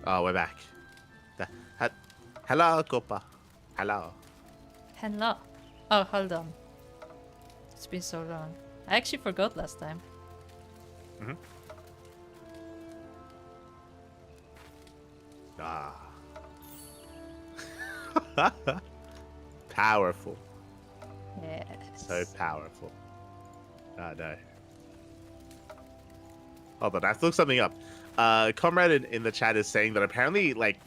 Oh, we're back. Hello, Copa. Hello. Hello. Oh, hold on. It's been so long. I actually forgot last time. Mm-hmm. Ah. Powerful. Yes. So powerful. Ah, no. Hold on, I have to look something up. Comrade in the chat is saying that apparently, like,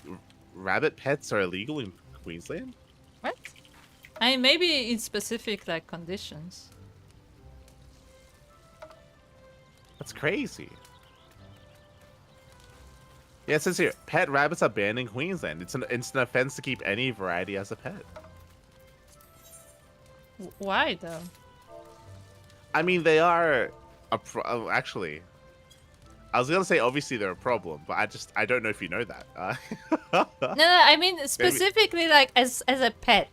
rabbit pets are illegal in Queensland? What? I mean, maybe in specific, like, conditions. That's crazy. Yeah, it says here, pet rabbits are banned in Queensland. It's an offense to keep any variety as a pet. Why, though? I mean, they are actually, I was gonna say obviously they're a problem, but I don't know if you know that. No, I mean specifically like as a pet,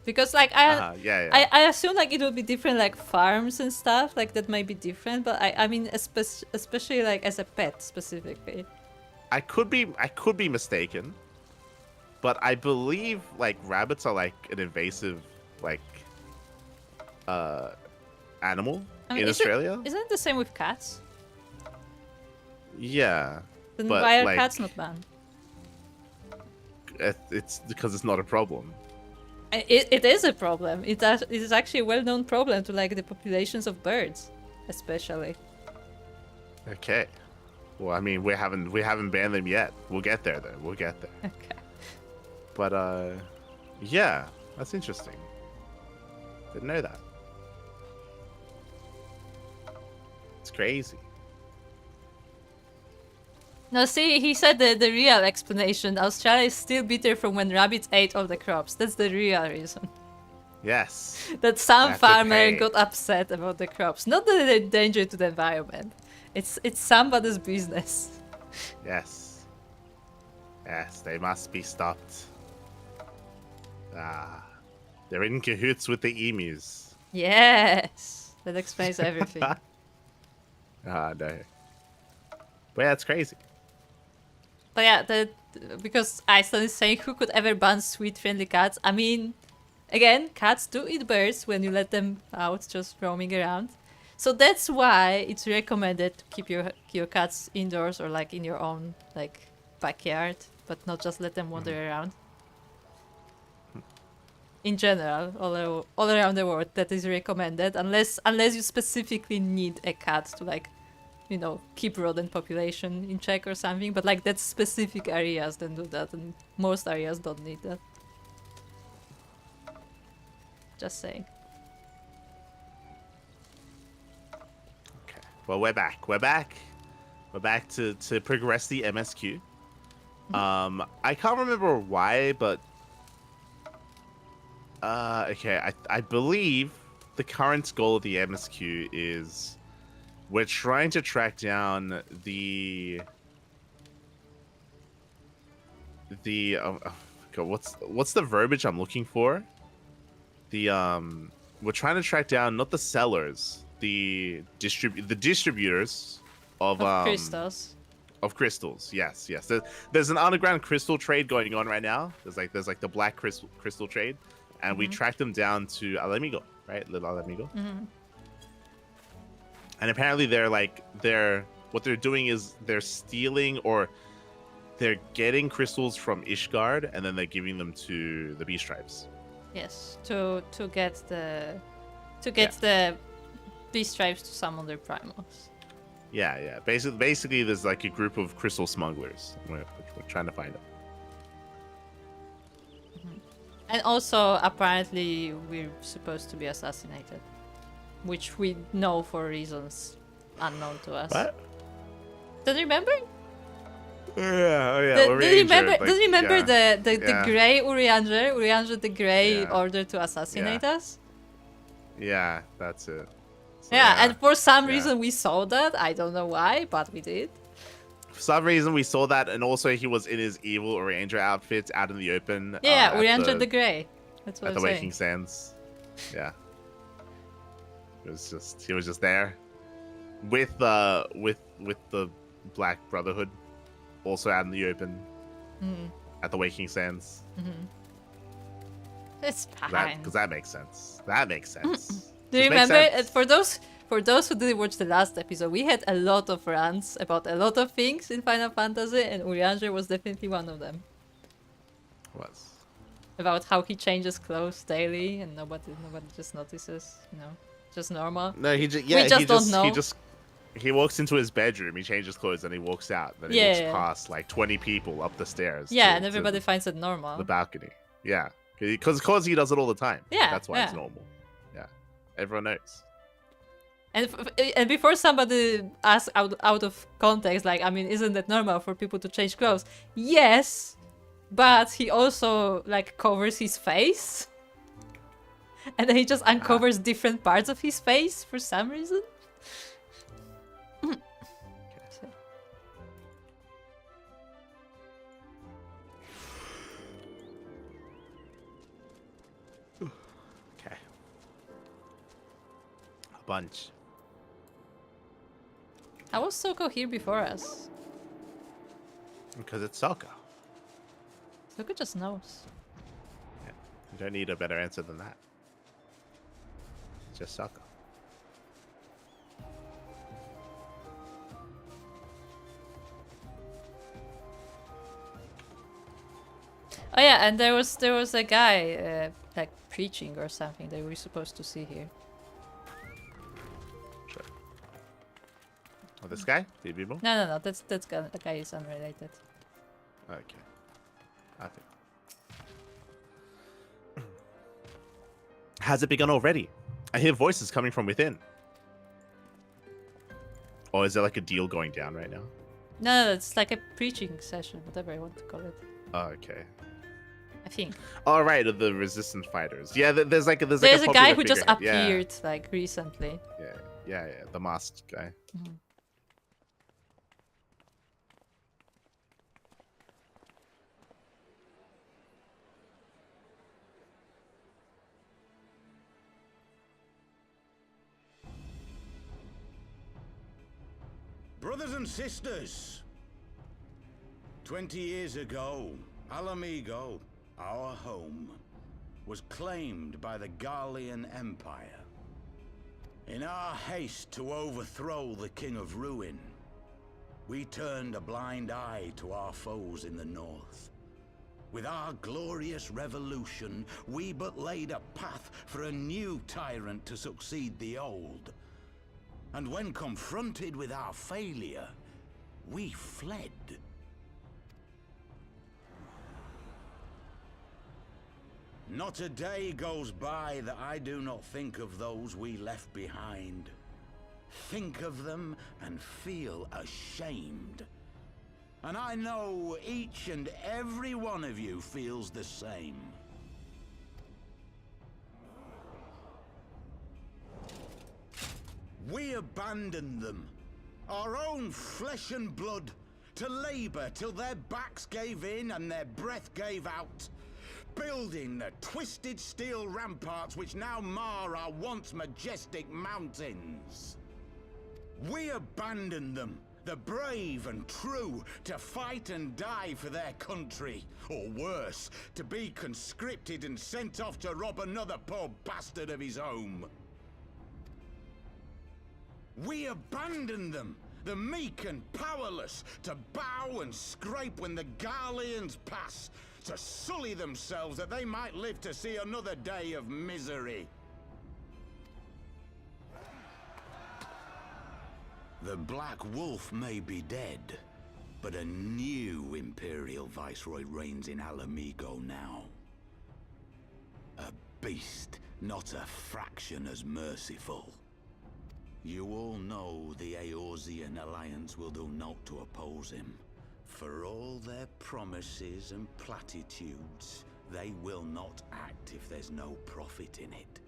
because like I assume like it would be different like farms and stuff like that might be different, but I mean especially like as a pet specifically. I could be mistaken, but I believe like rabbits are like an invasive like animal in Australia. Isn't it the same with cats? Yeah. Then but, why are like, cats not banned? It's because it's not a problem. It is a problem. It is actually a well-known problem to like the populations of birds, especially. Okay. Well, I mean, we haven't banned them yet. We'll get there though. We'll get there. Okay. But yeah, that's interesting. Didn't know that. It's crazy. No, see, he said the real explanation. Australia is still bitter from when rabbits ate all the crops. That's the real reason. Yes. That some farmer got upset about the crops. Not that they're a danger to the environment. It's somebody's business. Yes. Yes, they must be stopped. Ah. They're in cahoots with the emus. Yes, that explains everything. No. But yeah, it's crazy. But yeah, because Iceland is saying who could ever ban sweet friendly cats? I mean, again, cats do eat birds when you let them out just roaming around. So that's why it's recommended to keep your cats indoors or like in your own like backyard, but not just let them wander around. In general, all around the world, that is recommended unless you specifically need a cat to like, you know, keep rodent population in check or something. But like that's specific areas then do that, and most areas don't need that. Just saying. Okay. Well, we're back. We're back to progress the MSQ. I can't remember why, but okay, I believe the current goal of the MSQ is we're trying to track down the God, what's the verbiage I'm looking for? We're trying to track down not the sellers, the distributors of crystals. Of crystals, yes. There's an underground crystal trade going on right now. There's like the black crystal trade, and we track them down to Alamigo, right? Little Alamigo. And apparently what they're doing is they're stealing or they're getting crystals from Ishgard, and then they're giving them to the Beast Tribes. Yes, to get the Beast Tribes to summon their primals. Yeah. Basically, there's like a group of crystal smugglers. We're trying to find them. And also, apparently, we're supposed to be assassinated, which we know for reasons unknown to us. What? Don't you remember? Yeah. Do you remember the Grey Urianger? Urianger the Grey ordered to assassinate us? Yeah, that's it. So, and for some reason we saw that. I don't know why, but we did. For some reason we saw that, and also he was in his evil Urianger outfit out in the open. Yeah, Urianger the Grey. That's what at I'm the saying. Waking Sands. Yeah. He was just there with the Black Brotherhood, also out in the open at the Waking Sands. It's fine. Because that makes sense. That makes sense. Do you remember? For those who didn't watch the last episode, we had a lot of rants about a lot of things in Final Fantasy, and Urianger was definitely one of them. About how he changes clothes daily, and nobody just notices. You know, just normal. No, we don't know. He walks into his bedroom, he changes clothes, and he walks out. Then he walks past like 20 people up the stairs. Yeah, and everybody finds it normal. The balcony. Yeah, because he does it all the time. Yeah, that's why it's normal. Yeah, everyone knows. And before somebody asks out of context, like, I mean, isn't it normal for people to change clothes? Yes, but he also like covers his face, and then he just uncovers different parts of his face for some reason. Okay. A bunch. How was Souko here before us? Because it's Souko. Souko just knows. Yeah. You don't need a better answer than that. It's just Souko. Oh yeah, and there was a guy like preaching or something that we're supposed to see here. Sure. Oh, this guy? No. That guy is unrelated. Okay. I think. Has it begun already? I hear voices coming from within. Or is there like a deal going down right now? No, it's like a preaching session, whatever I want to call it. Oh, okay. I think. Oh, right, the resistance fighters. Yeah, there's a guy who just appeared like recently. Yeah, the masked guy. Mm-hmm. Brothers and sisters, 20 years ago, Alamigo, our home, was claimed by the Garlean Empire. In our haste to overthrow the King of Ruin, we turned a blind eye to our foes in the north. With our glorious revolution, we but laid a path for a new tyrant to succeed the old. And when confronted with our failure, we fled. Not a day goes by that I do not think of those we left behind. Think of them and feel ashamed. And I know each and every one of you feels the same. We abandoned them, our own flesh and blood, to labor till their backs gave in and their breath gave out, building the twisted steel ramparts which now mar our once majestic mountains. We abandoned them, the brave and true, to fight and die for their country, or worse, to be conscripted and sent off to rob another poor bastard of his home. We abandoned them, the meek and powerless, to bow and scrape when the Garleans pass, to sully themselves that they might live to see another day of misery. The Black Wolf may be dead, but a new Imperial Viceroy reigns in Alamigo now. A beast, not a fraction as merciful. You all know the Eorzean Alliance will do naught to oppose him. For all their promises and platitudes, they will not act if there's no profit in it.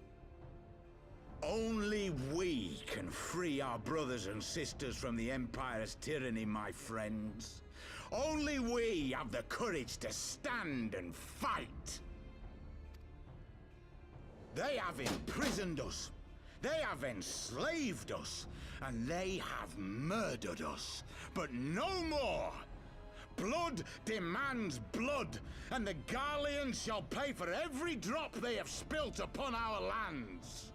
Only we can free our brothers and sisters from the Empire's tyranny, my friends. Only we have the courage to stand and fight. They have imprisoned us. They have enslaved us, and they have murdered us, but no more! Blood demands blood, and the Garleans shall pay for every drop they have spilt upon our lands.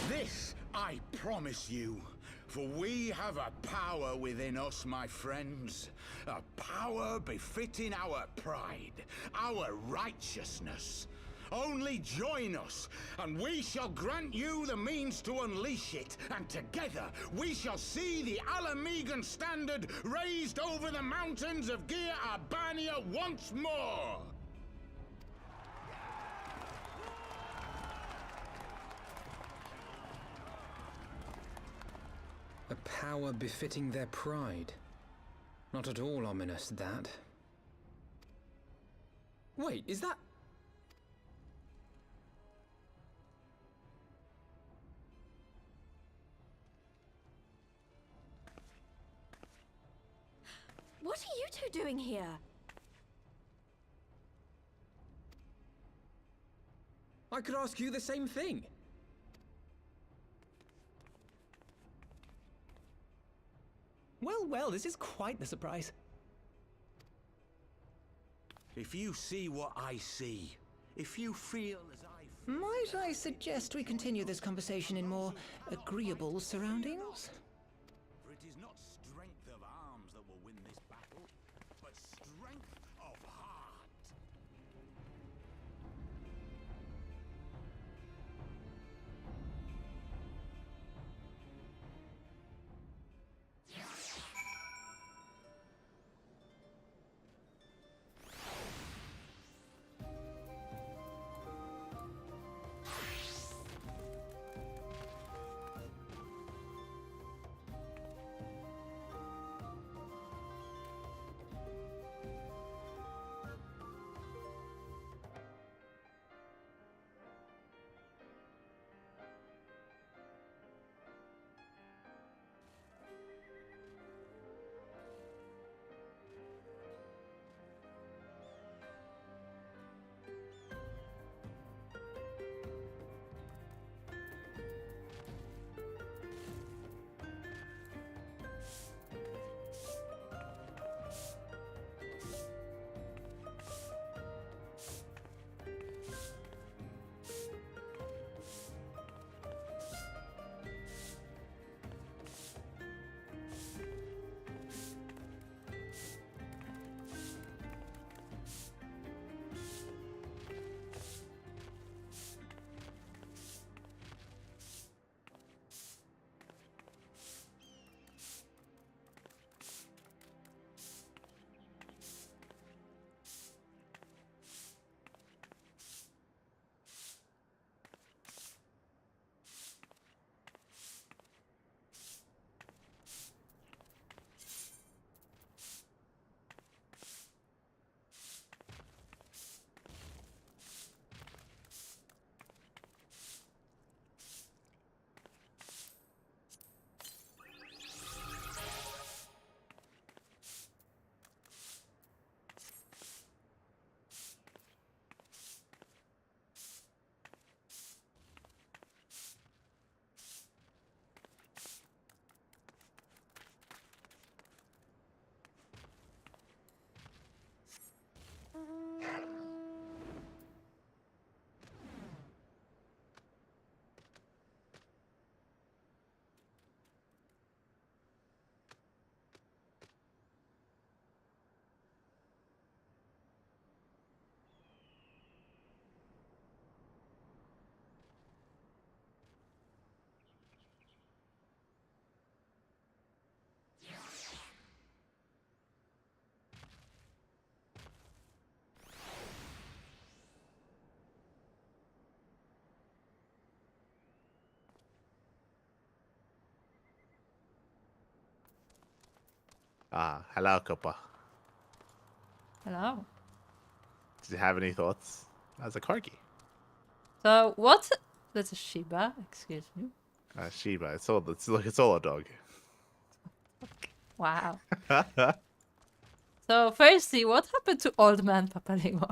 This I promise you, for we have a power within us, my friends. A power befitting our pride, our righteousness. Only join us, and we shall grant you the means to unleash it, and together we shall see the Alamigan standard raised over the mountains of Gia Albania once more! A power befitting their pride. Not at all ominous, that. Wait, is that... What are you two doing here? I could ask you the same thing. Well, this is quite the surprise. If you see what I see, if you feel as I feel... Might I suggest we continue this conversation in more agreeable surroundings? For it is not strength of arms that will win this battle, but strength of heart. Hello, Coppa. Hello. Did you have any thoughts as a corgi? So what? That's a Shiba. Excuse me. Shiba. It's all a dog. Wow. So firstly, what happened to old man Papalimo?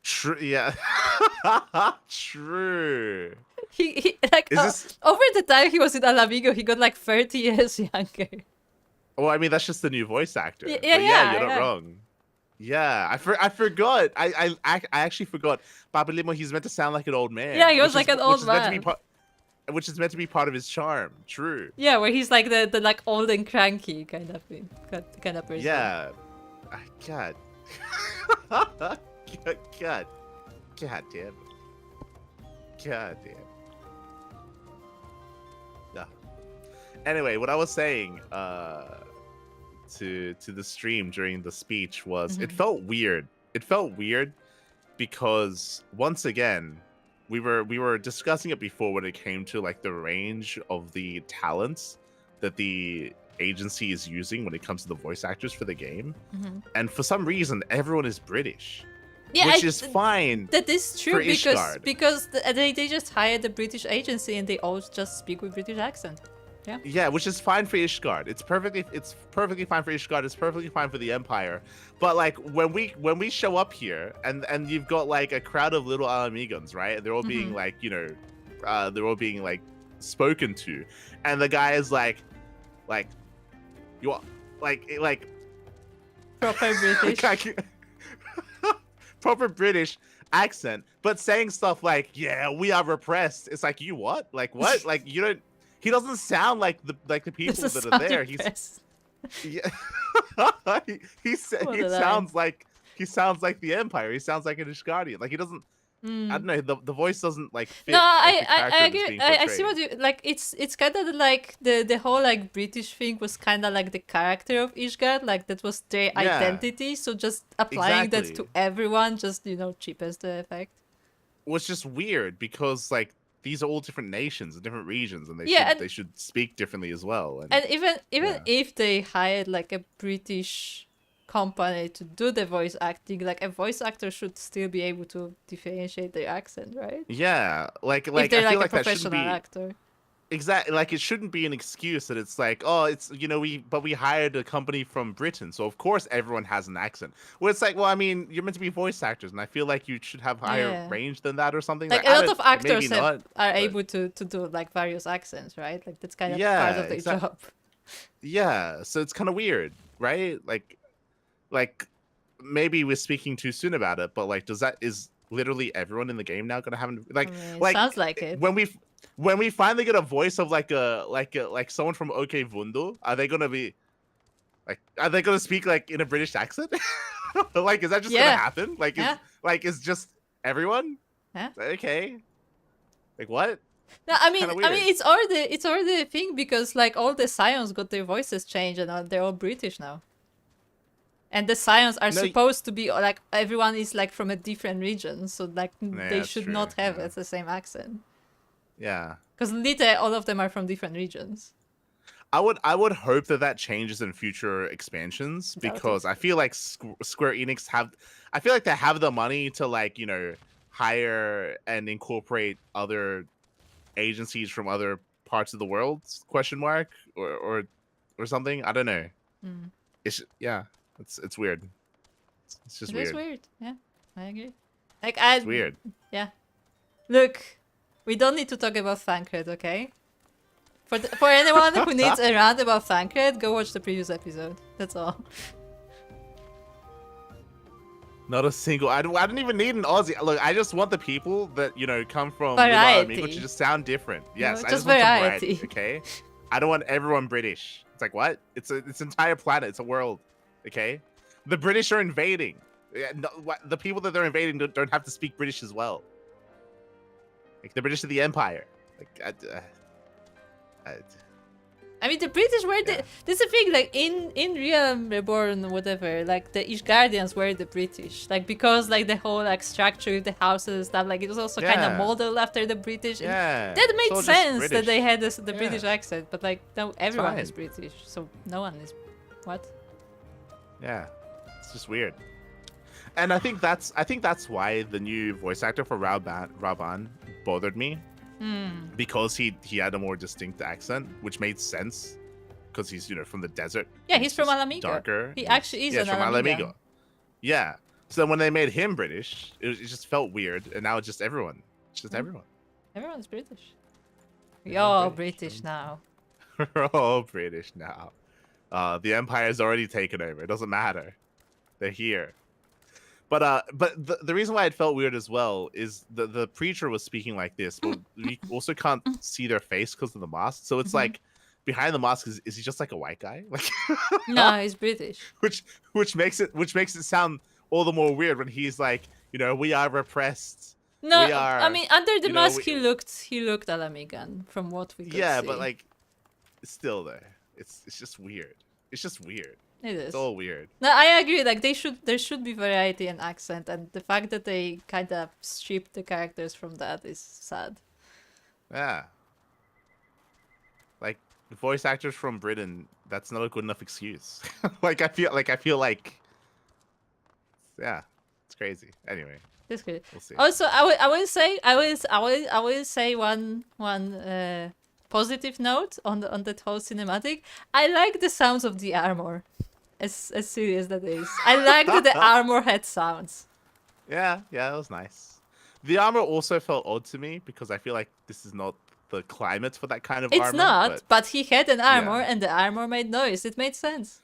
True. Yeah. True. He like over the time he was in Alamigo, he got like 30 years younger. Well, I mean that's just the new voice actor. Yeah, you're not wrong. Yeah, I forgot. I actually forgot. Papalimo, he's meant to sound like an old man. Yeah, he was like an old man. Which is meant to be part of his charm. True. Yeah, where he's like the like old and cranky kind of thing, kind of person. Yeah. God. God damn. God damn. Yeah. Anyway, what I was saying to the stream during the speech was it felt weird. It felt weird because once again, we were discussing it before when it came to like the range of the talents that the agency is using when it comes to the voice actors for the game. And for some reason everyone is British. Yeah, which is fine. That is true because they just hired a British agency and they all just speak with British accent. Yeah. Yeah, which is fine for Ishgard. It's perfectly fine for Ishgard. It's perfectly fine for the Empire. But like when we show up here and you've got like a crowd of little Alamigans, right? They're all being like, you know, they're all being like spoken to, and the guy is like you are like proper British. Proper British accent, but saying stuff like, "Yeah, we are repressed." It's like, you what? Like what? Like you don't. He doesn't sound like the people that are there. Impressed. He sounds like the Empire. He sounds like an Ishgardian. Like he doesn't. I don't know. The voice doesn't like fit. No, I agree. I see what you like. It's kind of like the whole like British thing was kind of like the character of Ishgard. Like that was their identity. So just applying that to everyone just cheapens the effect. Was just weird because like these are all different nations and different regions, and they should speak differently as well. And even if they hired like a British company to do the voice acting, like a voice actor should still be able to differentiate their accent, right? Yeah, like if I they're feel like like a professional that actor. Exactly, like it shouldn't be an excuse that it's like, oh, it's we hired a company from Britain, so of course everyone has an accent. Well, it's like, well, I mean, you're meant to be voice actors, and I feel like you should have higher range than that or something. Like a lot of actors are able to do like various accents, right? Like that's kind of part of their job. Yeah, so it's kind of weird, right? Like maybe we're speaking too soon about it, but like, is literally everyone in the game now gonna have like sounds like it. When we finally get a voice of like someone from OK Vundo, are they gonna speak like in a British accent? Like, is that just gonna happen? Like, is just everyone? Yeah. Okay. Like what? No, I mean it's already a thing because like all the Scions got their voices changed and they're all British now. And the Scions are supposed to be like everyone is like from a different region, so like they should not have the same accent. Yeah. Because literally all of them are from different regions. I would hope that changes in future expansions because I feel like Square Enix they have the money to like, hire and incorporate other agencies from other parts of the world, ? Or something. I don't know. It's weird. It's just weird. It's weird. Yeah, I agree. Like it's weird. Yeah. Look, we don't need to talk about Thancred, okay? For anyone who needs a rant about Thancred, go watch the previous episode. That's all. Not a single. I don't even need an Aussie. Look, I just want the people that come from variety, which just sound different. Yes, I just want variety. Some variety. Okay, I don't want everyone British. It's like what? It's an entire planet. It's a world. Okay, the British are invading. The people that they're invading don't have to speak British as well. Like the British are the Empire. Like, I mean, the British were the. This is the thing, like in Realm Reborn, whatever. Like the Ishgardians were the British, like because like the whole like structure of the houses and stuff. Like it was also kind of modeled after the British. Yeah, that made sense that they had the Yeah. British accent, but like no, everyone is British, so no one is. What? Yeah, it's just weird. And I think that's why the new voice actor for Raban bothered me. Because he had a more distinct accent, which made sense because he's from the desert. Yeah, he's from Alamigo. Darker. He actually is an from Alamigo. Yeah. So when they made him British, it just felt weird, and now it's just everyone. It's just everyone. Everyone's British. We're all British now. We're all British now. The Empire's already taken over. It doesn't matter. They're here. But the reason why it felt weird as well is the preacher was speaking like this, but we also can't see their face because of the mask. So it's like behind the mask is he just like a white guy? Like no, he's British. Which makes it sound all the more weird when he's like, we are repressed. No, we are, I mean under the mask he looked Alamigan from what we could see. Yeah, but like it's still there. It's just weird. It's just weird. It is. It's all weird. No, I agree. Like there should be variety in accent, and the fact that they kind of stripped the characters from that is sad. Yeah. Like voice actors from Britain, that's not a good enough excuse. I feel like yeah, it's crazy. Anyway. It's good. We'll see. Also, I will say one positive note on the whole cinematic. I like the sounds of the armor. As silly as that is. I like that the armor had sounds. Yeah, that was nice. The armor also felt odd to me because I feel like this is not the climate for that kind of armor. It's not, but he had an armor and the armor made noise. It made sense.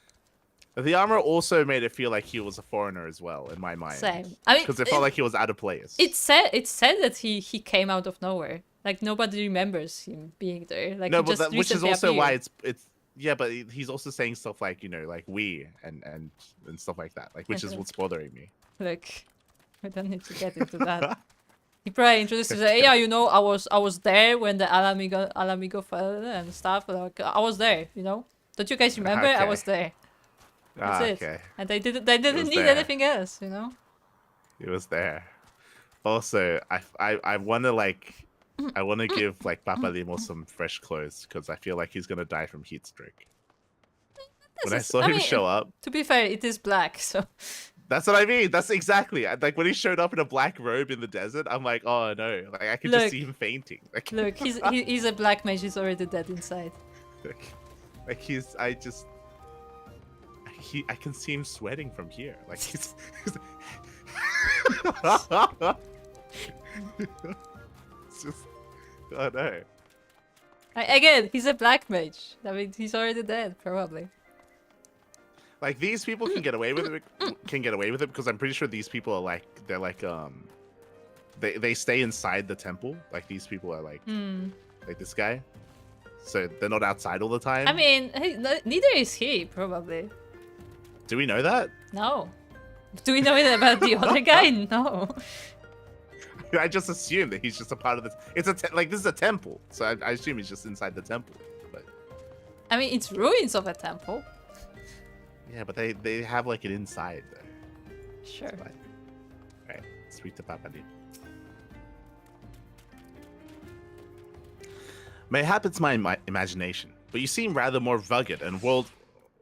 The armor also made it feel like he was a foreigner as well, in my mind. Same. I mean, because it felt like he was out of place. It said that he came out of nowhere. Like nobody remembers him being there. Like no, he just which is also appeared. why it's yeah, but he's also saying stuff like like we and stuff like that, like which is what's bothering me. Look, we don't need to get into that. He probably introduces, yeah, I was there when the Alamigo fell and stuff. Like I was there, Don't you guys remember? Okay. I was there. That's it. Okay. And they didn't need there. anything else, It was there. Also, I wanna give like Papa Limo some fresh clothes because I feel like he's gonna die from heat stroke. When I saw him show up. To be fair, it is black, so. That's what I mean. That's exactly like when he showed up in a black robe in the desert. I'm like, oh no! Like I could just see him fainting. Like, look, he's a black mage. He's already dead inside. I can see him sweating from here. Like he's it's just, oh no. Again, he's a black mage. I mean, he's already dead, probably. Like these people can get away with it. Because I'm pretty sure these people are they stay inside the temple. Like these people are like this guy, so they're not outside all the time. I mean, neither is he probably. Do we know that? No. Do we know it about the other guy? No. I just assume that he's just a part of this. It's this is a temple, so I assume he's just inside the temple. But I mean, it's ruins of a temple. Yeah, but they have like an inside though. Sure. Alright, speak to Papa Lee. Mayhap it's my imagination, but you seem rather more rugged and world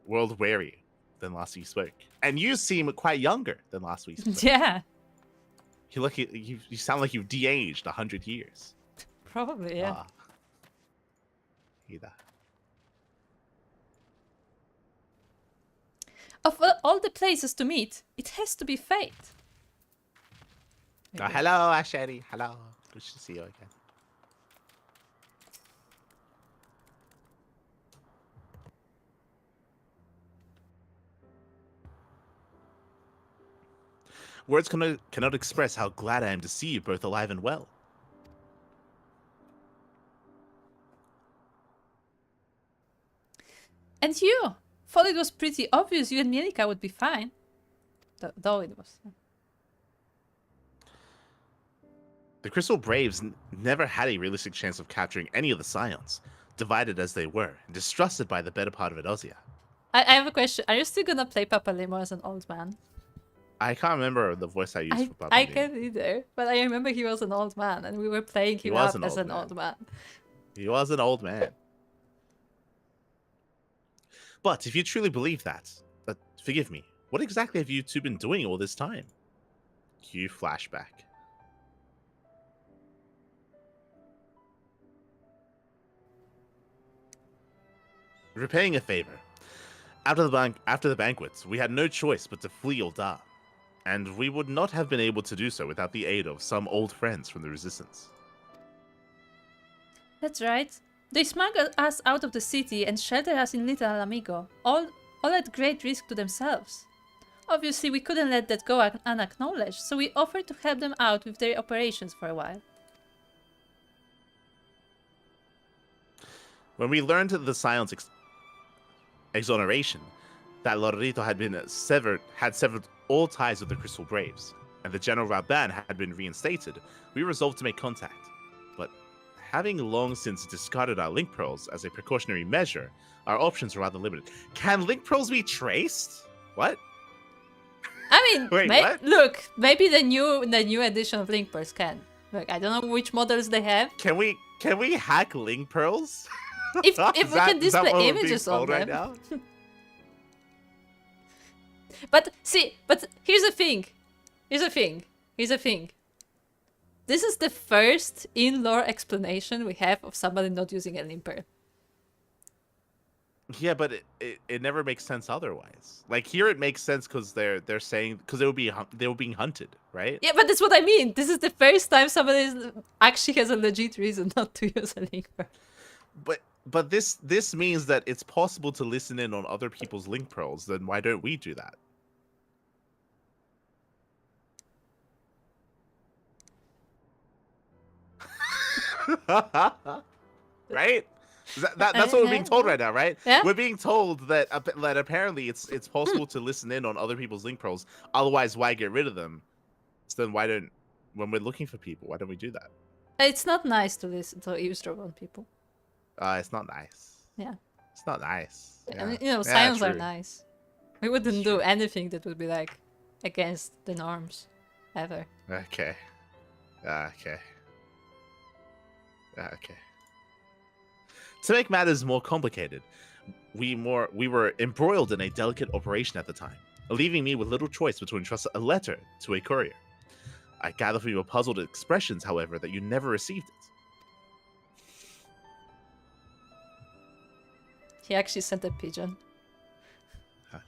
weary than last we spoke. And you seem quite younger than last we spoke. Yeah. You sound like you've de-aged 100 years. Probably, yeah. Either. Of all the places to meet, it has to be fate. Oh, hello, Asheri. Hello. Good to see you again. Words cannot express how glad I am to see you both alive and well. And you? Thought it was pretty obvious you and Mielikka would be fine. Though it was. The Crystal Braves never had a realistic chance of capturing any of the Scions, divided as they were, and distrusted by the better part of Edosia. I have a question. Are you still gonna play Papa Limo as an old man? I can't remember the voice I used for Papa I Limo. can't either, but I remember he was an old man, and we were playing him up as an old man. He was an old man. But if you truly believe that, forgive me, what exactly have you two been doing all this time? Cue flashback. Repaying a favor. After the banquet, we had no choice but to flee Ul'dah, and we would not have been able to do so without the aid of some old friends from the Resistance. That's right. They smuggled us out of the city and sheltered us in Little Amigo, all at great risk to themselves. Obviously, we couldn't let that go unacknowledged, so we offered to help them out with their operations for a while. When we learned the Scion's exoneration, that Lorito had severed all ties with the Crystal Braves, and the General Raban had been reinstated, we resolved to make contact. But having long since discarded our link pearls as a precautionary measure, our options are rather limited. Can link pearls be traced? What? I mean, Wait, what? Look, maybe the new edition of link pearls can. Like, I don't know which models they have. Can we hack link pearls? If we can display images of them. Right now? But here's the thing. This is the first in-lore explanation we have of somebody not using a link pearl. Yeah, but it never makes sense otherwise. Like here, it makes sense because they're saying because they were being hunted, right? Yeah, but that's what I mean. This is the first time somebody actually has a legit reason not to use a link pearl. But this means that it's possible to listen in on other people's link pearls. Then why don't we do that? Right? That's what we're being told right now, right? Yeah? We're being told that apparently it's possible to listen in on other people's link pearls. Otherwise, why get rid of them? So then when we're looking for people, why don't we do that? It's not nice to listen to eavesdrop on people. It's not nice. Yeah. It's not nice. Yeah. And, Yeah, scions are true. nice. We wouldn't do anything that would be like against the norms, ever. Okay. Okay. Okay. To make matters more complicated, we were embroiled in a delicate operation at the time, leaving me with little choice between trust a letter to a courier. I gather from your puzzled expressions, however, that you never received it. He actually sent a pigeon. Huh.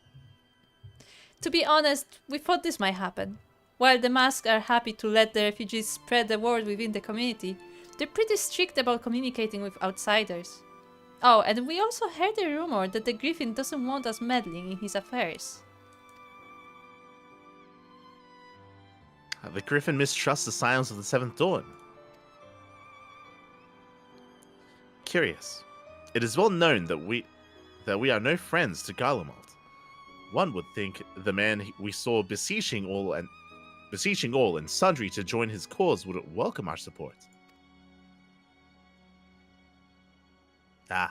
To be honest, we thought this might happen. While the masks are happy to let the refugees spread the word within the community, they're pretty strict about communicating with outsiders. Oh, and we also heard a rumor that the Griffin doesn't want us meddling in his affairs. The Griffin mistrusts the Scions of the Seventh Dawn. Curious. It is well known that we are no friends to Garlemald. One would think the man we saw beseeching all and sundry to join his cause would welcome our support. I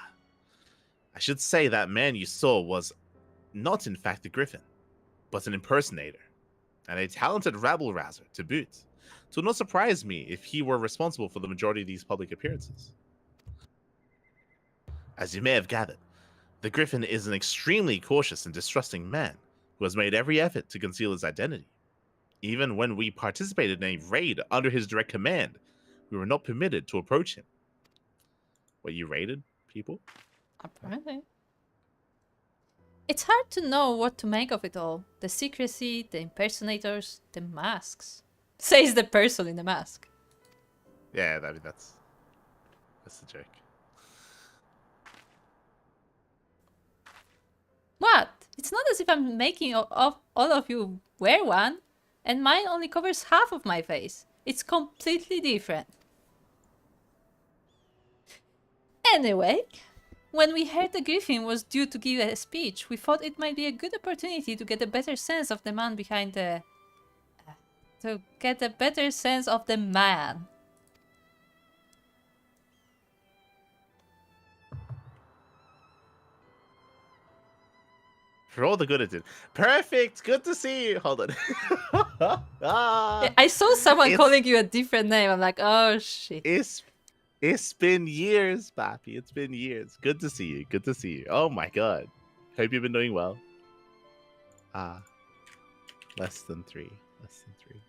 should say that man you saw was not in fact a Griffin, but an impersonator, and a talented rabble-rouser to boot. It would not surprise me if he were responsible for the majority of these public appearances. As you may have gathered, the Griffin is an extremely cautious and distrusting man who has made every effort to conceal his identity. Even when we participated in a raid under his direct command, we were not permitted to approach him. What, you raided people? Apparently. It's hard to know what to make of it all. The secrecy, the impersonators, the masks. Says the person in the mask. Yeah, I mean, that's the joke. What? It's not as if I'm making all of you wear one, and mine only covers half of my face. It's completely different. Anyway, when we heard the Griffin was due to give a speech, we thought it might be a good opportunity to get a better sense of the man behind the... to get a better sense of the man. For all the good it did. Perfect. Good to see you. Hold on. I saw someone calling you a different name. I'm like, oh shit. It's been years, Papi. It's been years. Good to see you. Good to see you. Oh my god. Hope you've been doing well. Less than 3. Less than 3.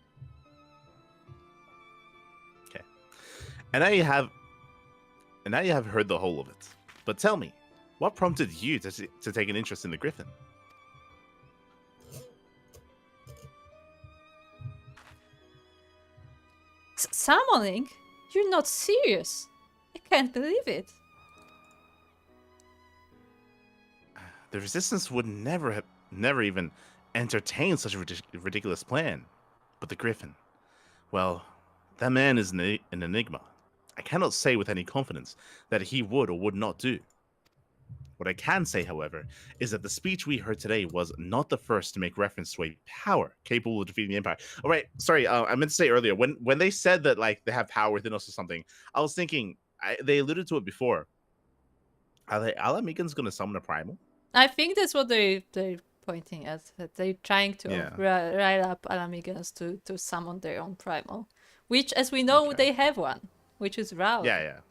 Okay. And now you have heard the whole of it. But tell me, what prompted you to take an interest in the Griffin? Summoning? You're not serious. I can't believe it. The Resistance would never even entertain such a ridiculous plan. But the Griffin, well, that man is an enigma. I cannot say with any confidence that he would or would not do. What I can say, however, is that the speech we heard today was not the first to make reference to a power capable of defeating the Empire. All right, sorry, I meant to say earlier, when they said that like they have power within us or something, I was thinking, they alluded to it before. Are Ala Mhigan's going to summon a primal? I think that's what they're pointing at. That they're trying to rile up Ala Mhigans to summon their own primal. Which, as we know, they have one, which is Rao. Yeah.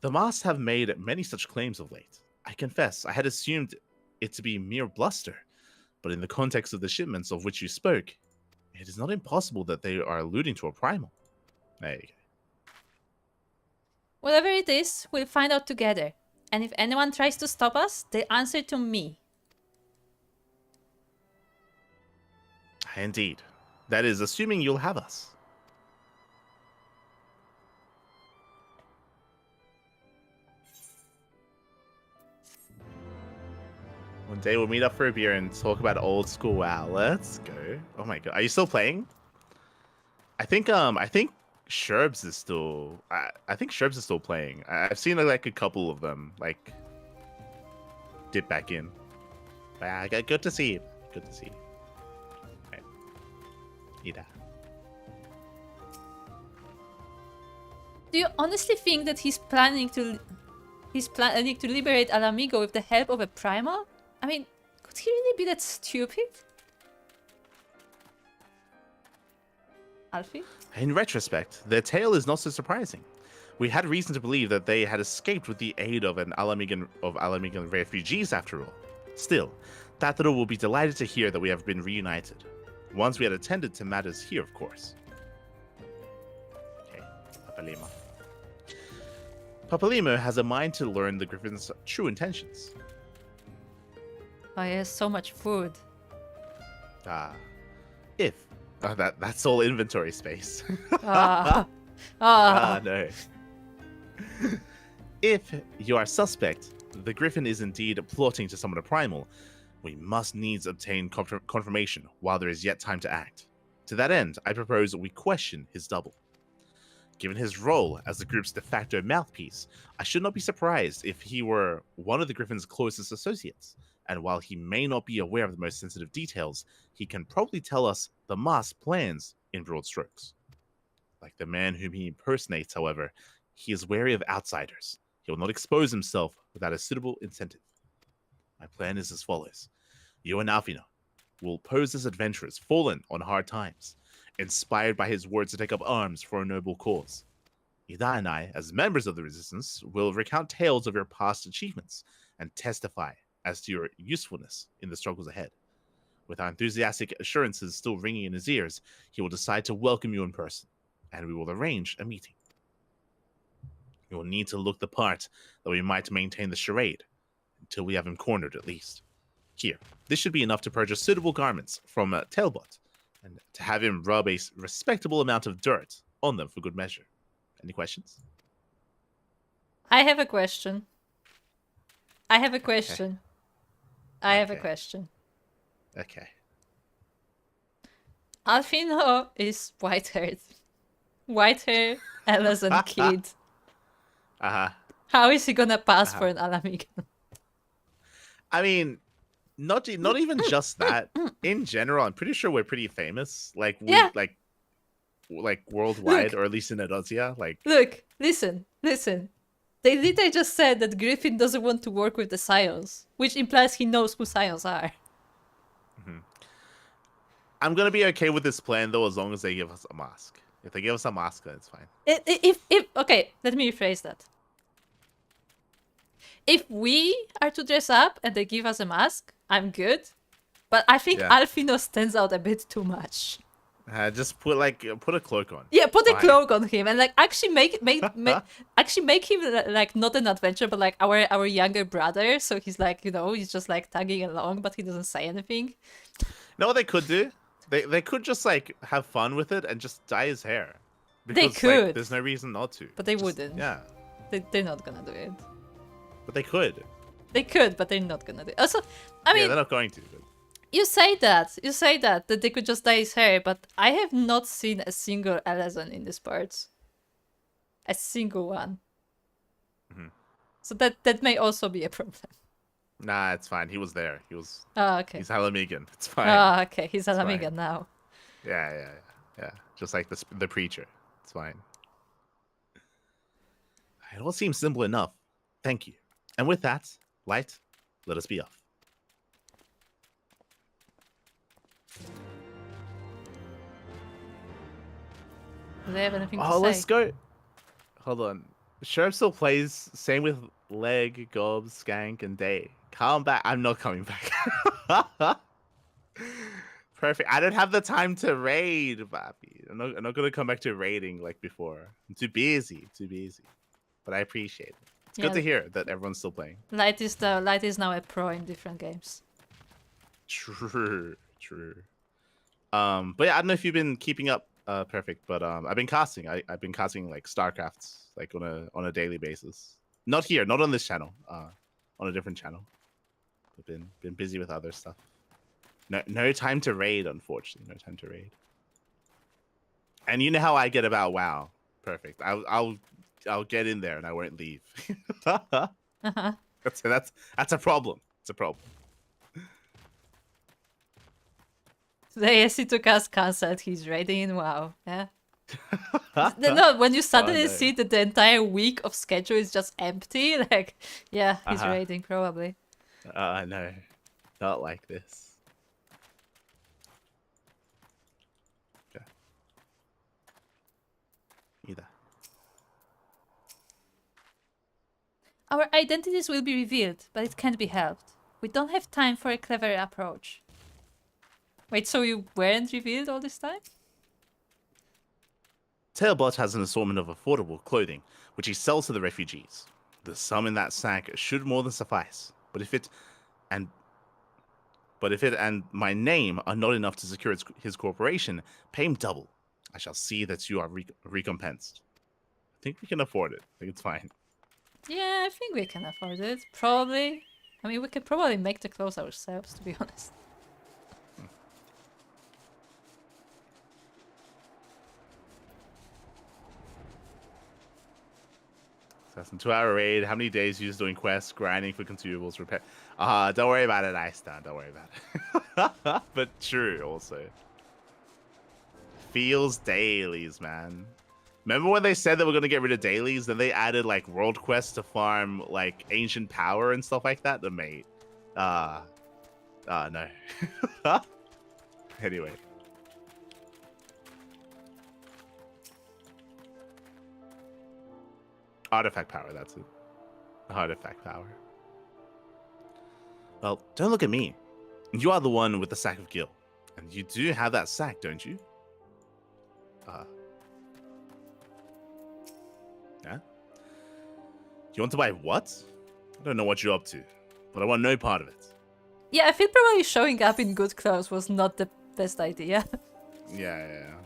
The Moss have made many such claims of late. I confess, I had assumed it to be mere bluster, but in the context of the shipments of which you spoke, it is not impossible that they are alluding to a primal. There you go. Whatever it is, we'll find out together. And if anyone tries to stop us, they answer to me. Indeed. That is, assuming you'll have us. One day we'll meet up for a beer and talk about old school WoW. Let's go. Oh my god. Are you still playing? I think Sherbs is still I think Sherbs is still playing. I've seen like a couple of them like dip back in. But, yeah, good to see you. Good to see you. Right. Ida. Do you honestly think that he's planning to liberate Alamigo with the help of a primal? I mean, could he really be that stupid? Alfie? In retrospect, their tale is not so surprising. We had reason to believe that they had escaped with the aid of Ala Mhigan refugees after all. Still, Tataro will be delighted to hear that we have been reunited. Once we had attended to matters here, of course. Okay, Papalima. Papalima has a mind to learn the Griffin's true intentions. Oh, he has so much food. That's all inventory space. No. If you are suspect, the Griffin is indeed plotting to summon a primal, we must needs obtain confirmation while there is yet time to act. To that end, I propose we question his double. Given his role as the group's de facto mouthpiece, I should not be surprised if he were one of the Griffin's closest associates. And while he may not be aware of the most sensitive details, he can probably tell us the Moss plans in broad strokes. Like the man whom he impersonates, however, he is wary of outsiders. He will not expose himself without a suitable incentive. My plan is as follows. You and Alfino will pose as adventurers fallen on hard times, inspired by his words to take up arms for a noble cause. Ida and I, as members of the Resistance, will recount tales of your past achievements and testify as to your usefulness in the struggles ahead. With our enthusiastic assurances still ringing in his ears, he will decide to welcome you in person, and we will arrange a meeting. You will need to look the part that we might maintain the charade, until we have him cornered at least. Here, this should be enough to purchase suitable garments from Tailbot, and to have him rub a respectable amount of dirt on them for good measure. Any questions? I have a question. Okay. Alfino is white-haired. White hair, Amazon kid. How is he gonna pass for an Ala Mhigan? I mean, not even just that. In general, I'm pretty sure we're pretty famous. Like like worldwide, or at least in Edosia. Like, look, listen. They literally just said that Griffin doesn't want to work with the Scions, which implies he knows who Scions are. I'm gonna be okay with this plan though, as long as they give us a mask. If they give us a mask, then it's fine. Okay, let me rephrase that. If we are to dress up and they give us a mask, I'm good. But I think Alfino stands out a bit too much. Just put a cloak on. Yeah, put a cloak on him and like actually make him like not an adventurer, but like our younger brother. So he's like, you know, he's just like tagging along, but he doesn't say anything. You know what they could do? They could just like have fun with it and just dye his hair. Because, they could. Like, there's no reason not to. But they wouldn't. Yeah. They're not gonna do it. But they could. They could, but they're not gonna do it. Also, I mean, they're not going to. But... You say that they could just dye his hair, but I have not seen a single Alazan in these parts. A single one. So that may also be a problem. Nah, it's fine. He was there. He was. Oh, okay. He's Halamigan. It's fine. Oh, okay. He's Halamigan now. Yeah. Just like the preacher. It's fine. It all seems simple enough. Thank you. And with that, Light, let us be off. Do they have anything to say? Let's go. Hold on. Sherp still plays. Same with Leg, Gob, Skank, and Day. Come back. I'm not coming back. Perfect. I don't have the time to raid, Papi. I'm not gonna come back to raiding like before. I'm too busy. But I appreciate it. It's good to hear that everyone's still playing. Light is now a pro in different games. True. But yeah, I don't know if you've been keeping up. Perfect. But I've been casting. I've been casting like StarCrafts like on a daily basis. Not here, not on this channel. On a different channel. I've been busy with other stuff. No time to raid, unfortunately. No time to raid. And you know how I get about WoW. Perfect. I'll get in there and I won't leave. That's a problem. It's a problem. Today, as he took us cancelled, he's raiding in WoW. Yeah. No, when you suddenly see that the entire week of schedule is just empty, like, yeah, he's raiding probably. No, not like this. Okay. Either. Our identities will be revealed, but it can't be helped. We don't have time for a clever approach. Wait, so you weren't revealed all this time? Tailbot has an assortment of affordable clothing, which he sells to the refugees. The sum in that sack should more than suffice. But if it and my name are not enough to secure his corporation, pay him double. I shall see that you are recompensed. I think we can afford it. I think it's fine. Yeah, I think we can afford it. Probably. I mean, we could probably make the clothes ourselves, to be honest. Assassin 2-hour raid. How many days used doing quests, grinding for consumables, repair? Don't worry about it, Icedown. Don't worry about it. But true, also. Feels dailies, man. Remember when they said that we're gonna get rid of dailies? Then they added like world quests to farm like ancient power and stuff like that. Mate. No. Anyway. Artifact power, that's it. Artifact power. Well, don't look at me. You are the one with the sack of gil. And you do have that sack, don't you? Yeah? You want to buy what? I don't know what you're up to, but I want no part of it. Yeah, I feel probably showing up in good clothes was not the best idea. Yeah.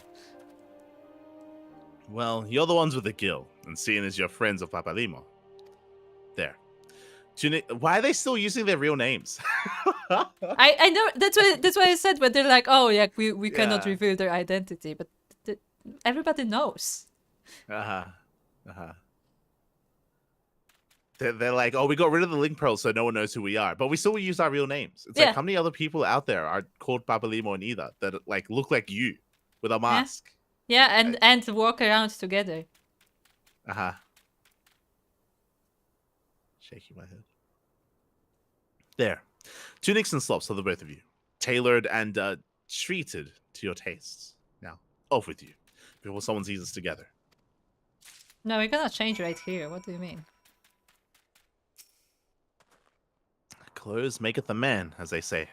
Well, you're the ones with the gil, and seeing as you're friends of Papalimo. There. Why are they still using their real names? I know, that's why I said when they're like, oh yeah, we cannot reveal their identity, but everybody knows. They're like, oh, we got rid of the link pearl so no one knows who we are, but we still use our real names. It's like, how many other people out there are called Papalimo and Ida that like look like you with a mask? Yeah, and walk around together. Shaking my head. There. Tunics and slops for the both of you. Tailored and treated to your tastes. Now, off with you. Before someone sees us together. No, we're gonna change right here. What do you mean? Clothes maketh a man, as they say.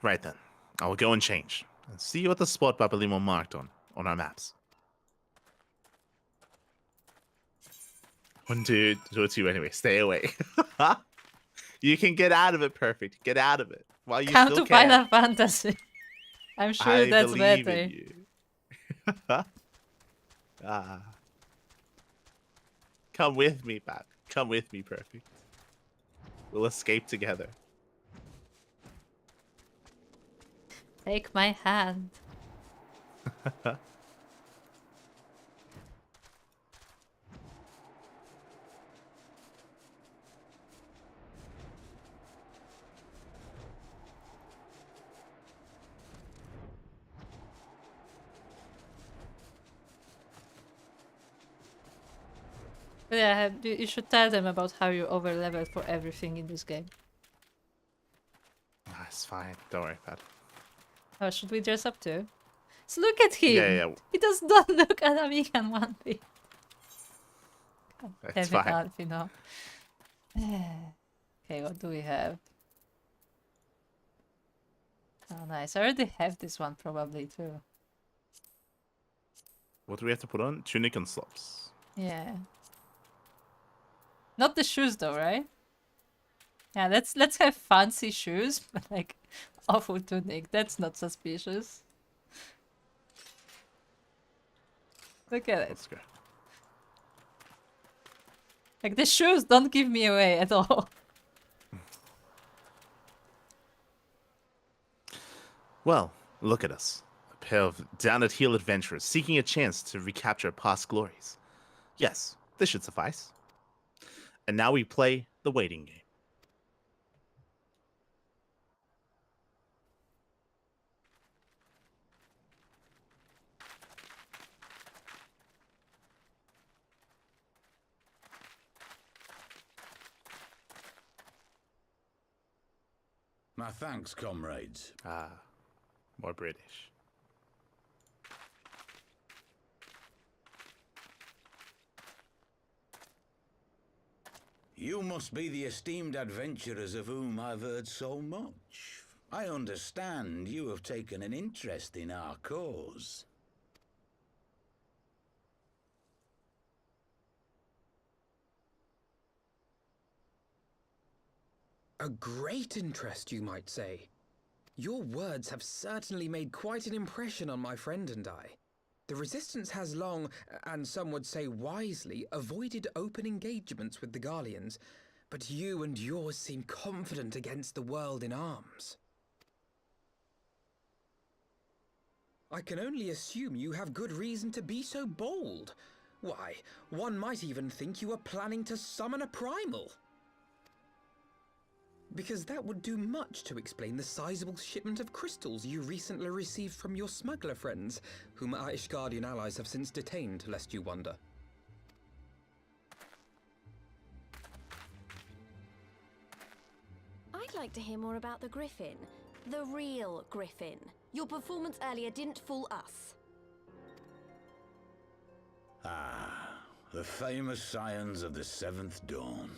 Right then. I will go and change. And see you at the spot Papalimo marked on our maps. 1, 2, 2 anyway. Stay away. You can get out of it, perfect. Get out of it. While you Come still to can. Final Fantasy. I'm sure I that's believe better. in you. Come with me, Pat. Come with me, perfect. We'll escape together. Take my hand. Yeah, you should tell them about how you overleveled for everything in this game. It's fine. Don't worry, Pat. Oh, should we dress up too? So look at him! Yeah. He does not look at Amican one bit. It's fine. Alfie, no. Okay, what do we have? Oh, nice. I already have this one probably too. What do we have to put on? Tunic and slops. Yeah. Not the shoes though, right? Yeah, let's have fancy shoes, but like awful tunic. That's not suspicious. Look at it. Let's go. Like the shoes don't give me away at all. Well, look at us. A pair of down-at-heel adventurers seeking a chance to recapture past glories. Yes, this should suffice. And now we play the waiting game. My thanks, comrades. More British. You must be the esteemed adventurers of whom I've heard so much. I understand you have taken an interest in our cause. A great interest, you might say. Your words have certainly made quite an impression on my friend and I. The Resistance has long, and some would say wisely, avoided open engagements with the Garleans, but you and yours seem confident against the world in arms. I can only assume you have good reason to be so bold. Why, one might even think you are planning to summon a primal. Because that would do much to explain the sizable shipment of crystals you recently received from your smuggler friends, whom our Ishgardian allies have since detained, lest you wonder. I'd like to hear more about the Griffin. The real Griffin. Your performance earlier didn't fool us. The famous scions of the Seventh Dawn.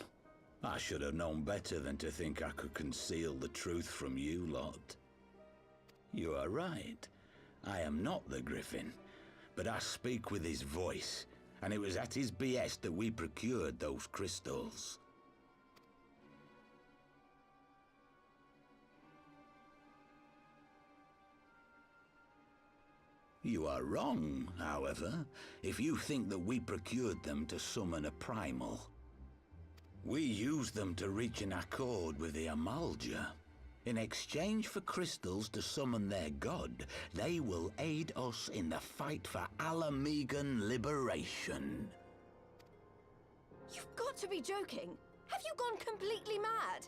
I should have known better than to think I could conceal the truth from you lot. You are right. I am not the Griffin, but I speak with his voice, and it was at his behest that we procured those crystals. You are wrong, however, if you think that we procured them to summon a primal. We used them to reach an accord with the Amalja. In exchange for crystals to summon their god, they will aid us in the fight for Alamegan liberation. You've got to be joking. Have you gone completely mad?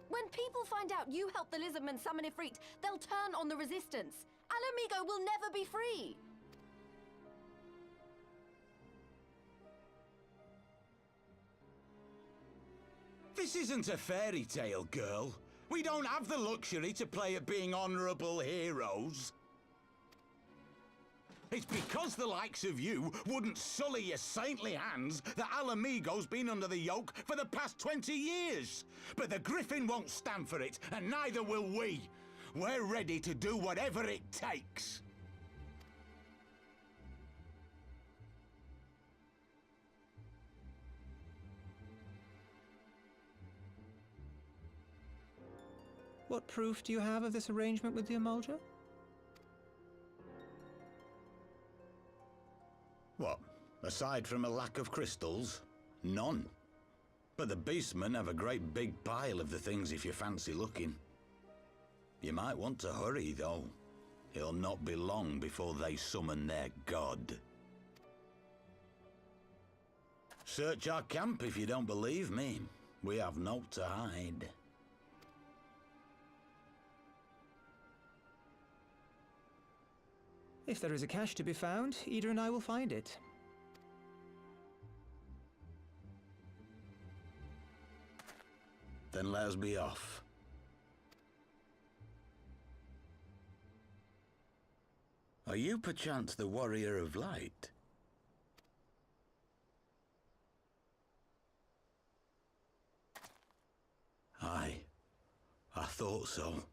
When people find out you helped the Lizardmen summon Ifrit, they'll turn on the Resistance. Alamigo will never be free. This isn't a fairy tale, girl. We don't have the luxury to play at being honourable heroes. It's because the likes of you wouldn't sully your saintly hands that Alamigo's been under the yoke for the past 20 years. But the Griffin won't stand for it, and neither will we. We're ready to do whatever it takes. What proof do you have of this arrangement with the Emulger? What? Aside from a lack of crystals? None. But the beastmen have a great big pile of the things if you fancy looking. You might want to hurry, though. It'll not be long before they summon their god. Search our camp if you don't believe me. We have naught to hide. If there is a cache to be found, Ida and I will find it. Then let us be off. Are you perchance the Warrior of Light? Aye, I thought so.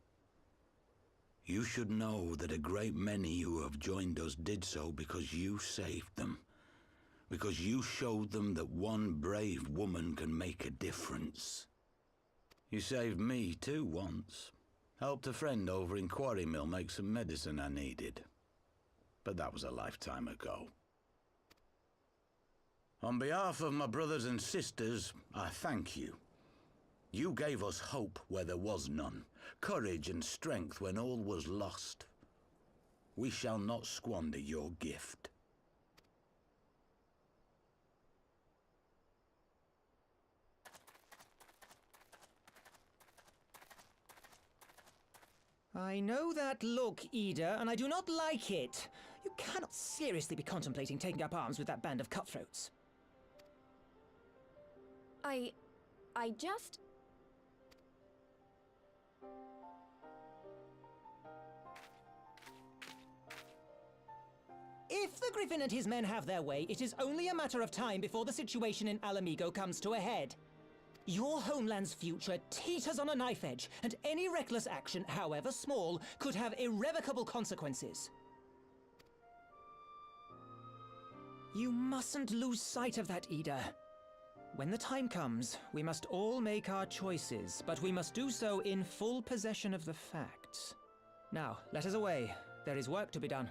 You should know that a great many who have joined us did so because you saved them. Because you showed them that one brave woman can make a difference. You saved me too once. Helped a friend over in Quarry Mill make some medicine I needed. But that was a lifetime ago. On behalf of my brothers and sisters, I thank you. You gave us hope where there was none, courage and strength when all was lost. We shall not squander your gift. I know that look, Ida, and I do not like it. You cannot seriously be contemplating taking up arms with that band of cutthroats. I just... If the Griffin and his men have their way, it is only a matter of time before the situation in Alamigo comes to a head. Your homeland's future teeters on a knife edge, and any reckless action, however small, could have irrevocable consequences. You mustn't lose sight of that, Ida. When the time comes, we must all make our choices, but we must do so in full possession of the facts. Now, let us away. There is work to be done.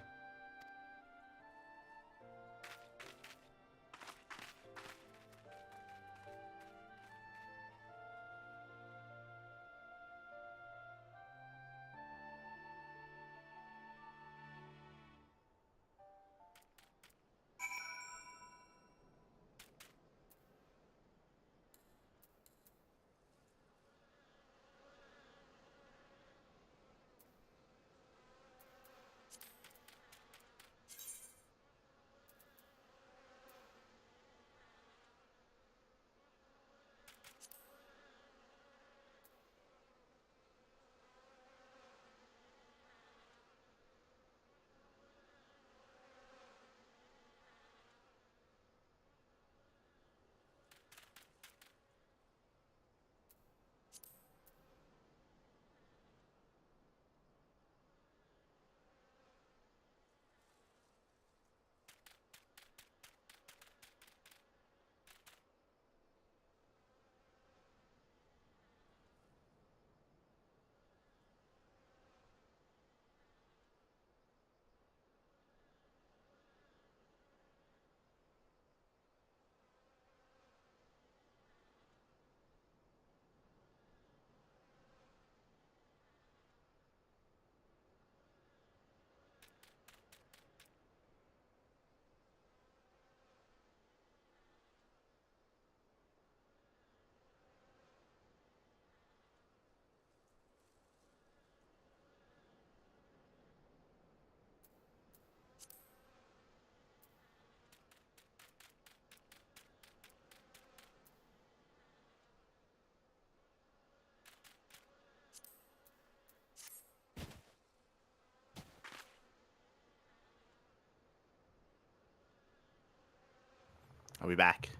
Are we back?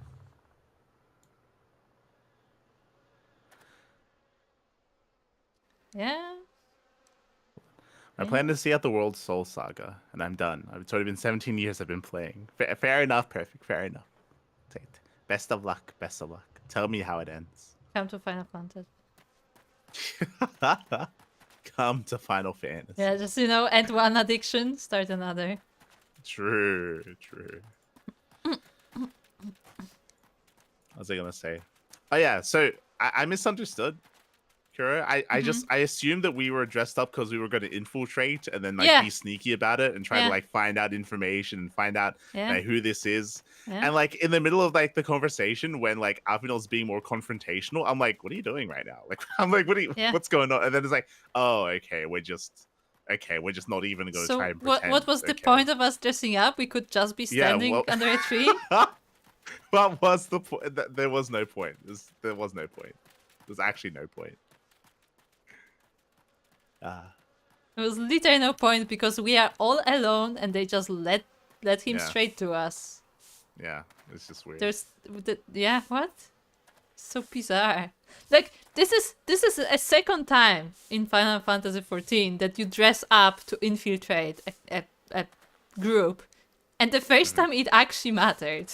Yeah. I plan to see out the World Soul Saga, and I'm done. It's already been 17 years I've been playing. Fair enough, perfect, fair enough. Best of luck, best of luck. Tell me how it ends. Come to Final Fantasy. Come to Final Fantasy. Yeah, just, end one addiction, start another. True. What was I gonna say? Oh yeah, so I misunderstood, Kuro. I assumed that we were dressed up because we were going to infiltrate and then be sneaky about it and try to find out information and find out who this is. Yeah. And in the middle of the conversation when Avinel's being more confrontational, I'm like, what are you doing right now? What's going on? And then it's oh, okay, we're just not even going to try and pretend. What was the point of us dressing up? We could just be standing under a tree. What was the point? There was no point. There was no point. There's actually no point. There was literally no point because we are all alone and they just let him straight to us. Yeah, it's just weird. What? So bizarre. This is a second time in Final Fantasy XIV that you dress up to infiltrate a group, and the first time it actually mattered.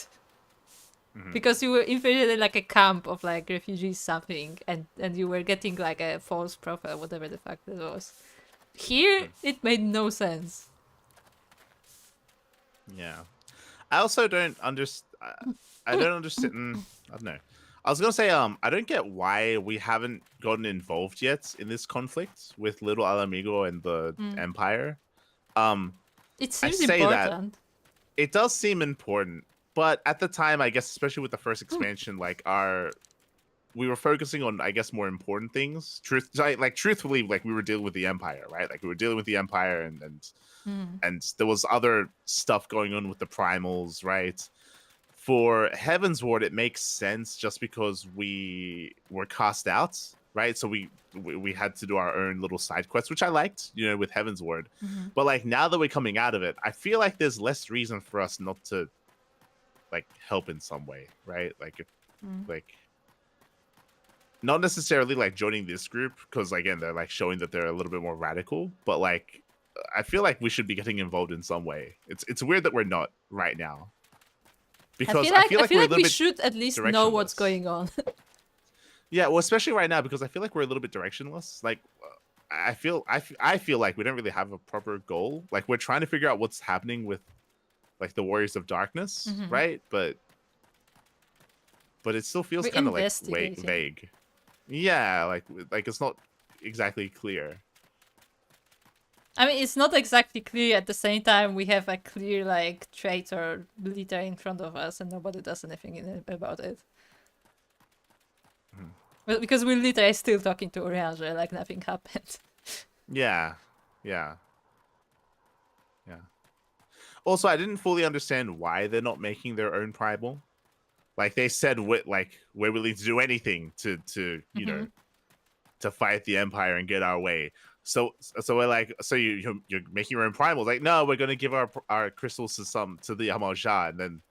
Because you were infiltrated a camp of refugees something, and you were getting a false profile, whatever the fuck that was. Here it made no sense. Yeah, I also don't understand. I don't understand. I don't know. I was gonna say I don't get why we haven't gotten involved yet in this conflict with Little Alamigo and the Empire. It seems important. It does seem important. But at the time, I guess, especially with the first expansion, we were focusing on, I guess, more important things. Truthfully, we were dealing with the Empire, right? We were dealing with the Empire, and there was other stuff going on with the Primals, right? For Heavensward, it makes sense just because we were cast out, right? So we had to do our own little side quests, which I liked, with Heavensward. But now that we're coming out of it, I feel like there's less reason for us not to help in some way, right? Not necessarily joining this group because again they're showing that they're a little bit more radical, but I feel like we should be getting involved in some way. It's weird that we're not right now because I feel like we should at least know what's going on. Yeah, well, especially right now because I feel like we're a little bit directionless. I feel like we don't really have a proper goal. We're trying to figure out what's happening with the Warriors of Darkness, right? But it still feels kind of vague. Yeah, it's not exactly clear. I mean, it's not exactly clear. At the same time, we have a clear traitor leader in front of us, and nobody does anything about it. Well, because we're literally still talking to Oriange like nothing happened. Yeah. Also, I didn't fully understand why they're not making their own primal. They said, we're willing to do anything to to fight the Empire and get our way. So we're so you're making your own primals. No, we're gonna give our crystals to the Amalja, and then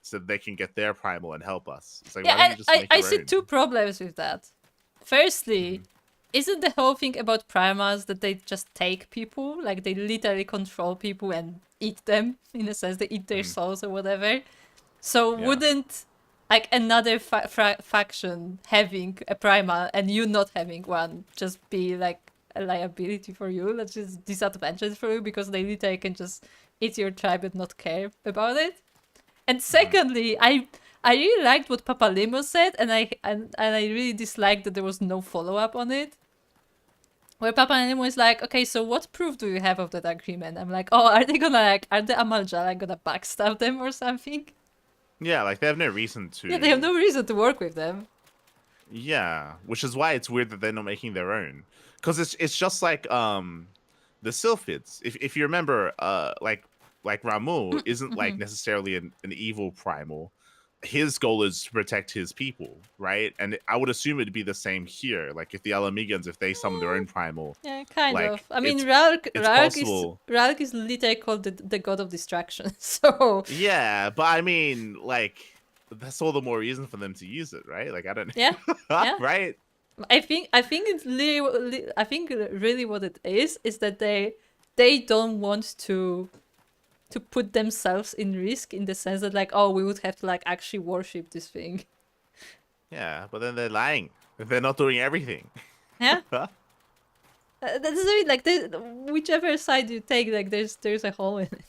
so they can get their primal and help us. It's why don't you just make I your see own? two problems with that. Firstly, isn't the whole thing about primals that they just take people? They literally control people and eat them, in a sense. They eat their souls or whatever. So wouldn't another faction having a primal and you not having one just be a liability for you? That's just disadvantage for you because they literally can just eat your tribe and not care about it. And secondly, I really liked what Papa Limo said, and I really disliked that there was no follow-up on it. Where Papa Limo is okay, so what proof do you have of that agreement? I'm are they gonna are the Amalja gonna backstab them or something? Yeah, they have no reason to. Yeah, they have no reason to work with them. Yeah, which is why it's weird that they're not making their own. Because it's just the Sylphids. If you remember, Ramu isn't necessarily an evil primal. his goal is to protect his people, right? And I would assume it'd be the same here. Like if the Alamigans, if they summon their own primal, yeah, kind like, of. I mean, it's Ralk is literally called the god of distraction. So yeah, but I mean, like that's all the more reason for them to use it, right? Like I don't know. Yeah, yeah. Right. I think it's really, I think really what it is that they don't want to put themselves in risk, in the sense that like, oh, we would have to like actually worship this thing. Yeah, but then they're lying. They're not doing everything. Yeah. That's it. Like, whichever side you take, like there's a hole in it.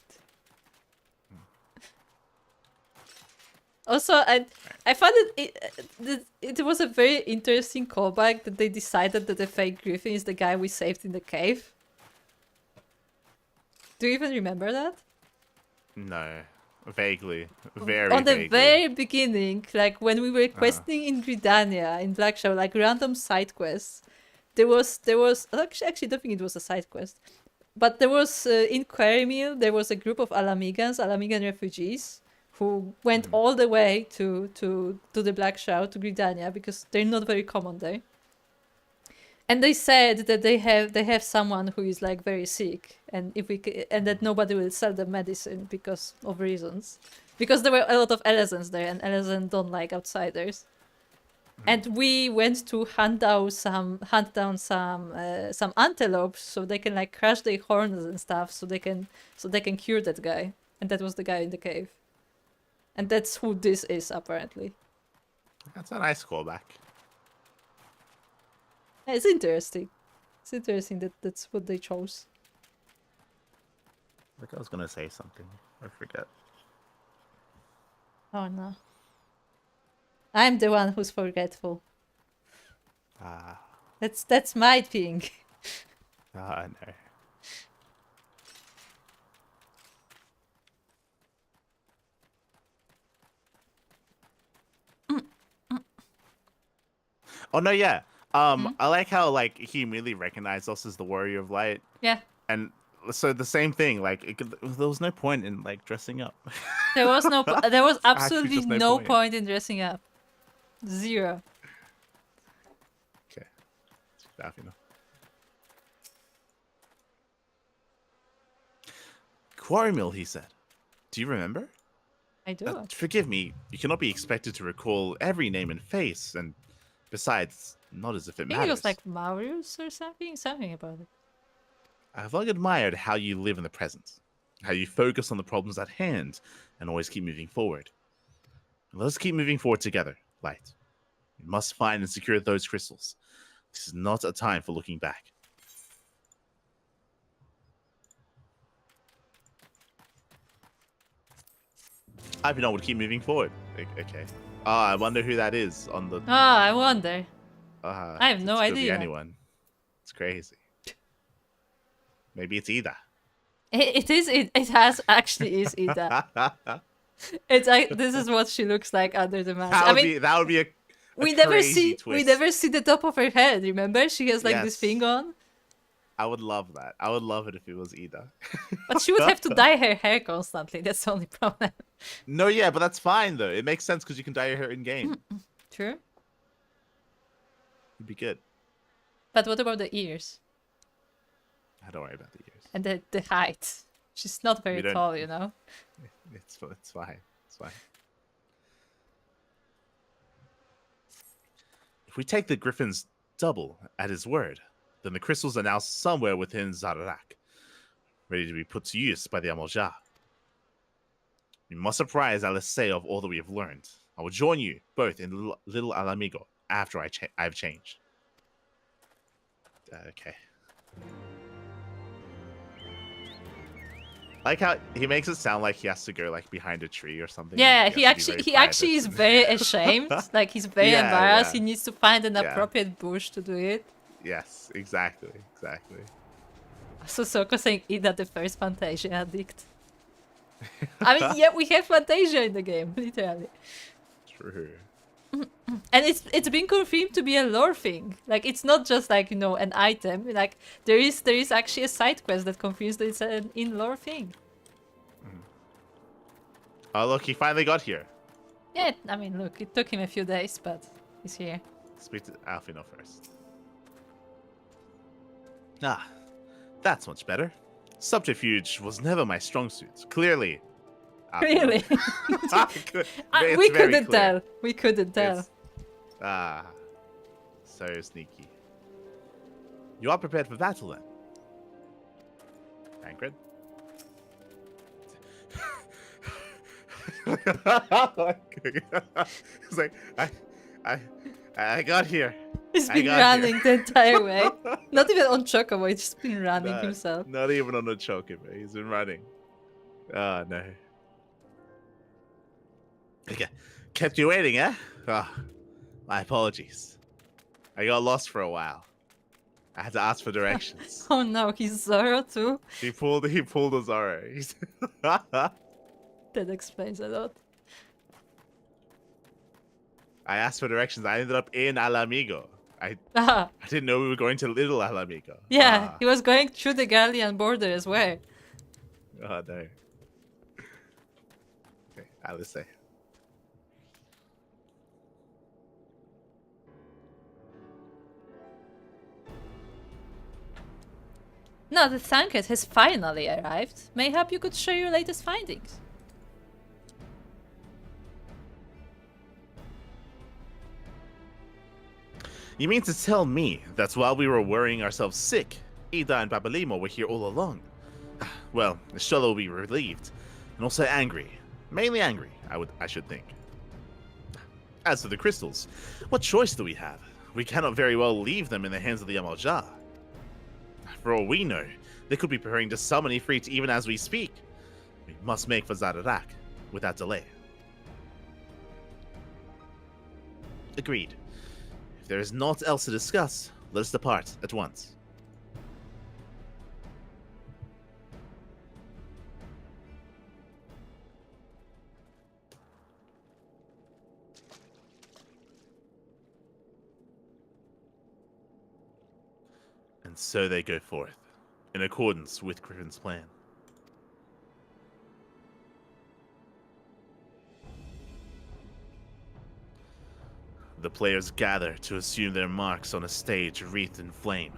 Also, I found it was a very interesting callback that they decided that the fake griffin is the guy we saved in the cave. Do you even remember that? No, vaguely, very on the vaguely. very beginning, like when we were questing in Gridania, in Blackshaw, like random side quests, there was actually I don't think it was a side quest, but there was in Quarrymill there was a group of Alamigan refugees who went all the way to the Blackshaw, to Gridania, because they're not very common there. And they said that they have someone who is like very sick, and and that nobody will sell them medicine because of reasons, because there were a lot of Elezens there, and Elezen don't like outsiders. And we went to hunt down some antelopes so they can like crush their horns and stuff, so they can cure that guy. And that was the guy in the cave. And that's who this is apparently. That's a nice callback. It's interesting. It's interesting that that's what they chose. Like I was gonna say something, I forget. Oh no. I'm the one who's forgetful. Ah. That's my thing. Ah, no. Oh no, yeah. I like how like he immediately recognized us as the Warrior of Light. Yeah. And so the same thing, like there was no point in like dressing up. There was absolutely no point in dressing up. Zero. Okay. That's enough. Quarrymill, he said. Do you remember? I do. Forgive me, you cannot be expected to recall every name and face, and besides, not as if it matters. I think it was like Maurius or something about it. I've long admired how you live in the present, how you focus on the problems at hand, and always keep moving forward. Let's keep moving forward together, Light. We must find and secure those crystals. This is not a time for looking back. I've been able to keep moving forward. Okay. I wonder who that is on the... I wonder. I have no idea. Anyone. It's crazy. Maybe it's Ida. It is. It has actually is Ida. It's like, this is what she looks like under the mask. That would be a we crazy twist. We never see the top of her head. Remember, she has like this thing on. I would love that. I would love it if it was Ida. But she would have to dye her hair constantly. That's the only problem. No, yeah, but that's fine though. It makes sense because you can dye your hair in game. True. It'd be good. But what about the ears? Don't worry about the ears. And the height. She's not very tall, you know. It's fine. It's fine. If we take the Griffin's double at his word, then the crystals are now somewhere within Zararak, ready to be put to use by the Amalja. We must apprise Alessay of all that we have learned. I will join you both in Little Alamigo after I've changed. Okay. I like how he makes it sound like he has to go like behind a tree or something. Yeah, he actually is very ashamed. Like he's very embarrassed. Yeah. He needs to find an appropriate bush to do it. Yes, exactly. So Souko saying Ida the first Fantasia addict. I mean, yeah, we have Fantasia in the game, literally. True. And it's been confirmed to be a lore thing. Like, it's not just like, you know, an item. Like, there is actually a side quest that confirms that it's an in-lore thing. Oh, look, he finally got here. Yeah, I mean, look, it took him a few days, but he's here. Speak to Alfino first. Ah, that's much better. Subterfuge was never my strong suit. Clearly. Really? It's we very couldn't clear. tell. We couldn't tell. So sneaky. You are prepared for battle then? Tancred? It's like, I got here. He's been running the entire way. Not even on Chocobo, he's just been running himself. Not even on the Chocobo, he's been running. Oh, no. Okay. Kept you waiting, eh? Oh, my apologies. I got lost for a while. I had to ask for directions. Oh no, he's Zoro too? He pulled a Zoro. That explains a lot. I asked for directions. I ended up in Alamigo. I didn't know we were going to Little Alamigo. Yeah, he was going through the Gallian border as well. Oh no. Okay, Alice. No, the Thankred has finally arrived. Mayhap you could share your latest findings. You mean to tell me that while we were worrying ourselves sick, Ida and Babalimo were here all along? Well, Shola will be relieved, and also angry. Mainly angry, I should think. As for the crystals, what choice do we have? We cannot very well leave them in the hands of the Amalja. For all we know, they could be preparing to summon Ifrit even as we speak. We must make for Zadarak, without delay. Agreed. If there is naught else to discuss, let us depart at once. And so they go forth, in accordance with Griffin's plan. The players gather to assume their marks on a stage wreathed in flame.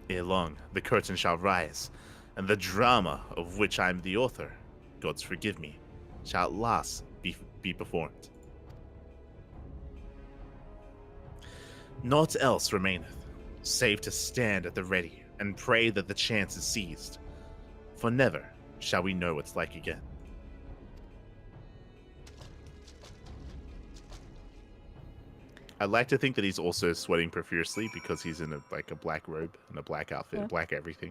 Ere long, the curtain shall rise, and the drama of which I am the author, gods forgive me, shall at last be performed. Naught else remaineth, save to stand at the ready and pray that the chance is seized, for never shall we know what's like again. I'd like to think that he's also sweating profusely because he's in a black robe and a black outfit, black everything.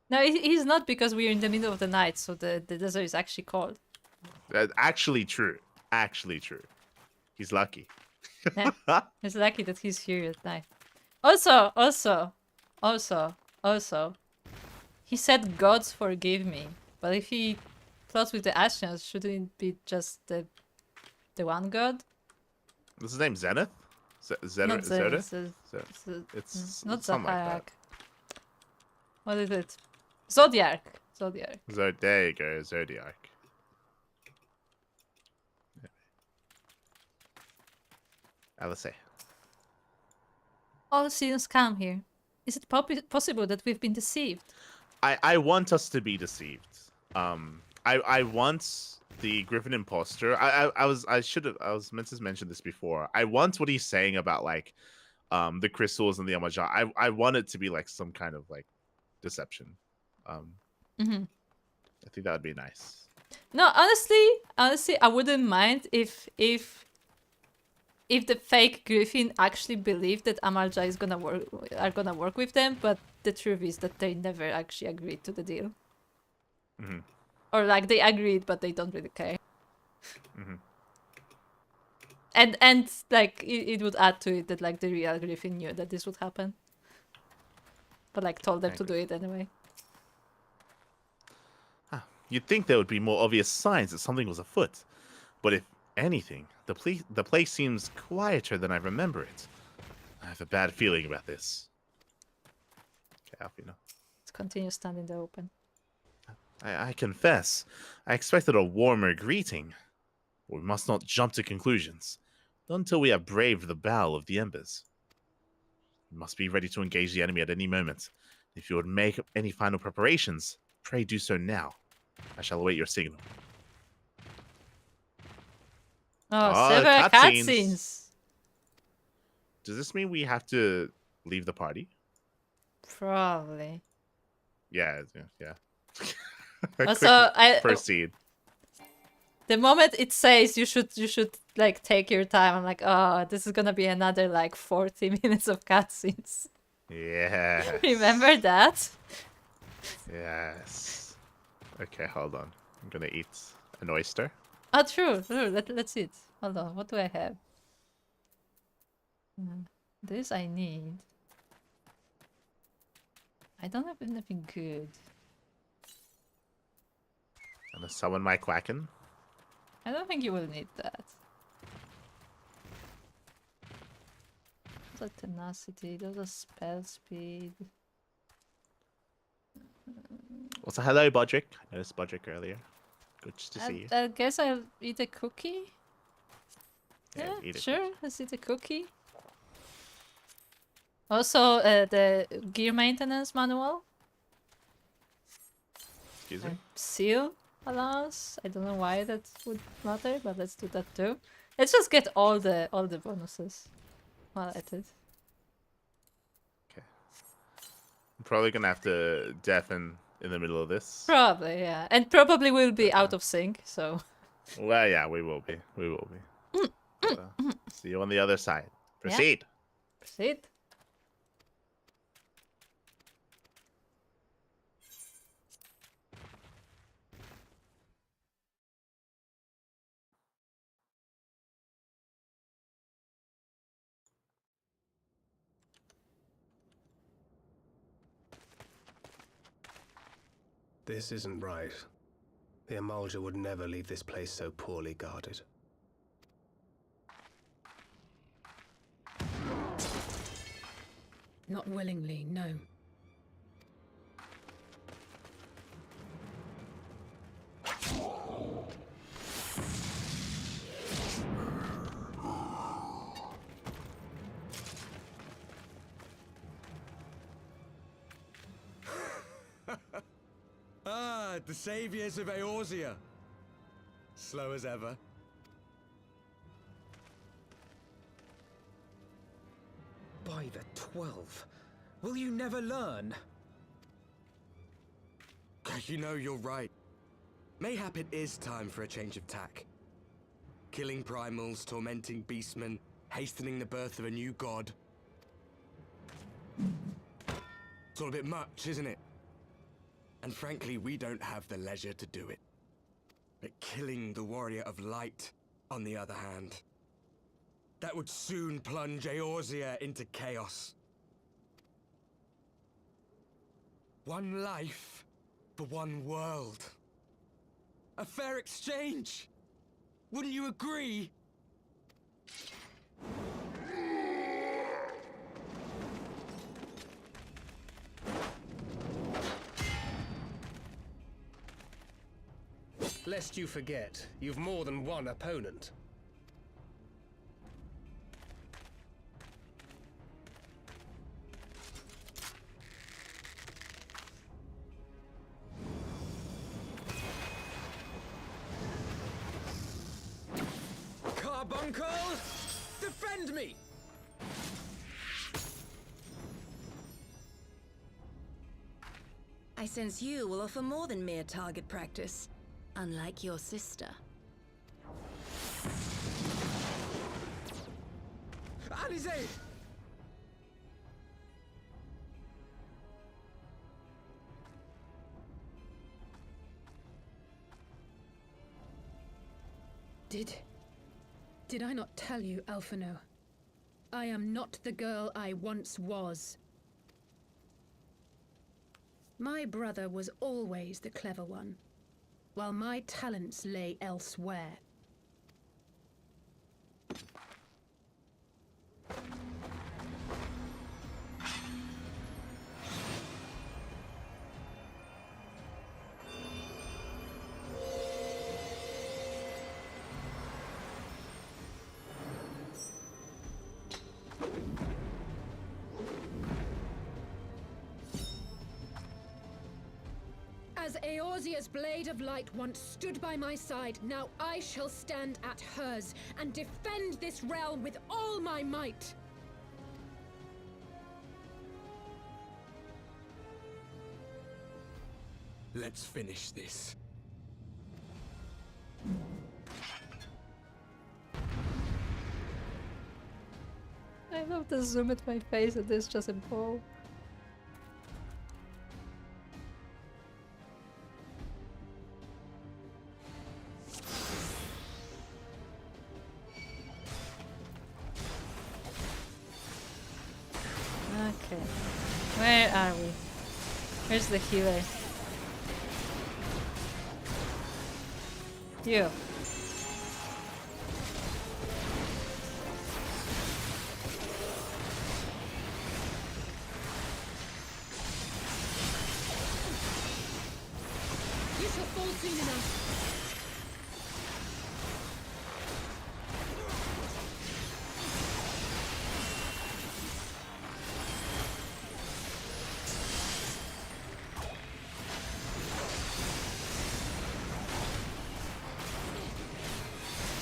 No, he's not, because we're in the middle of the night, so the desert is actually cold. Actually true. Actually true. He's lucky. Yeah. It's lucky that he's here at night. Also, he said gods forgive me, but if he plots with the Ashians, shouldn't it be just the one god? What's his name? Zenith? Not Zenith. It's not something Zodiac. like that. What is it? Zodiac. There you go, Zodiac. Alice. All seems calm here. Is it possible that we've been deceived? I want us to be deceived. I want the Griffin imposter. I was meant to mention this before. I want what he's saying about the crystals and the Amaja. I want it to be like some kind of deception. I think that would be nice. No, honestly, I wouldn't mind if the fake Griffin actually believed that Amalja are gonna work with them, but the truth is that they never actually agreed to the deal. Or they agreed, but they don't really care. And it would add to it that the real Griffin knew that this would happen, but told them to do it anyway. You'd think there would be more obvious signs that something was afoot, but if anything, the place seems quieter than I remember it. I have a bad feeling about this. Okay, Alfino. Let's continue standing in the open. I confess, I expected a warmer greeting. But we must not jump to conclusions. Not until we have braved the battle of the embers. We must be ready to engage the enemy at any moment. If you would make any final preparations, pray do so now. I shall await your signal. Oh, several cutscenes. Does this mean we have to leave the party? Probably. Yeah. Also, proceed. The moment it says you should like take your time, I'm like, oh, this is gonna be another like 40 minutes of cutscenes. Yeah. Remember that? Yes. Okay, hold on. I'm gonna eat an oyster. Oh, true. Let's eat. Hold on. What do I have? This I need. I don't have anything good. Gonna summon my Quacken. I don't think you will need that. Those are tenacity. Those are spell speed. Also, hello, Bodrick. I noticed Bodrick earlier. Good to see you. I guess I'll eat a cookie. Yeah, sure. Let's eat a cookie. Also, the gear maintenance manual. Excuse me? Seal allows. I don't know why that would matter, but let's do that too. Let's just get all the bonuses while at it. Okay. I'm probably gonna have to deafen in the middle of this. Probably, yeah. And probably we'll be out of sync, so... Well, yeah, we will be. We will be. See you on the other side. Proceed. Yeah. Proceed. This isn't right. The Emulger would never leave this place so poorly guarded. Not willingly, no. The saviors of Eorzea. Slow as ever. By the 12. Will you never learn? You know, you're right. Mayhap it is time for a change of tack. Killing primals, tormenting beastmen, hastening the birth of a new god. It's all a bit much, isn't it? And frankly, we don't have the leisure to do it. But killing the warrior of light, on the other hand, that would soon plunge Eorzea into chaos. One life for one world. A fair exchange. Wouldn't you agree? Lest you forget, you've more than one opponent. Carbuncle! Defend me! I sense you will offer more than mere target practice, unlike your sister. Alize! Did I not tell you, Alphino? I am not the girl I once was. My brother was always the clever one, while my talents lay elsewhere. Eorzea's blade of light once stood by my side, now I shall stand at hers and defend this realm with all my might. Let's finish this. I love the zoom at my face and there's just a ball. Okay. Where are we? Where's the healer? You. You shall fall soon enough.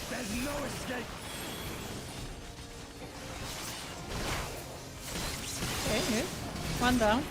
There's no escape! Okay, good. One down.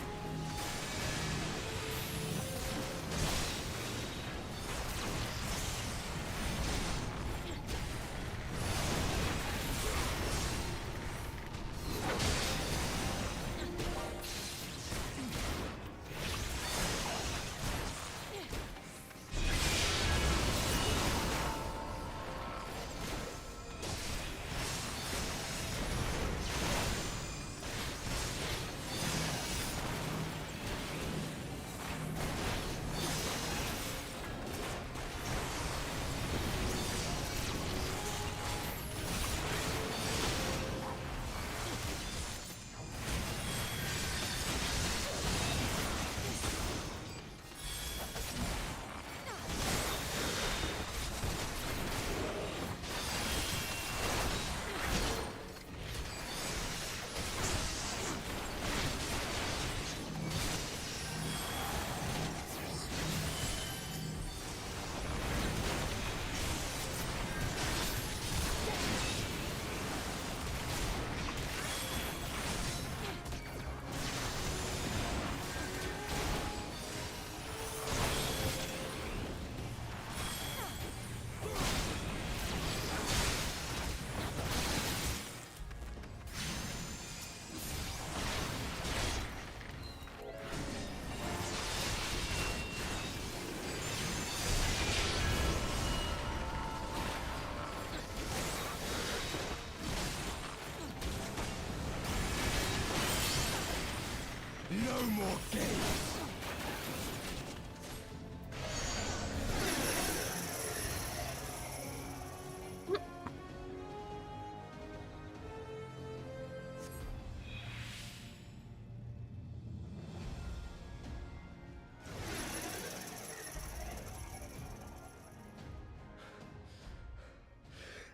No more games!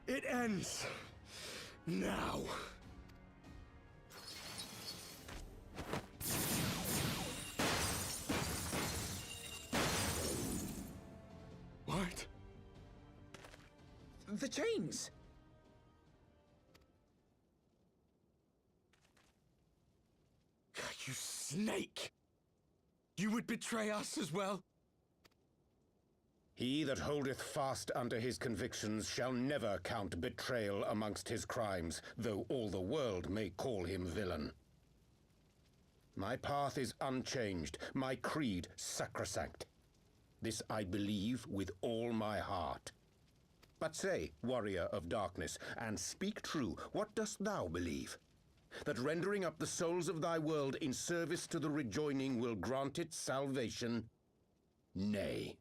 It ends now. What? The chains! You snake! You would betray us as well? He that holdeth fast unto his convictions shall never count betrayal amongst his crimes, though all the world may call him villain. My path is unchanged, my creed sacrosanct. This I believe with all my heart. But say, warrior of darkness, and speak true, what dost thou believe? That rendering up the souls of thy world in service to the rejoining will grant it salvation? Nay.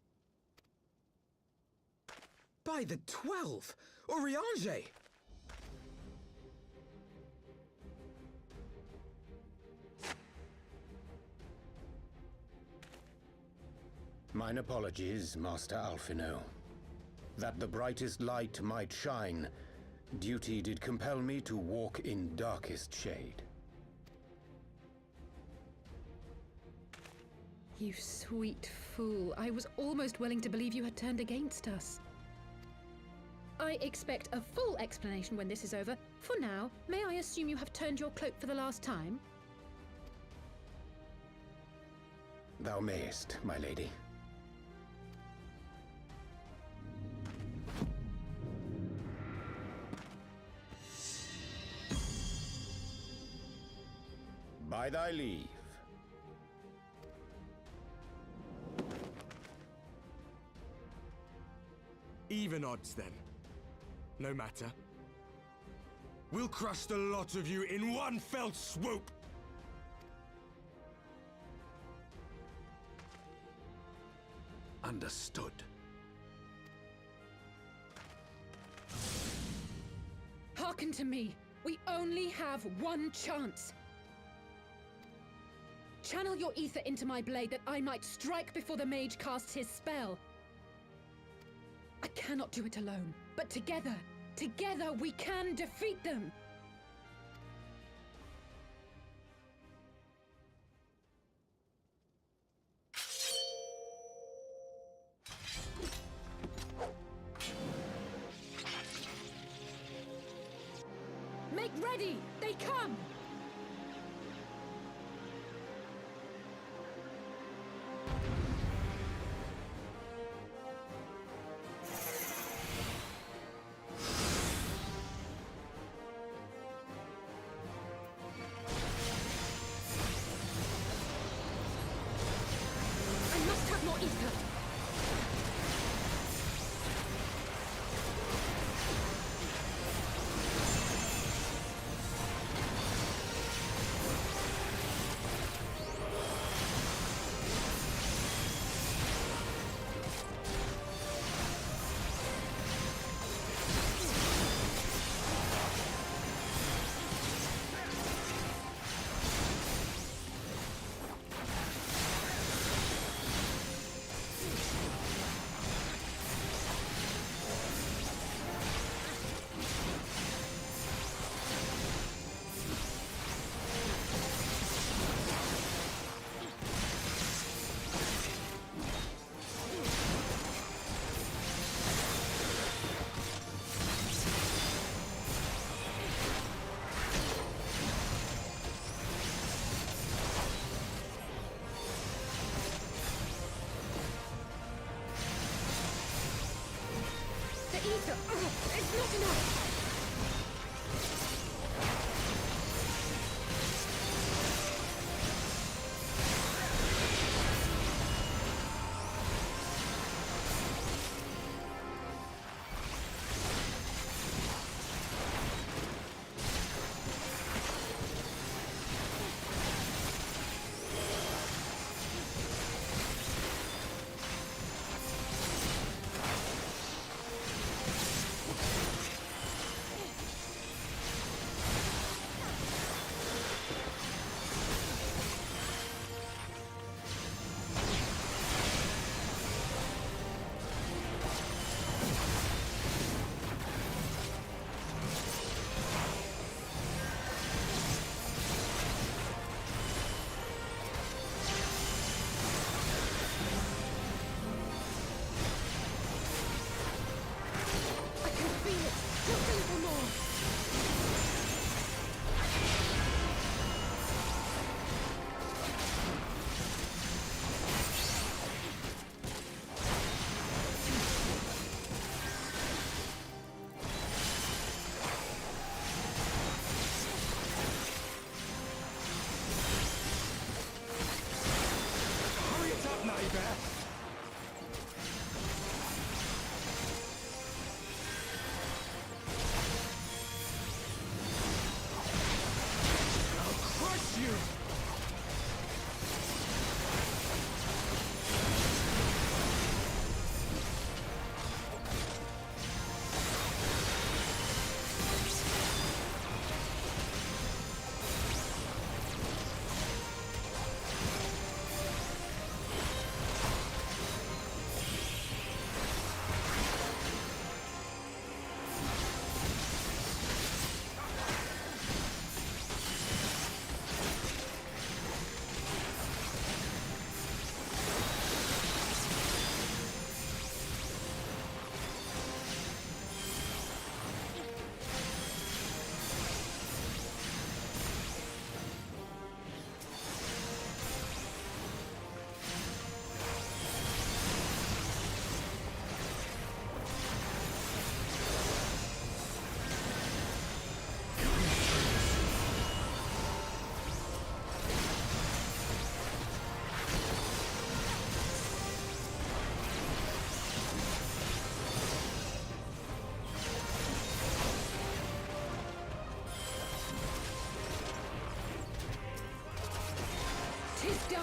By the 12! Oriange! Mine apologies, Master Alphino. That the brightest light might shine, duty did compel me to walk in darkest shade. You sweet fool. I was almost willing to believe you had turned against us. I expect a full explanation when this is over. For now, may I assume you have turned your cloak for the last time? Thou mayest, my lady. By thy leave. Even odds, then. No matter. We'll crush the lot of you in one fell swoop! Understood. Hearken to me. We only have one chance. Channel your ether into my blade that I might strike before the mage casts his spell. I cannot do it alone, but together we can defeat them! Make ready! They come! Ether! It's not enough!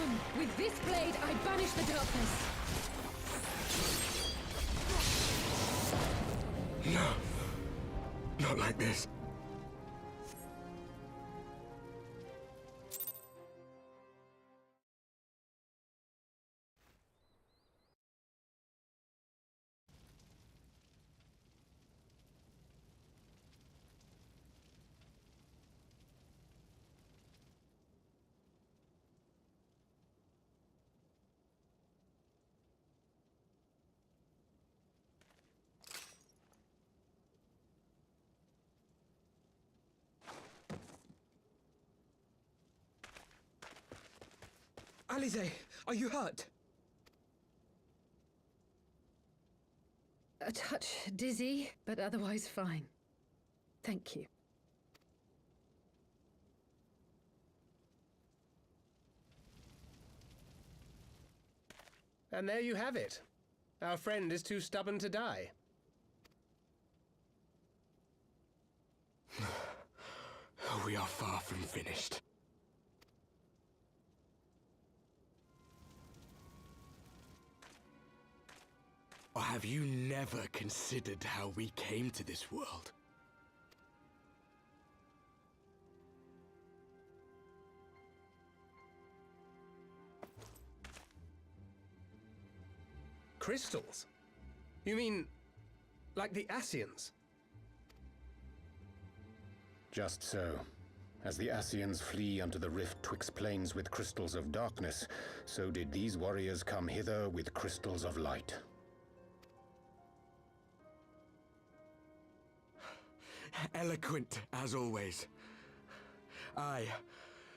Come, with this blade I banish the darkness. No. Not like this. Alize, are you hurt? A touch dizzy, but otherwise fine. Thank you. And there you have it. Our friend is too stubborn to die. We are far from finished. Or have you never considered how we came to this world? Crystals? You mean, like the Ascians? Just so. As the Ascians flee unto the rift twixt planes with crystals of darkness, so did these warriors come hither with crystals of light. Eloquent, as always. Aye,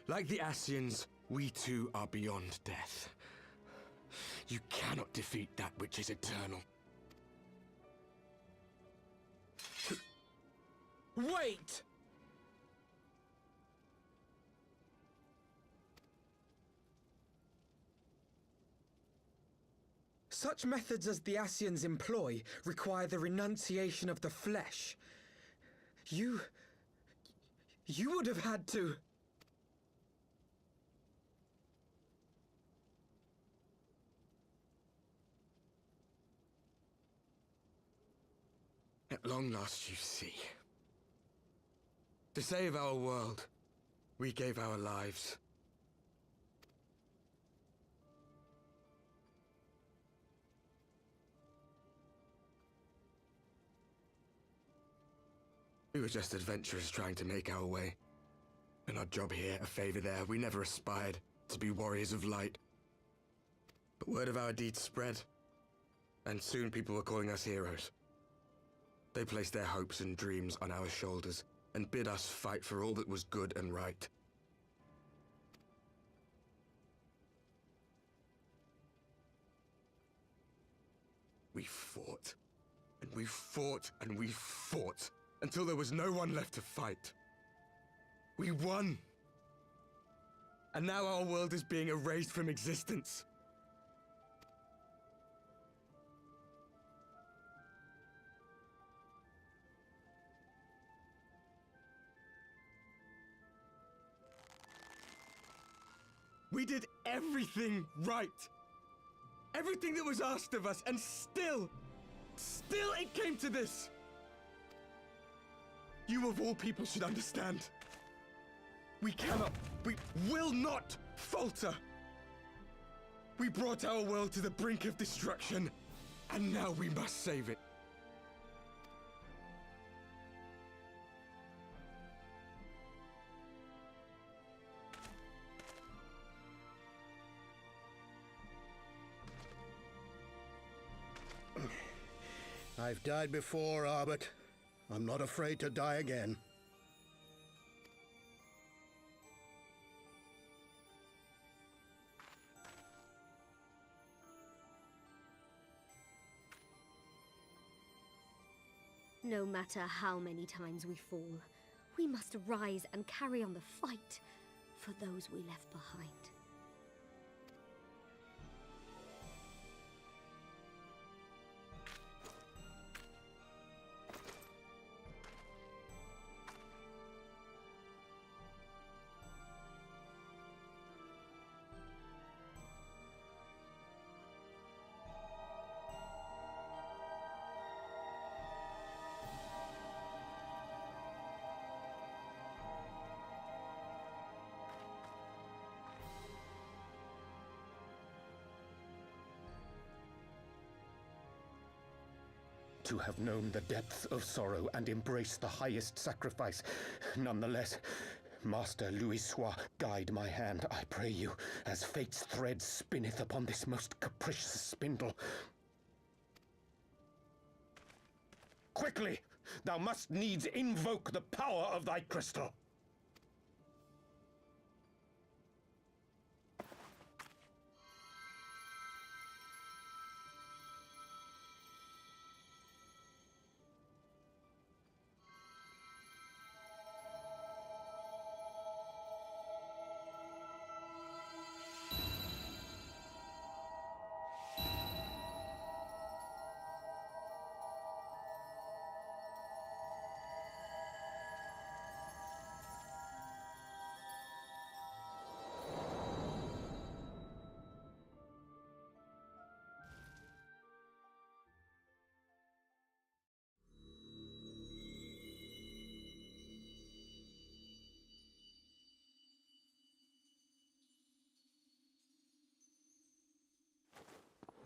like the Ascians, we too are beyond death. You cannot defeat that which is eternal. Wait! Such methods as the Ascians employ require the renunciation of the flesh. You would have had to... At long last, you see. To save our world, we gave our lives. We were just adventurers trying to make our way. An odd job here, a favor there. We never aspired to be warriors of light. But word of our deeds spread, and soon people were calling us heroes. They placed their hopes and dreams on our shoulders, and bid us fight for all that was good and right. We fought, and we fought, and we fought, until there was no one left to fight. We won! And now our world is being erased from existence. We did everything right. Everything that was asked of us, and still it came to this. You of all people should understand. We will not falter. We brought our world to the brink of destruction, and now we must save it. I've died before, Arbet. I'm not afraid to die again. No matter how many times we fall, we must rise and carry on the fight for those we left behind. to have known the depths of sorrow and embraced the highest sacrifice. Nonetheless, Master Louis-Sois, guide my hand, I pray you, as fate's thread spinneth upon this most capricious spindle. Quickly! Thou must needs invoke the power of thy crystal.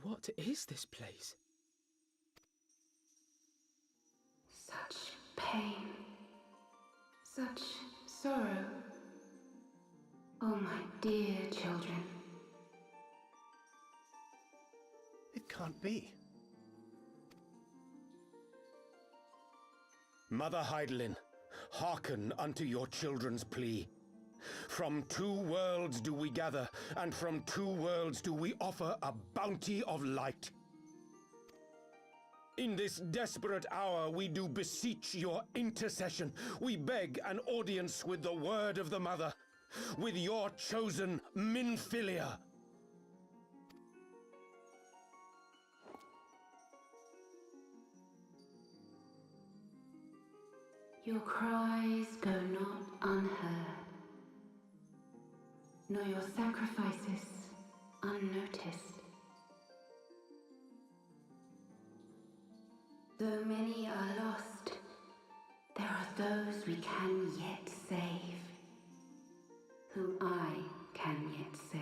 What is this place? Such pain. Such sorrow. Oh, my dear children. It can't be. Mother Heidelin, hearken unto your children's plea. From two worlds do we gather, and from two worlds do we offer a bounty of light. In this desperate hour we do beseech your intercession. We beg an audience with the word of the Mother, with your chosen Minfilia. Your cries go not unheard, nor your sacrifices unnoticed. Though many are lost, there are those we can yet save, whom I can yet save.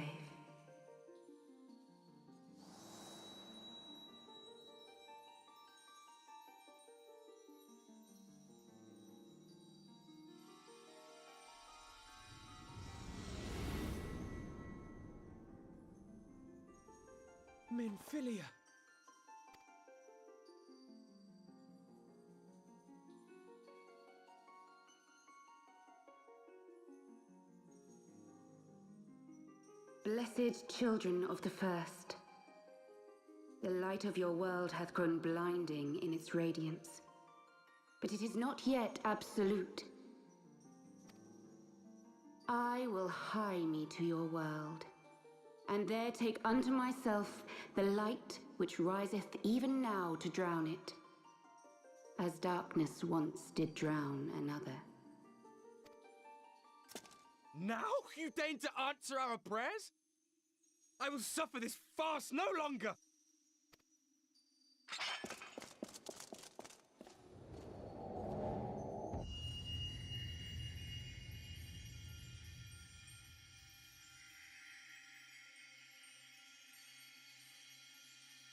Minfilia. Blessed children of the first, the light of your world hath grown blinding in its radiance, but it is not yet absolute. I will hie me to your world, and there take unto myself the light which riseth even now to drown it, as darkness once did drown another. Now you deign to answer our prayers? I will suffer this farce no longer!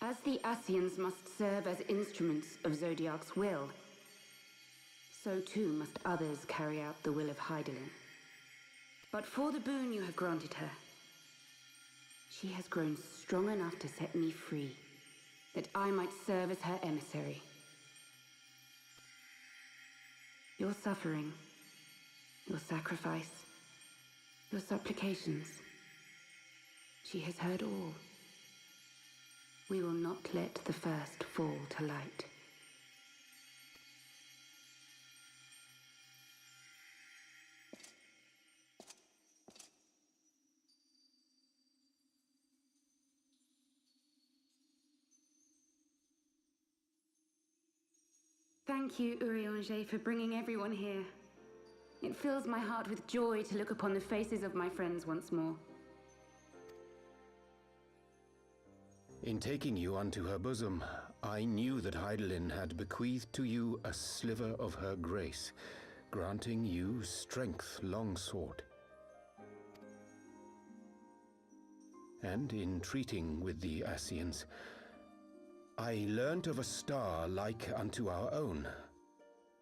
As the Ascians must serve as instruments of Zodiark's will, so too must others carry out the will of Heidelin. But for the boon you have granted her, she has grown strong enough to set me free, that I might serve as her emissary. Your suffering, your sacrifice, your supplications, she has heard all. We will not let the first fall to light. Thank you, Urianger, for bringing everyone here. It fills my heart with joy to look upon the faces of my friends once more. In taking you unto her bosom, I knew that Heidelin had bequeathed to you a sliver of her grace, granting you strength long sought. And in treating with the Ascians, I learnt of a star like unto our own,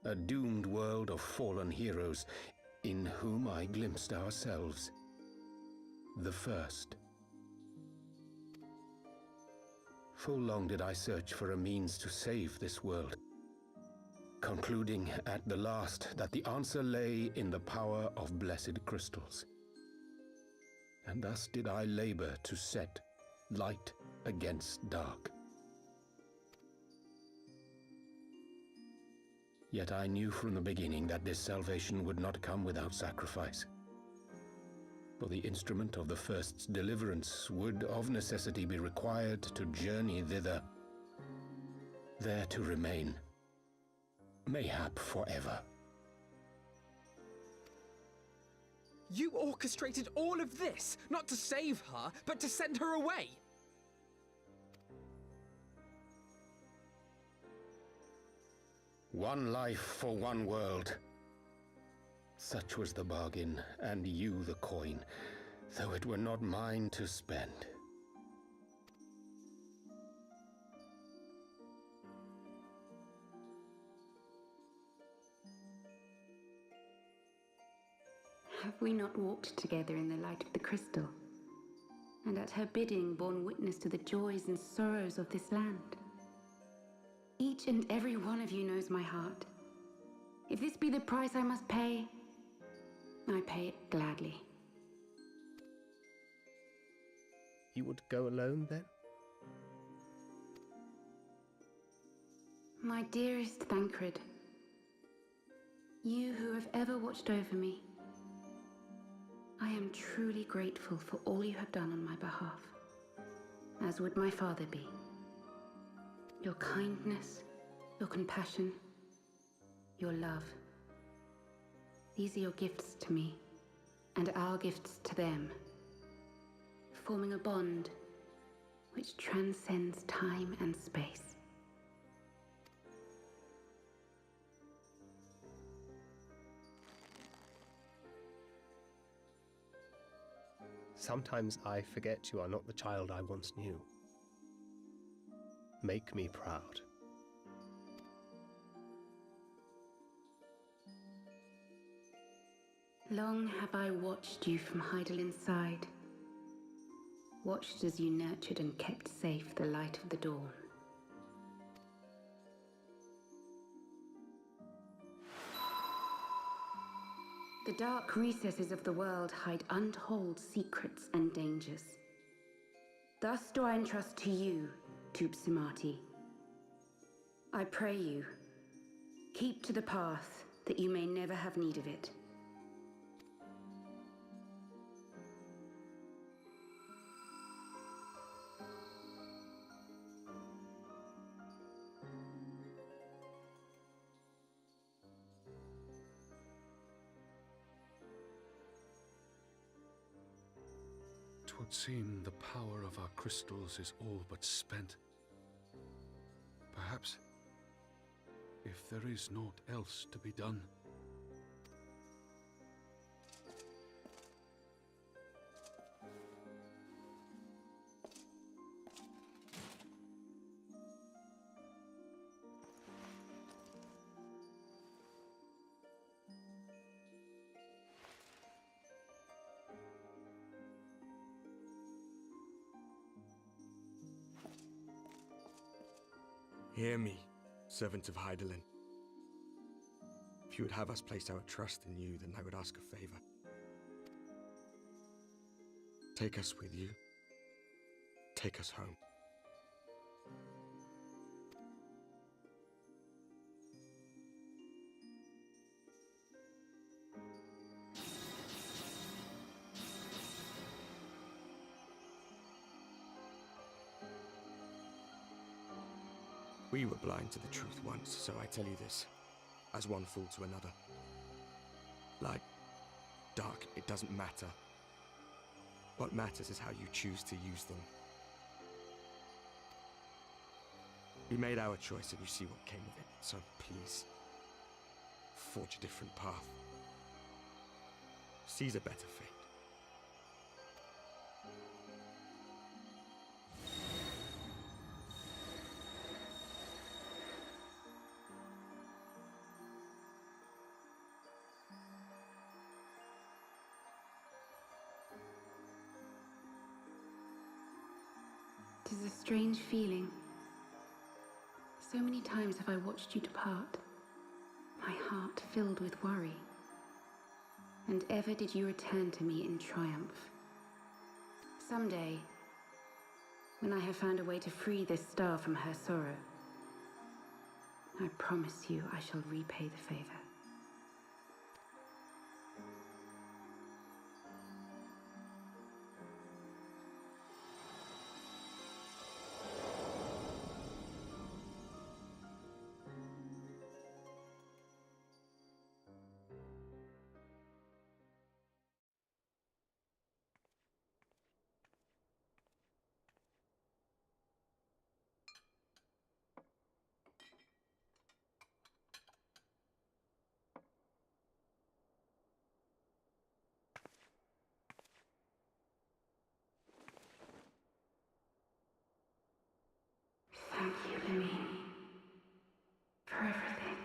a doomed world of fallen heroes, in whom I glimpsed ourselves, the first. Full long did I search for a means to save this world, concluding at the last that the answer lay in the power of blessed crystals. And thus did I labor to set light against dark. Yet I knew from the beginning that this salvation would not come without sacrifice. For the instrument of the first's deliverance would of necessity be required to journey thither, there to remain, mayhap forever. You orchestrated all of this, not to save her, but to send her away! One life for one world. Such was the bargain, and you the coin, though it were not mine to spend. Have we not walked together in the light of the crystal, and at her bidding borne witness to the joys and sorrows of this land? Each and every one of you knows my heart. If this be the price I must pay, I pay it gladly. You would go alone, then? My dearest Thancred, you who have ever watched over me, I am truly grateful for all you have done on my behalf, as would my father be. Your kindness, your compassion, your love. These are your gifts to me, and our gifts to them, forming a bond which transcends time and space. Sometimes I forget you are not the child I once knew. Make me proud. Long have I watched you from Heidelin's side, watched as you nurtured and kept safe the light of the dawn. The dark recesses of the world hide untold secrets and dangers. Thus do I entrust to you, Tupsimati. I pray you, keep to the path that you may never have need of it. Twould seem the power of our crystals is all but spent. Perhaps, if there is naught else to be done. Hear me, servant of Heidelin. If you would have us place our trust in you, then I would ask a favor. Take us with you. Take us home. We were blind to the truth once, so I tell you this, as one fool to another. Light, dark, it doesn't matter. What matters is how you choose to use them. We made our choice and you see what came of it, so please, forge a different path. Seize a better fate. 'Tis a strange feeling. So many times have I watched you depart, my heart filled with worry. And ever did you return to me in triumph. Someday, when I have found a way to free this star from her sorrow, I promise you I shall repay the favor. Thank you, Lemmy, for everything.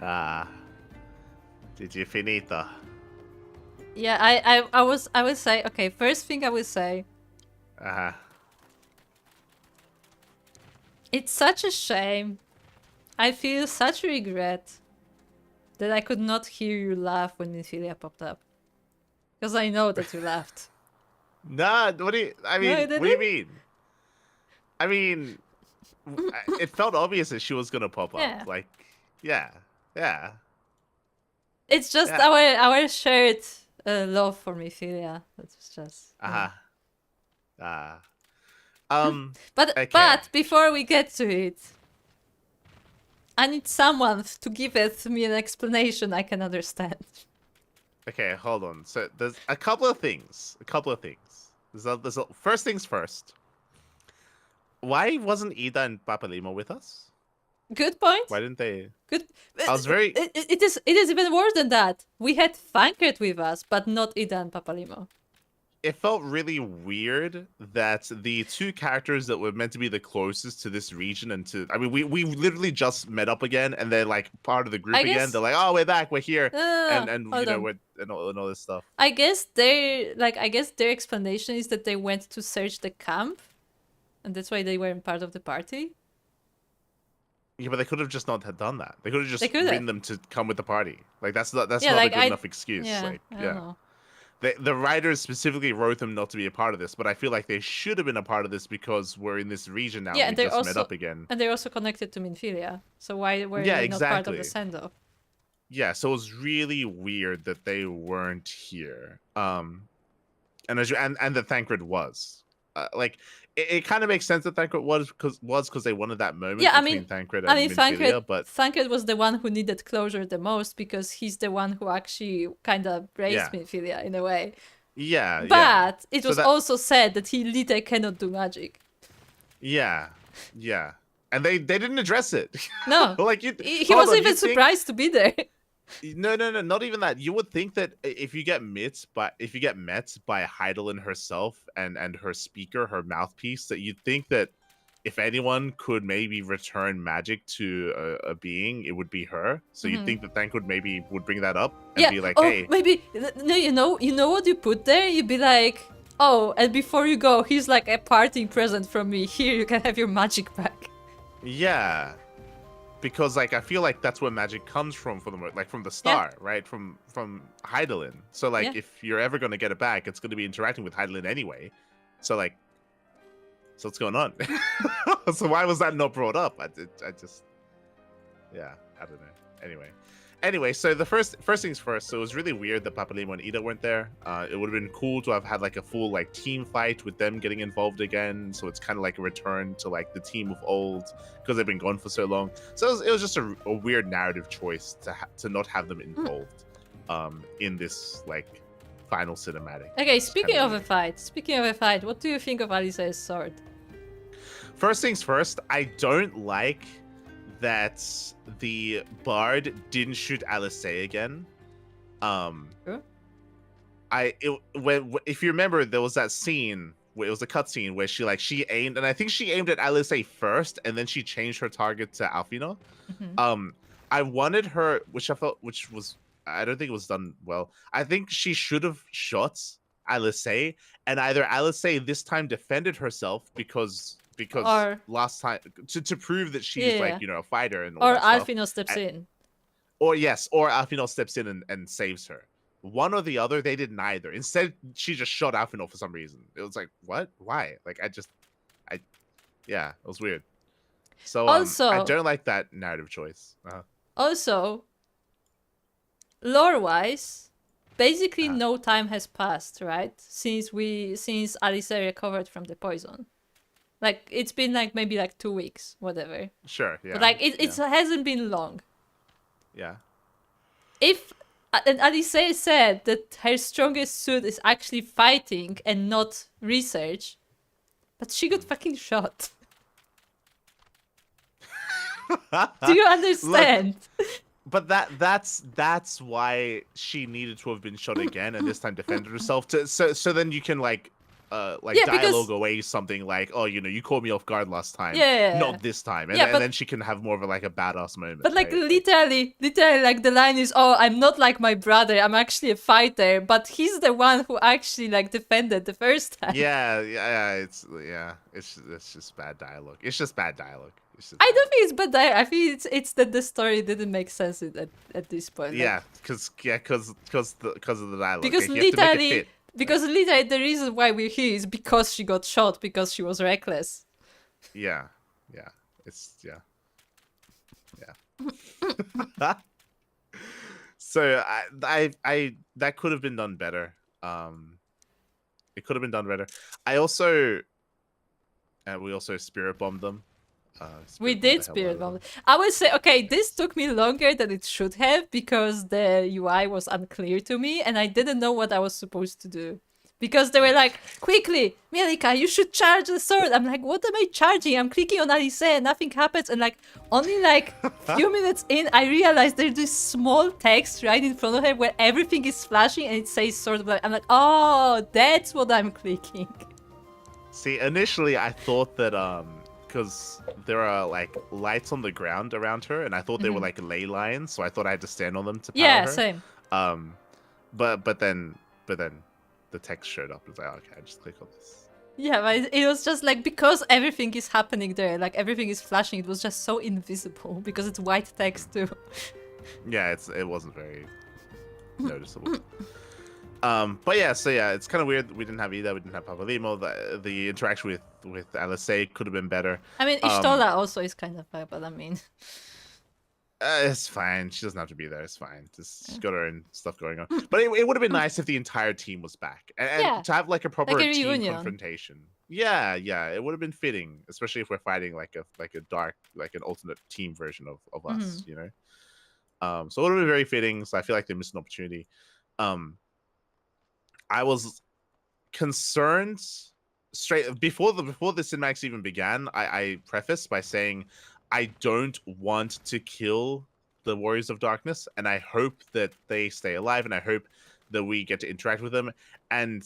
Ah. Did you finito? Yeah, I would say, okay, first thing I would say. Uh-huh. It's such a shame. I feel such regret that I could not hear you laugh when Nymphelia popped up. Because I know that you laughed. Nah, what do you, I mean, No, what do you mean? I mean, it felt obvious that she was gonna pop up. Yeah. Like, yeah. It's just Yeah. our shared love for Nymphelia. That's just. Uh-huh. But okay. but before we get to it, I need someone to give me an explanation I can understand. Okay, hold on. So there's a couple of things. First things first. Why wasn't Ida and Papalimo with us? Good point. Why didn't they? Good. I was very. It is even worse than that. We had Thancred with us, but not Ida and Papalimo. It felt really weird that the two characters that were meant to be the closest to this region and to, I mean, we literally just met up again, and they're like part of the group again. They're like, oh, we're back, we're here, and you know, we're and all this stuff. I guess their explanation is that they went to search the camp, and that's why they weren't part of the party. Yeah, but they could have just not had done that. They could have just written them to come with the party. Like that's not a good enough excuse. Yeah, like, I don't know. The writers specifically wrote them not to be a part of this, but I feel like they should have been a part of this because we're in this region now. Yeah, and we just met up again. And they're also connected to Nymphelia. So why were they not part of the send-off? Yeah, so it was really weird that they weren't here. And that Thancred was. Like it kind of makes sense that Thancred was because they wanted that moment between Thancred and Nymphelia, but Thancred was the one who needed closure the most because he's the one who actually kind of raised Nymphelia in a way. Yeah, but it was also said that he literally cannot do magic. Yeah, yeah, and they didn't address it. No, like he wasn't even surprised to be there. No, not even that. You would think that if you get met by Heidelin herself and her speaker, her mouthpiece, that you'd think that if anyone could maybe return magic to a being, it would be her. So you'd think that Thank would bring that up and be like, hey, maybe no, you know what you put there? You'd be like, oh, and before you go, here's like a parting present from me. Here, you can have your magic back. Yeah. Because like I feel like that's where magic comes from the star, right? From Heidelin. So like if you're ever gonna get it back, it's gonna be interacting with Heidelin anyway. So what's going on? So why was that not brought up? I just I don't know. Anyway, so the first things first. So it was really weird that Papalimo and Ida weren't there. It would have been cool to have had like a full like team fight with them getting involved again. So it's kind of like a return to like the team of old because they've been gone for so long. So it was just a weird narrative choice to not have them involved in this like final cinematic. Okay, speaking of a fight, what do you think of Alice's sword? First things first, I don't like that the bard didn't shoot Alice again. Sure. If you remember, there was that scene where it was a cutscene where she aimed, and I think she aimed at Alice first, and then she changed her target to Alfino. I wanted her, which I don't think it was done well. I think she should have shot Alice, and either Alice this time defended herself because last time to prove that she's like a fighter and all or that stuff. Alfino steps in. Or Alfino steps in and saves her. One or the other, they did neither. Instead, she just shot Alfino for some reason. It was like, what? Why? Like it was weird. So also, I don't like that narrative choice. Also, lore-wise, basically no time has passed, right? Since Alice recovered from the poison. Like, it's been like maybe like 2 weeks, whatever. Sure, yeah. But like, it hasn't been long. Yeah. And Alice said that her strongest suit is actually fighting and not research, but she got fucking shot. Do you understand? But that's why she needed to have been shot again and this time defended herself. So then you can dialogue away something like, oh, you caught me off guard last time, not this time, and then she can have more of a badass moment. But like literally, like the line is, oh, I'm not like my brother, I'm actually a fighter, but he's the one who actually like defended the first time. It's just bad dialogue. It's just bad dialogue. I don't think it's bad dialogue. I think it's that the story didn't make sense at this point. Because of the dialogue. Because literally the reason why we're here is because she got shot because she was reckless. Yeah. So I that could have been done better. It could have been done better. We also spirit bombed them. We did spirit bomb. I would say, okay, this took me longer than it should have because the UI was unclear to me and I didn't know what I was supposed to do. Because they were like, quickly, Mielikka, you should charge the sword. I'm like, what am I charging? I'm clicking on Alice and nothing happens. And like, only like few minutes in, I realized there's this small text right in front of her where everything is flashing and it says sword of light. I'm like, oh, that's what I'm clicking. See, initially I thought that because there are like lights on the ground around her, and I thought they were like ley lines, so I thought I had to stand on them to power her. Same. But then the text showed up. It's like, okay, I just click on this. Yeah, but it was just like because everything is happening there, like everything is flashing. It was just so invisible because it's white text too. Yeah, it wasn't very noticeable. But it's kind of weird. We didn't have Ida, we didn't have Papalimo. The interaction with Alice could have been better. I mean, Ishtola also is kind of bad, but I mean, it's fine. She doesn't have to be there. It's fine. She's got her own stuff going on. But it would have been nice if the entire team was back and to have like a proper team confrontation. Yeah, it would have been fitting, especially if we're fighting like a dark, like an alternate team version of us, So it would have been very fitting. So I feel like they missed an opportunity. I was concerned straight before the cinemax even began. I prefaced by saying I don't want to kill the Warriors of Darkness, and I hope that they stay alive, and I hope that we get to interact with them. And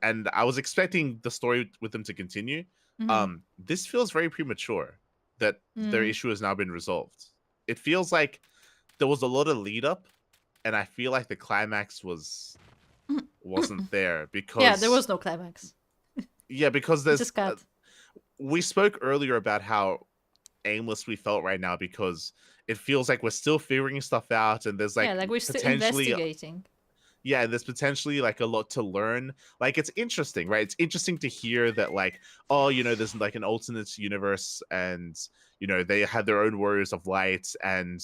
I was expecting the story with them to continue. This feels very premature that their issue has now been resolved. It feels like there was a lot of lead up, and I feel like the climax wasn't there because there was no climax. Because there's we spoke earlier about how aimless we felt right now because it feels like we're still figuring stuff out, and there's like we're still investigating. Yeah, there's potentially like a lot to learn. Like, it's interesting, right? It's interesting to hear that, like, oh, there's like an alternate universe, and they had their own Warriors of Light, and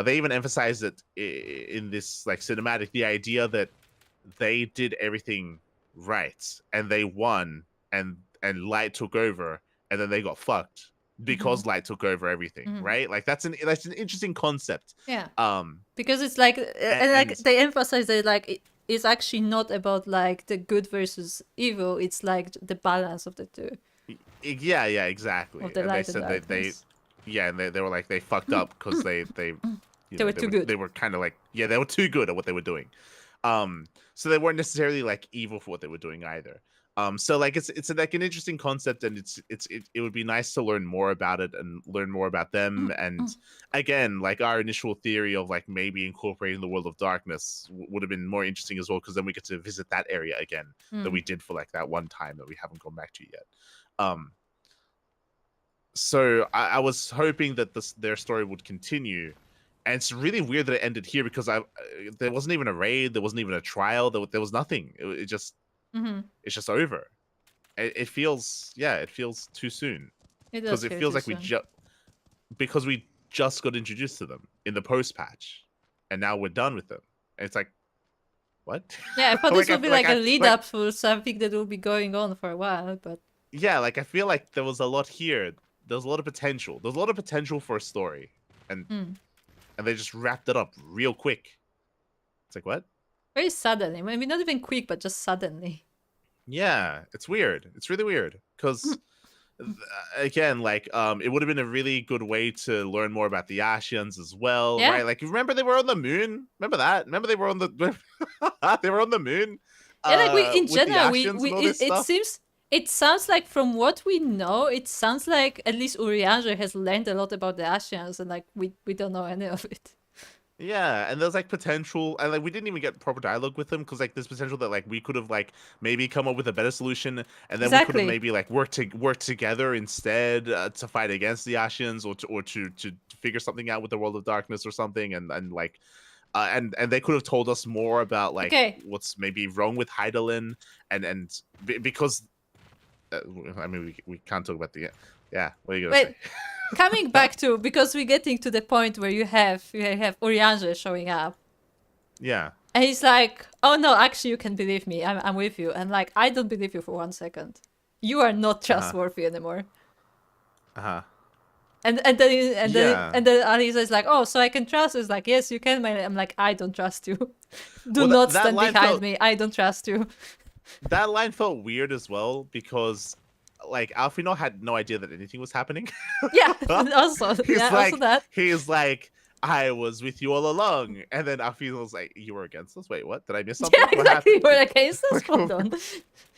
they even emphasized it in this like cinematic, the idea that they did everything right and they won, and Light took over, and then they got fucked because Light took over everything, right? Like that's an interesting concept. Yeah. Because it's like and they emphasize that like it's actually not about like the good versus evil. It's like the balance of the two. Yeah, exactly. Of the light and darkness. And they were like they fucked up because they were too good. They were kind of like they were too good at what they were doing. So they weren't necessarily like evil for what they were doing either. So like it's like an interesting concept, and it would be nice to learn more about it and learn more about them. And again, like our initial theory of like maybe incorporating the World of Darkness would have been more interesting as well, because then we get to visit that area again that we did for like that one time that we haven't gone back to yet. So I was hoping that their story would continue. And it's really weird that it ended here because there wasn't even a raid, there wasn't even a trial, there was nothing. It just it's just over. It feels too soon. Because it feels like because we just got introduced to them in the post patch, and now we're done with them. And it's like, what? Yeah, I thought this would be like a lead up for something that will be going on for a while, but yeah, like I feel like there was a lot here. There was a lot of potential. There's a lot of potential for a story, and they just wrapped it up real quick. It's like, what? Very suddenly. Maybe not even quick, but just suddenly. Yeah, it's weird. It's really weird. Because, again, like, it would have been a really good way to learn more about the Ashians as well, right? Like, remember they were on the moon? Remember that? Remember they were on the... they were on the moon? Yeah, like, in general, it sounds like from what we know, it sounds like at least Urianger has learned a lot about the Ashians, and like we don't know any of it. Yeah, and there's like potential, and like we didn't even get proper dialogue with them because like there's potential that like we could have like maybe come up with a better solution, and then we could have maybe like worked together instead to fight against the Ashians, or to figure something out with the World of Darkness or something, and like. And they could have told us more about like what's maybe wrong with Hydaelyn, and because I mean we can't talk about the what are you gonna say? Coming back to, because we're getting to the point where you have Urianger showing up. Yeah. And he's like, oh no, actually you can believe me. I'm with you. And like, I don't believe you for 1 second. You are not trustworthy anymore. And then Alisa is like, oh, so I can trust you? It's like, yes, you can. I'm like, I don't trust you. Do not stand behind me. I don't trust you. That line felt weird as well because like Alfino had no idea that anything was happening. Yeah, also that. He's like, I was with you all along, and then Alfino's like, you were against us? Wait, what? Did I miss something? Yeah, exactly. You were against us? Hold on.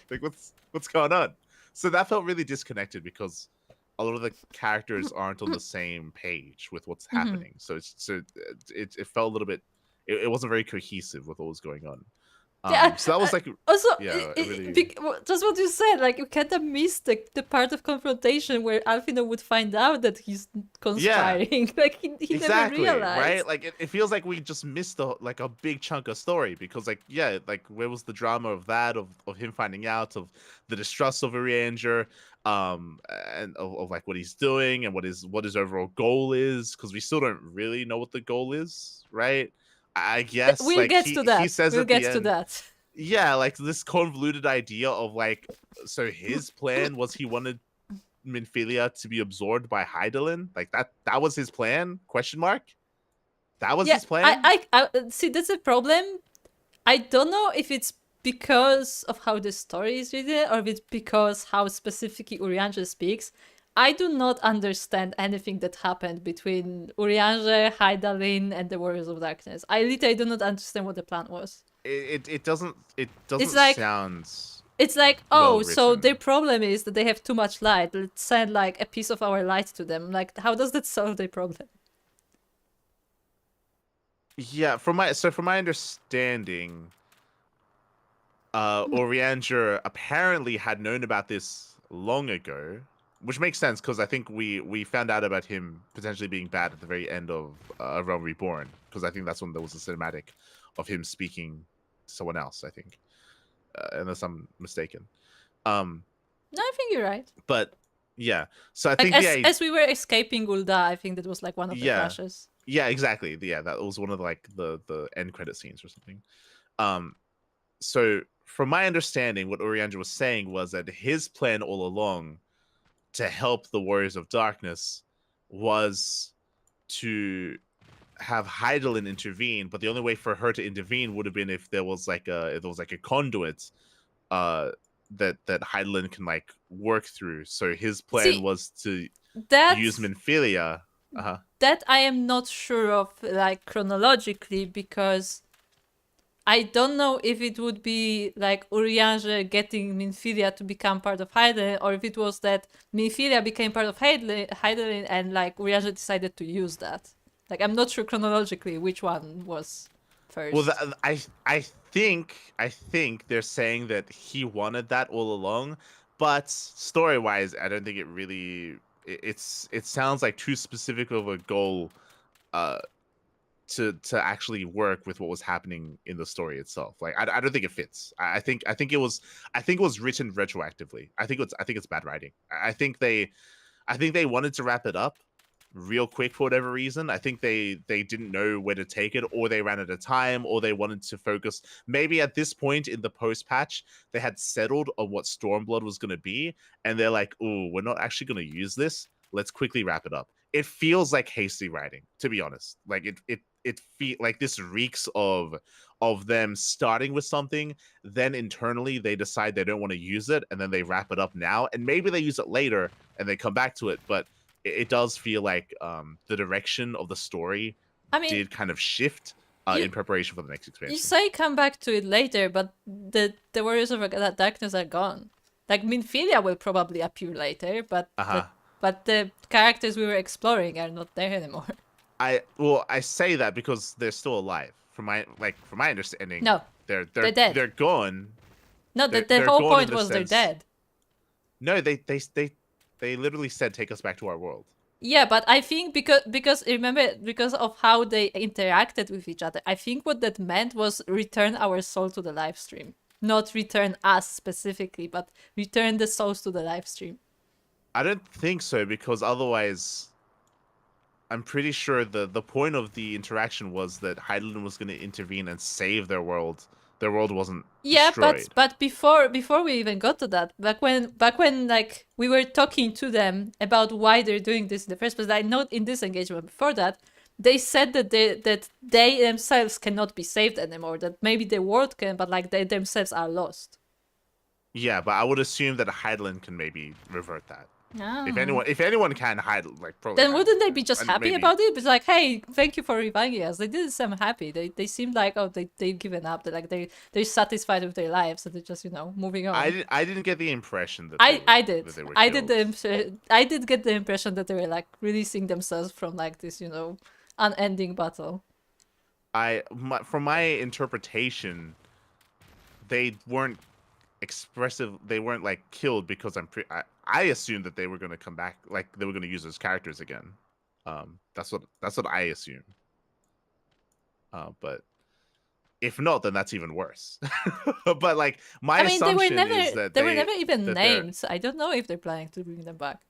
Like, what's going on? So that felt really disconnected because a lot of the characters aren't on the same page with what's happening. So it felt a little bit. It wasn't very cohesive with what was going on. So that was like also really... just what you said, like you kind of missed the part of confrontation where Alfino would find out that he's conspiring. Like he never realized, right? Like it feels like we just missed a big chunk of story because like where was the drama of that of him finding out, of the distrust of Urianger, and of like what he's doing and what his overall goal is, because we still don't really know what the goal is, right? I guess we'll get to that. He says we'll get to that. Yeah, like this convoluted idea of like, so his plan was he wanted Minfilia to be absorbed by Hydaelyn. Like that was his plan? Question mark. That was his plan. I see. That's a problem. I don't know if it's because of how the story is written, or if it's because how specifically Urianger speaks. I do not understand anything that happened between Urianger, Hydaelyn, and the Warriors of Darkness. I literally do not understand what the plan was. It doesn't sound. It's like, oh, so their problem is that they have too much light. Let's send like a piece of our light to them. Like, how does that solve their problem? Yeah, from my understanding, Urianger apparently had known about this long ago, which makes sense because I think we found out about him potentially being bad at the very end of Realm Reborn, because I think that's when there was a cinematic of him speaking to someone else, I think, unless I'm mistaken. No, I think you're right. But yeah, so I like think as we were escaping Gul'da, I think that was like one of the flashes. Yeah, exactly. Yeah, that was one of the end credit scenes or something. So from my understanding, what Urianger was saying was that his plan all along to help the Warriors of Darkness was to have Hydaelyn intervene, but the only way for her to intervene would have been if there was like a conduit that Hydaelyn can like work through. So his plan was to use Minfilia. That I am not sure of, like, chronologically, because I don't know if it would be like Urianger getting Minfilia to become part of Hydaelyn, or if it was that Minfilia became part of Hydaelyn and like Urianger decided to use that. Like, I'm not sure chronologically which one was first. Well, I think they're saying that he wanted that all along, but story-wise, I don't think it really. It sounds like too specific of a goal to actually work with what was happening in the story itself. Like, I don't think it fits. I think it was written retroactively. I think it's bad writing. I think they wanted to wrap it up real quick for whatever reason. I think they didn't know where to take it, or they ran out of time, or they wanted to focus. Maybe at this point in the post patch, they had settled on what Stormblood was going to be, and they're like, "Oh, we're not actually going to use this. Let's quickly wrap it up." It feels like hasty writing, to be honest. Like it feel like this reeks of them starting with something, then internally they decide they don't want to use it, and then they wrap it up now, and maybe they use it later and they come back to it, but it does feel like the direction of the story did kind of shift in preparation for the next expansion. You say come back to it later, but the Warriors of Darkness are gone. Like, Minfilia will probably appear later, but the characters we were exploring are not there anymore. I say that because they're still alive. From my understanding, no, they're dead. They're gone. No, the whole point was they're dead. No, they literally said, "Take us back to our world." Yeah, but I think because remember, because of how they interacted with each other, I think what that meant was return our soul to the live stream. Not return us specifically, but return the souls to the live stream. I don't think so, because otherwise, I'm pretty sure the point of the interaction was that Hydaelyn was going to intervene and save their world. Their world wasn't destroyed. but before we even got to that, back when like we were talking to them about why they're doing this in the first place, I know in this engagement before that, they said that they themselves cannot be saved anymore. That maybe the world can, but like they themselves are lost. Yeah, but I would assume that Hydaelyn can maybe revert that. Oh. If anyone can hide, like, probably. Then wouldn't they be just happy about it? It's like, hey, thank you for reviving us. They didn't seem happy. They seemed like, oh, they've given up. They're satisfied with their lives, so they're just, moving on. I didn't get the impression that I did. That they were I did get the impression that they were like releasing themselves from like this, unending battle. From my interpretation, they weren't expressive. They weren't like killed because I assumed that they were going to come back, like they were going to use those characters again. That's what I assume. But if not, then that's even worse. But like my assumption is that they were never even named. So I don't know if they're planning to bring them back.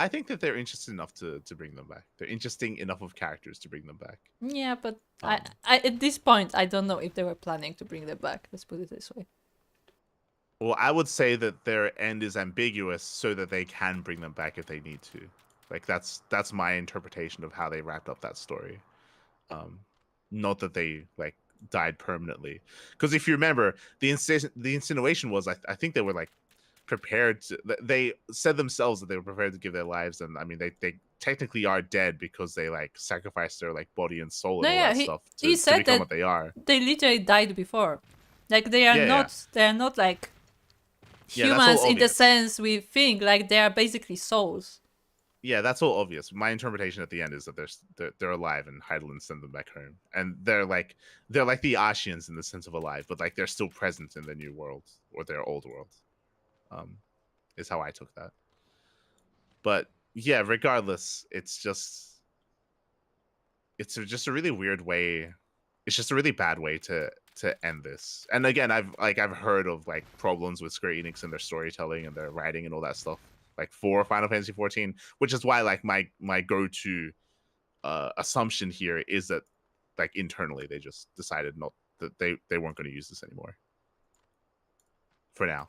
I think that they're interested enough to bring them back. They're interesting enough of characters to bring them back. Yeah, but I at this point I don't know if they were planning to bring them back. Let's put it this way. Well, I would say that their end is ambiguous so that they can bring them back if they need to. Like that's my interpretation of how they wrapped up that story. Not that they like died permanently. Because if you remember, the insinuation was I think they were like prepared to, they said themselves that they were prepared to give their lives, and I mean they technically are dead because they like sacrificed their like body and soul and all that stuff to become that what they are. They literally died before. Like they are not like humans in the sense we think, like they are basically souls. Yeah, that's all obvious. My interpretation at the end is that they're alive and Heidelin sent them back home, and they're like the Ashians in the sense of alive, but like they're still present in the new world or their old world. Is how I took that. But yeah, regardless, it's just a really weird way. It's just a really bad way to end this. And again, I've heard of like problems with Square Enix and their storytelling and their writing and all that stuff, like for Final Fantasy 14, which is why like my go-to assumption here is that like internally they just decided not that they weren't going to use this anymore for now,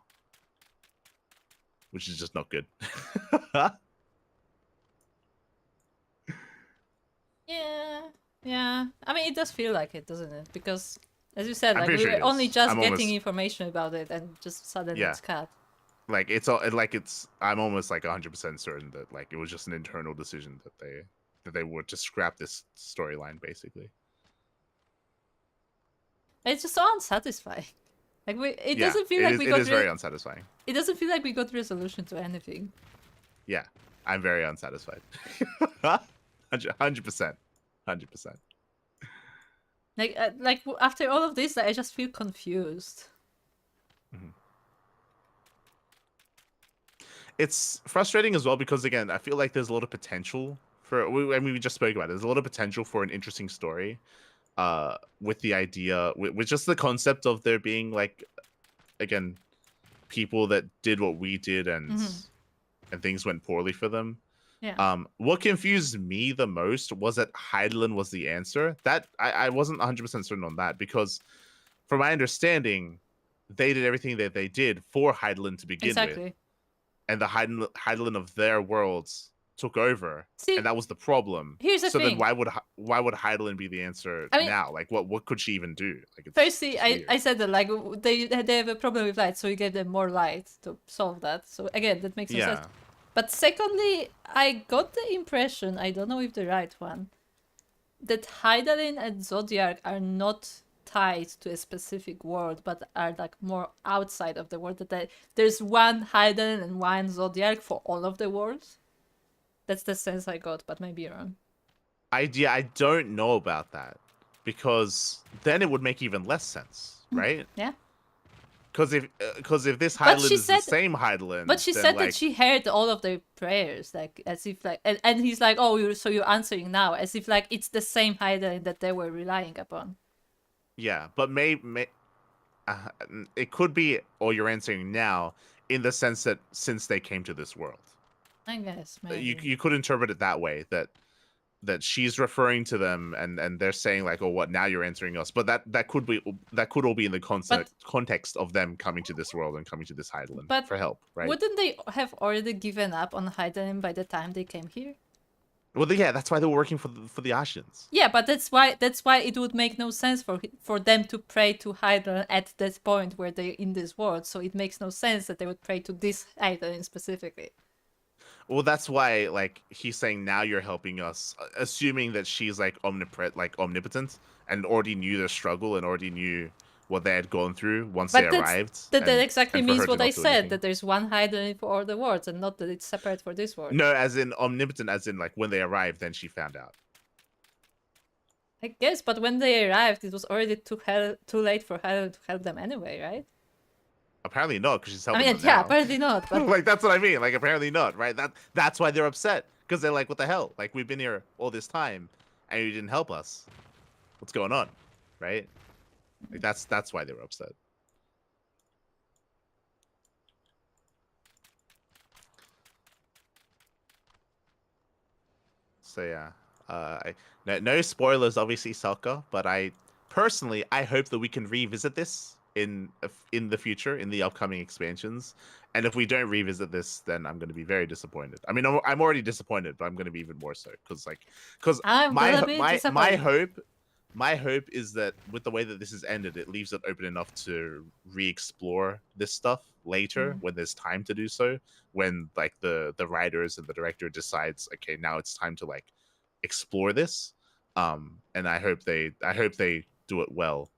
which is just not good. Yeah. I mean, it does feel like it, doesn't it? Because, as you said, like we're only just getting information about it, and just suddenly it's cut. Like I'm almost like 100% certain that like it was just an internal decision that they would just scrap this storyline basically. It's just so unsatisfying. Like it doesn't feel like we got. It is very unsatisfying. It doesn't feel like we got resolution to anything. Yeah, I'm very unsatisfied. 100%. Like after all of this, I just feel confused. Mm-hmm. It's frustrating as well because again, I feel like there's a lot of potential for. We just spoke about it. There's a lot of potential for an interesting story, with the idea, with just the concept of there being like, again, people that did what we did and things went poorly for them. Yeah. What confused me the most was that Heidelin was the answer. That I wasn't 100% certain on that because, from my understanding, they did everything that they did for Heidelin to begin with, and the Heidelin of their worlds took over, and that was the problem. Here's the thing. Then why would Heidelin be the answer now? Like, what could she even do? Like, firstly, I said that like they have a problem with light, so you gave them more light to solve that. So again, that makes no sense. But secondly, I got the impression, I don't know if the right one, that Heidelin and Zodiac are not tied to a specific world, but are like more outside of the world. That there's one Heidelin and one Zodiac for all of the worlds. That's the sense I got, but maybe wrong. I don't know about that, because then it would make even less sense, right? Yeah. Because if this Heidelin is the same Heidelin, but she said that she heard all of their prayers, like as if like, and he's like, oh, you're answering now, as if like it's the same Heidelin that they were relying upon. Yeah, but it could be, or you're answering now, in the sense that since they came to this world. I guess maybe. You could interpret it that way, that she's referring to them and they're saying like, oh, what, now you're answering us, but that could all be in the context of them coming to this world and coming to this Heidelin for help, right? Wouldn't they have already given up on Heidelin by the time they came here? Well, yeah, that's why they were working for the Ashians. Yeah, but that's why it would make no sense for them to pray to Heidelin at that point where they're in this world. So it makes no sense that they would pray to this Heidelin specifically. Well, that's why, like, he's saying now you're helping us, assuming that she's like omnipotent, and already knew their struggle and already knew what they had gone through once they arrived. That exactly means what I said, that there's one Heidelin for all the worlds, and not that it's separate for this world. No, as in omnipotent, as in like when they arrived, then she found out. I guess, but when they arrived, it was already too late for Heidelin to help them anyway, right? Apparently not, because she's helping them yeah, now. apparently not. But... like, that's what I mean. Like, apparently not, right? That's why they're upset. Because they're like, what the hell? Like, we've been here all this time, and you didn't help us. What's going on? Right? Like, that's why they were upset. So, yeah. No spoilers, obviously, Souko. But I hope that we can revisit this in the future, in the upcoming expansions, and if we don't revisit this, then I'm going to be very disappointed. I mean, I'm already disappointed, but I'm going to be even more so, because my my hope is that with the way that this is ended, it leaves it open enough to re-explore this stuff later when there's time to do so. When like the writers and the director decides, okay, now it's time to like explore this. And I hope they do it well.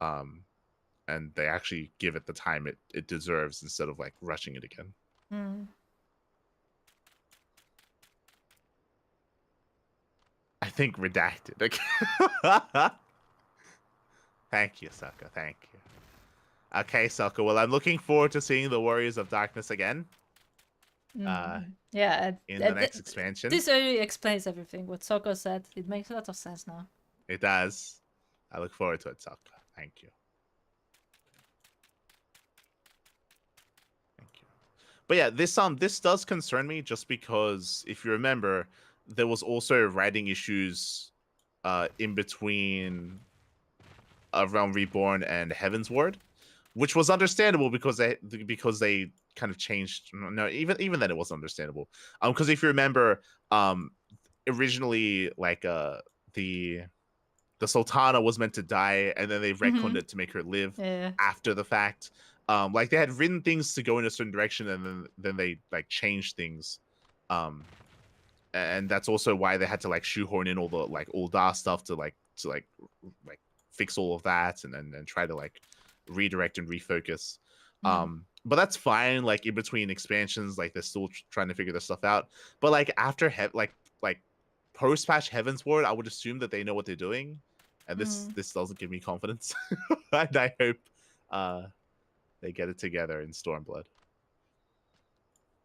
And they actually give it the time it deserves instead of like rushing it again. I think redacted. Thank you, Souko. Thank you. Okay, Souko. Well, I'm looking forward to seeing the Warriors of Darkness again. Yeah. In the next expansion. This already explains everything. What Souko said. It makes a lot of sense now. It does. I look forward to it, Souko. Thank you. But yeah, this does concern me just because if you remember, there was also writing issues in between Realm Reborn and Heavensward, which was understandable because they kind of changed. No, even then it wasn't understandable. Because if you remember, originally like the Sultana was meant to die, and then they retconned it to make her live after the fact. Like they had written things to go in a certain direction, and then they like changed things. And that's also why they had to like shoehorn in all the like Uldar stuff to fix all of that, and then try to like redirect and refocus. But that's fine. Like in between expansions, like they're still trying to figure this stuff out. But like after like post patch Heavensward, I would assume that they know what they're doing, and this doesn't give me confidence. And I hope they get it together in Stormblood.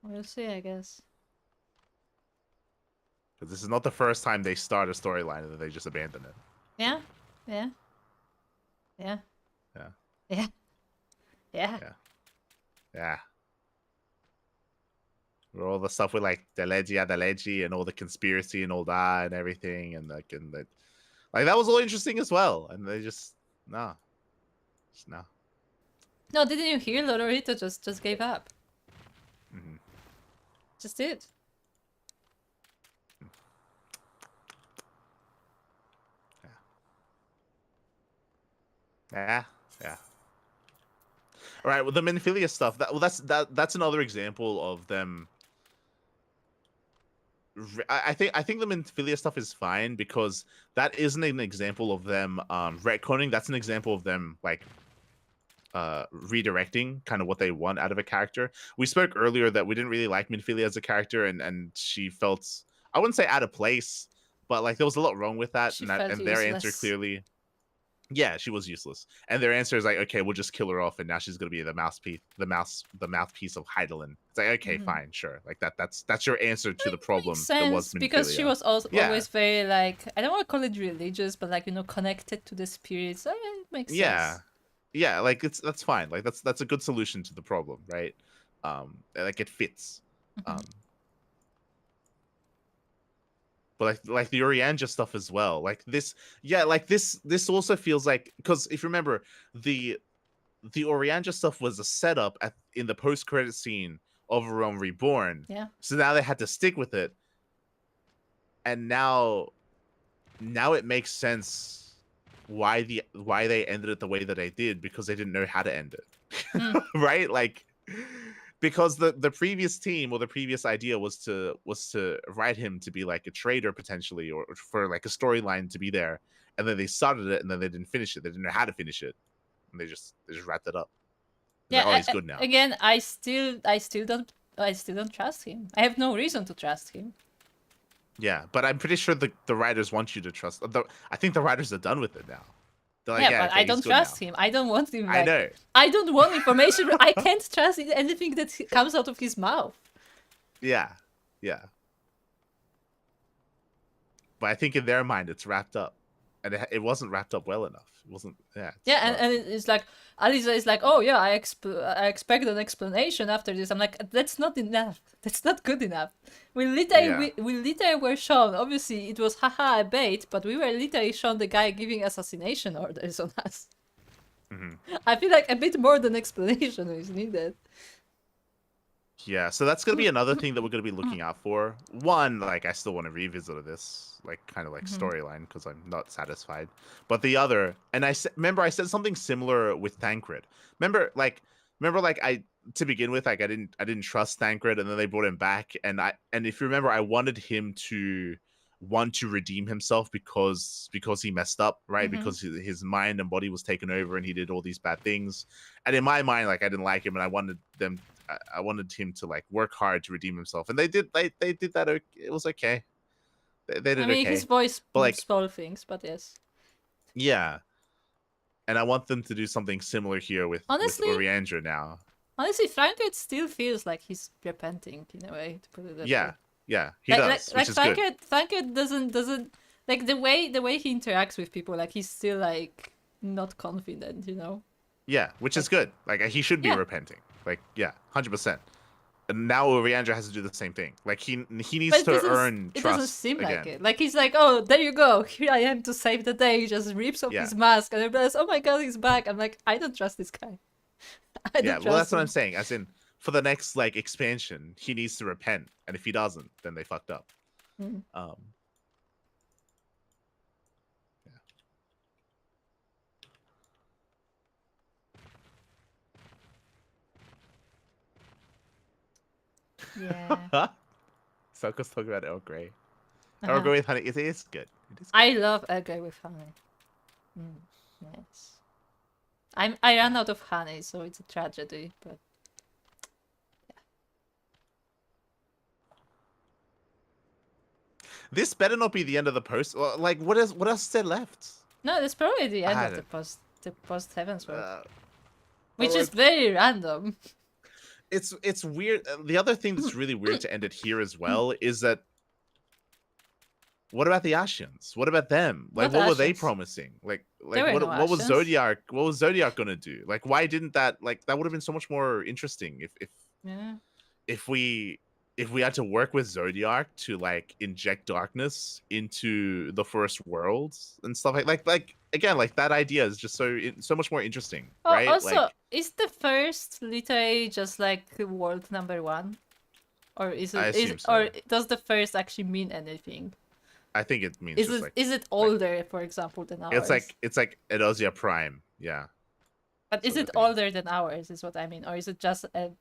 We'll see, I guess. Because this is not the first time they start a storyline and then they just abandon it. Yeah. Where all the stuff with like Deleji and all the conspiracy and all that and everything, and like that was all interesting as well. And they just no. No, didn't you hear? Lodorito just gave up. Just did. Yeah. All right. Well, the Minfilia stuff. That's another example of them. I think the Minfilia stuff is fine because that isn't an example of them retconning. That's an example of them like redirecting kind of what they want out of a character. We spoke earlier that we didn't really like Minfilia as a character, and she felt, I wouldn't say out of place, but like there was a lot wrong with that. And their answer clearly. Yeah, she was useless, and their answer is like, okay, we'll just kill her off, and now she's gonna be the mouthpiece of Hydaelyn. It's like, okay, fine, sure, like that's your answer to the problem. That was Minfilia. Because she was also always very like, I don't want to call it religious, but like connected to the spirits. So it makes sense. Yeah, like that's fine. Like that's a good solution to the problem, right? Like it fits. But like the Orianja stuff as well, like this also feels like, because if you remember, the Orianja stuff was a setup in the post-credit scene of Realm Reborn. Yeah. So now they had to stick with it, and now it makes sense why they ended it the way that they did, because they didn't know how to end it, right? Like. Because the previous team or the previous idea was to write him to be like a traitor potentially, or for like a storyline to be there, and then they started it and then they didn't finish it. They didn't know how to finish it, and they just wrapped it up. And he's good now. Again, I still don't trust him. I have no reason to trust him. Yeah, but I'm pretty sure the writers want you to trust. I think the writers are done with it now. Like, but okay, I don't trust him. I don't want him. I know. I don't want information. I can't trust anything that comes out of his mouth. Yeah. But I think in their mind it's wrapped up, and it wasn't wrapped up well enough. It wasn't. Yeah. Yeah, and it's like Aliza is like, oh yeah, I expect an explanation after this. I'm like, that's not enough. That's not good enough. We literally were shown. Obviously, it was haha a bait, but we were literally shown the guy giving assassination orders on us. I feel like a bit more than explanation is needed. Yeah, so that's gonna be another thing that we're gonna be looking out for. One, like I still want to revisit this, like kind of like storyline because I'm not satisfied. But the other, and remember I said something similar with Thancred. Remember, like I to begin with, like I didn't trust Thancred, and then they brought him back, and if you remember, I wanted him to want to redeem himself because he messed up, right? Because his mind and body was taken over, and he did all these bad things. And in my mind, like I didn't like him, and I wanted him to like work hard to redeem himself, and they did. They did that. It was okay. They did okay. his voice but like small things, but yes. Yeah, and I want them to do something similar here with Oriandra now. Honestly, Thancred still feels like he's repenting in a way, to put it that way. Yeah, he does, which is good. Thancred doesn't like the way he interacts with people. Like he's still like not confident, you know. Yeah, which is good. Like he should be repenting. Like 100%. And now Oriandra has to do the same thing. Like he needs to earn trust. It doesn't seem again. like it. Like he's like, oh, there you go. Here I am to save the day. He just rips off his mask and everybody's, oh my god, he's back. I'm like, I don't trust this guy. Well, that's what I'm saying. As in, for the next like expansion, he needs to repent, and if he doesn't, then they fucked up. Yeah. Souko's talking about Earl Grey. Earl Grey with honey. It is good. I love Earl Grey with honey. Yes. I ran out of honey, so it's a tragedy. But this better not be the end of the post. Like, what else is there left? No, that's probably the end of the post Heavensward, which is very random. It's weird. The other thing that's really weird to end it here as well is that. What about the Ashians? What about them? Like, what were they promising? Like what was Zodiac? What was Zodiac gonna do? Like, why didn't that? Like, that would have been so much more interesting if we had to work with Zodiac to like inject darkness into the first world and stuff like again, like that idea is just so much more interesting, right? Also, like, is the first literally just like world #1, or is it or does the first actually mean anything? I think it means is it older, for example, than ours? It's like Edosia Prime, yeah. But is it older than ours? Is what I mean, or is it just a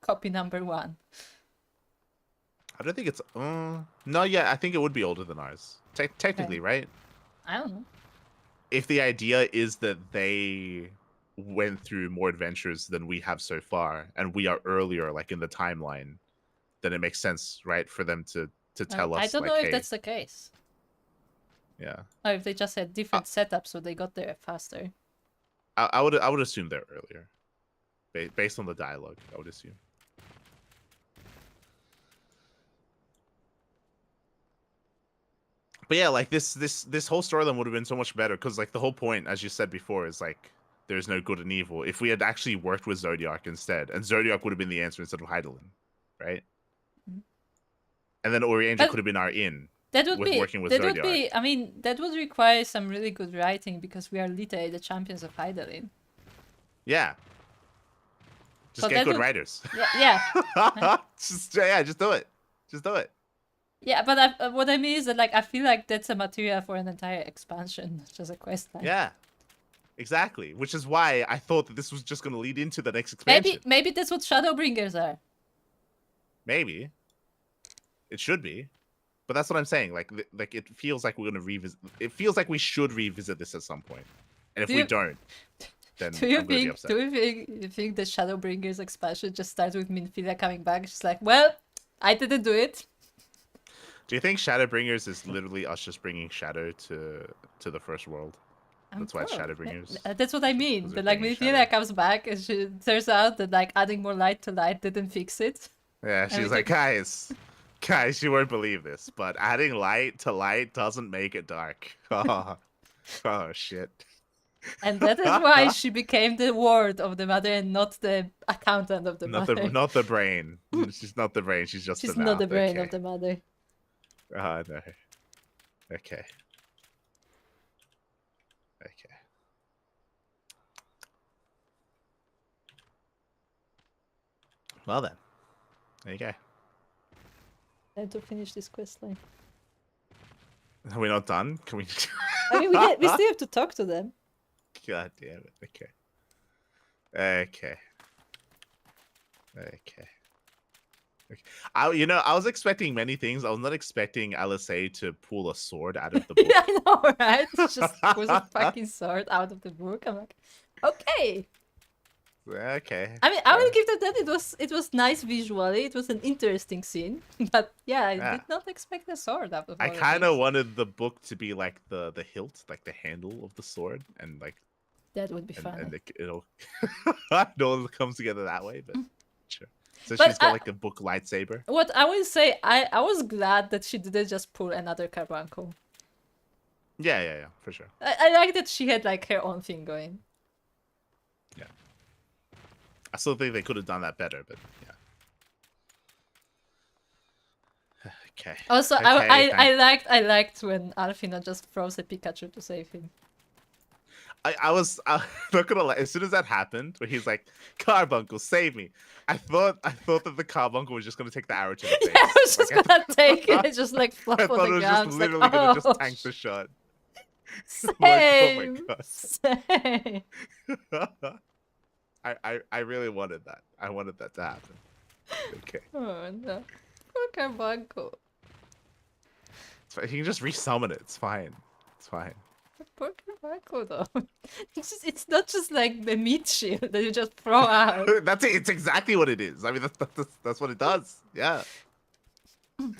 copy #1? I don't think it's. No, yeah, I think it would be older than ours. Technically, right? I don't know. If the idea is that they went through more adventures than we have so far, and we are earlier, like in the timeline, then it makes sense, right, for them to tell us. I don't know if that's the case. Yeah. Or if they just had different setups, so they got there faster. I would assume they're earlier, based on the dialogue. I would assume. But yeah, like this whole storyline would have been so much better because like the whole point, as you said before, is like there's no good and evil. If we had actually worked with Zodiac instead, and Zodiac would have been the answer instead of Hydaelyn, right? And then Oriandra could have been our in. That would be working with that Zodiac. would be. I mean, that would require some really good writing because we are literally the champions of Hydaelyn. Yeah. Just get good writers. Yeah. just do it. Just do it. Yeah, but what I mean is that like I feel like that's a material for an entire expansion, not just a quest line. Yeah, exactly. Which is why I thought that this was just going to lead into the next expansion. Maybe that's what Shadowbringers are. Maybe. It should be, but that's what I'm saying. Like it feels like we're going to revisit. It feels like we should revisit this at some point, and if we don't, then do you I'm gonna be think? upset. Do you think the Shadowbringers expansion just starts with Minfilia coming back? She's like, well, I didn't do it. Do you think Shadowbringers is literally us just bringing shadow to the first world? That's why it's Shadowbringers. That's what I mean. But like Minfilia comes back and she turns out that like adding more light to light didn't fix it. Yeah, she's like, guys, you won't believe this, but adding light to light doesn't make it dark. Oh shit. And that is why she became the ward of the mother and not the accountant of the mother. Not the brain. She's not the brain. She's just She's the not mouth. the brain of the mother. No. Okay. Well then. There you go. Time to finish this quest line. Are we not done? Can we? I mean, we still have to talk to them. God damn it. Okay. I was expecting many things. I was not expecting Alisei to pull a sword out of the book. Yeah, I know, right? It's just pulls a fucking sword out of the book. I'm like, okay. Okay. I mean, I will give that it was nice visually. It was an interesting scene, but yeah, I did not expect a sword out of. I kind of wanted the book to be like the hilt, like the handle of the sword, and like. That would be fun. And it'll all comes together that way, but sure. So she's got like a book lightsaber. What I will say, I was glad that she didn't just pull another carbuncle. Yeah, for sure. I like that she had like her own thing going. Yeah. I still think they could have done that better, but yeah. Okay. Also, I liked when Alfina just froze a Pikachu to save him. I was not gonna lie. As soon as that happened, where he's like, "Carbuncle, save me!" I thought that the carbuncle was just gonna take the arrow to the face. Yeah, I was just gonna take it and just like flop I on thought the it was ground. just literally gonna just tank the shot. Same. Like, oh my god. I really wanted that. I wanted that to happen. Okay. Oh no. Poor carbuncle. It's fine. He can just resummon it. It's fine. Poor carbuncle though. It's not just like the meat shield that you just throw out. That's it. It's exactly what it is. I mean, that's what it does. Yeah.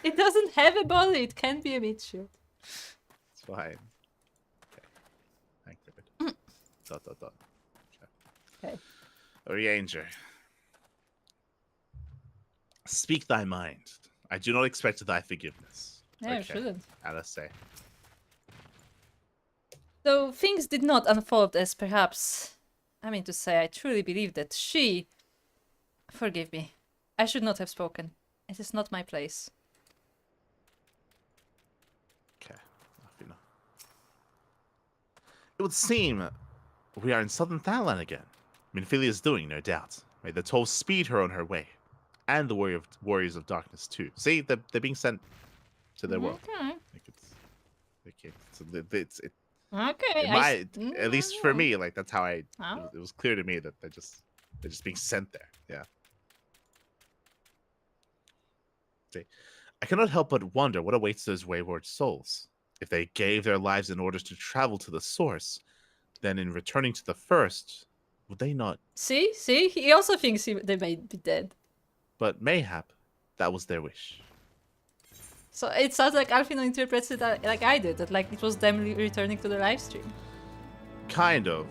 It doesn't have a body. It can be a meat shield. It's fine. Okay. Thank you. Dot. Okay. Orianger. Speak thy mind. I do not expect thy forgiveness. No, you shouldn't. Alisei. Though things did not unfold as perhaps, I mean to say, I truly believe that she... Forgive me. I should not have spoken. It is not my place. Okay. It would seem we are in southern Thailand again. Minfilia is doing, no doubt. May the toll speed her on her way. And the warriors of darkness too. See, they're being sent to their world. Okay. Okay. At least for me, like that's how it was clear to me that they're just being sent there. Yeah. See, I cannot help but wonder what awaits those wayward souls. If they gave their lives in order to travel to the source, then in returning to the first, would they not? See, he also thinks they may be dead. But mayhap, that was their wish. So it sounds like Alfino interprets it like I did, that like it was them returning to the live stream. Kind of.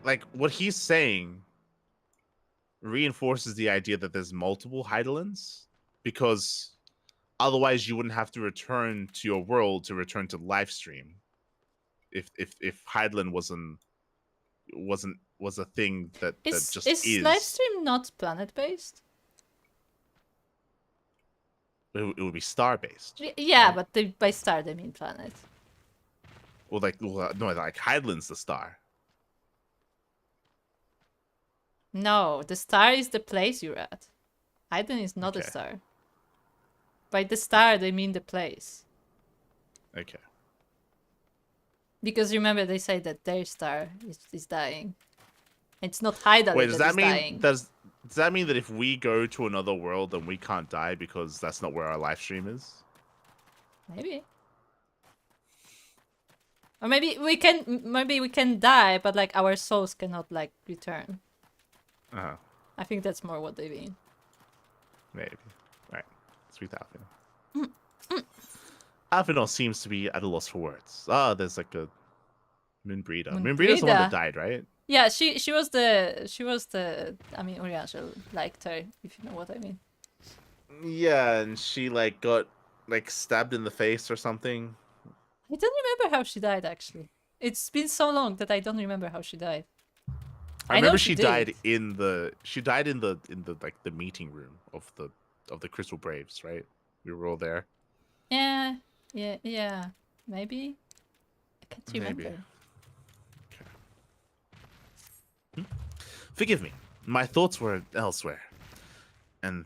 Like, what he's saying reinforces the idea that there's multiple Heidelins, because otherwise you wouldn't have to return to your world to return to live stream. If Heidelin was a thing that just is. Is live stream not planet based? It would be star-based. Yeah, right? But by star they mean planet. Well, like Heidelin's the star. No, the star is the place you're at. Heidelin is not a star. By the star, they mean the place. Okay. Because remember, they say that their star is dying. It's not Heidelin. Wait, does that mean dying. Does that mean that if we go to another world, then we can't die because that's not where our live stream is? Maybe. Or maybe we can die, but like our souls cannot like return. Uh-huh. I think that's more what they mean. Maybe. Right. Sweet Alfino. Alfino seems to be at a loss for words. There's like a Moonbreeder. Moonbreeder's the one that died, right? Yeah, she was the I mean, Orianshel liked her, if you know what I mean. Yeah, and she like got like stabbed in the face or something. I don't remember how she died actually. It's been so long that I don't remember how she died. I remember she died in the like the meeting room of the Crystal Braves, right? We were all there. Yeah. Maybe. I can't remember. Maybe. Forgive me. My thoughts were elsewhere. And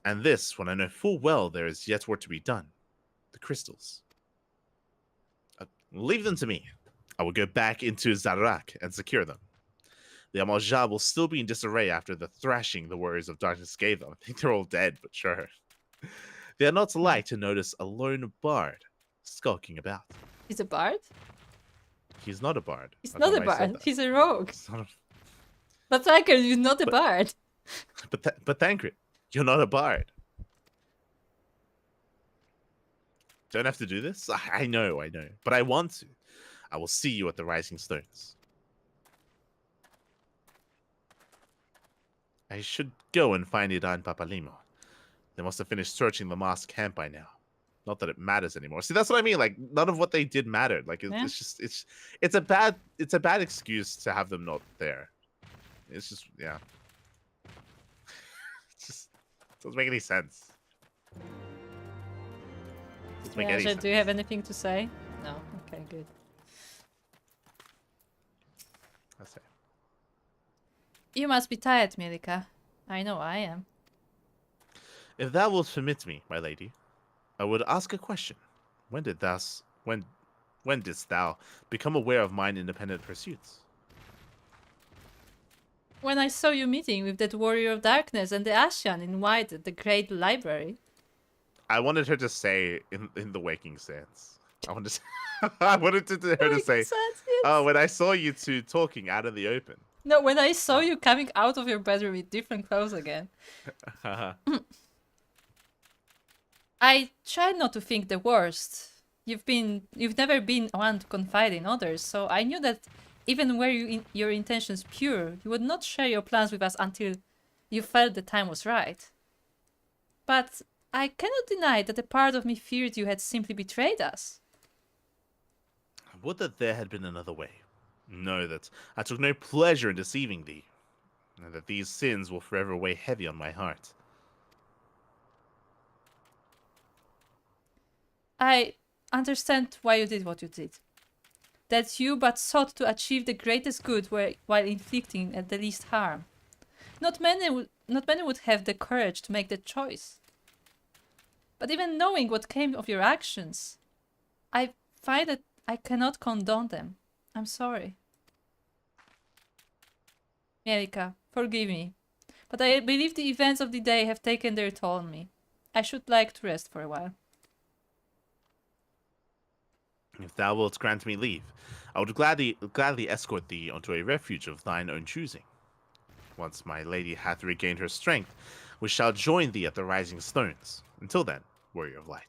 And this, when I know full well there is yet work to be done. The crystals. Leave them to me. I will go back into Zarak and secure them. The Amalja will still be in disarray after the thrashing the Warriors of Darkness gave them. I think they're all dead, but sure. They are not like to notice a lone bard skulking about. He's a bard? He's not a bard. He's not a bard. He's a rogue. But Thancred, you're not a but, bard. But Thancred, you're not a bard. Don't have to do this? I know. But I want to. I will see you at the Rising Stones. I should go and find Ida and Papalimo. They must have finished searching the mosque camp by now. Not that it matters anymore. See, that's what I mean. Like, none of what they did mattered. Like, it's a bad excuse to have them not there. It's just, yeah. It just doesn't make any sense. Doesn't make any sense. Do you have anything to say? No. Okay, good. That's it. You must be tired, Mielikka. I know I am. If thou wilt permit me, my lady, I would ask a question. When didst thou become aware of mine independent pursuits? When I saw you meeting with that warrior of darkness and the Ascian in white at the great library. I wanted her to say in the waking sense. I wanted her to say, oh, when I saw you two talking out in the open. No, when I saw you coming out of your bedroom with different clothes again. I tried not to think the worst. You've never been one to confide in others, so I knew that even were your intentions pure, you would not share your plans with us until you felt the time was right. But I cannot deny that a part of me feared you had simply betrayed us. Would that there had been another way. Know that I took no pleasure in deceiving thee, and that these sins will forever weigh heavy on my heart. I understand why you did what you did. That you but sought to achieve the greatest good while inflicting at the least harm. Not many would have the courage to make that choice. But even knowing what came of your actions, I find that I cannot condone them. I'm sorry. Mielikka, forgive me, but I believe the events of the day have taken their toll on me. I should like to rest for a while. If thou wilt grant me leave, I would gladly escort thee onto a refuge of thine own choosing. Once my lady hath regained her strength, we shall join thee at the Rising Stones. Until then, Warrior of Light.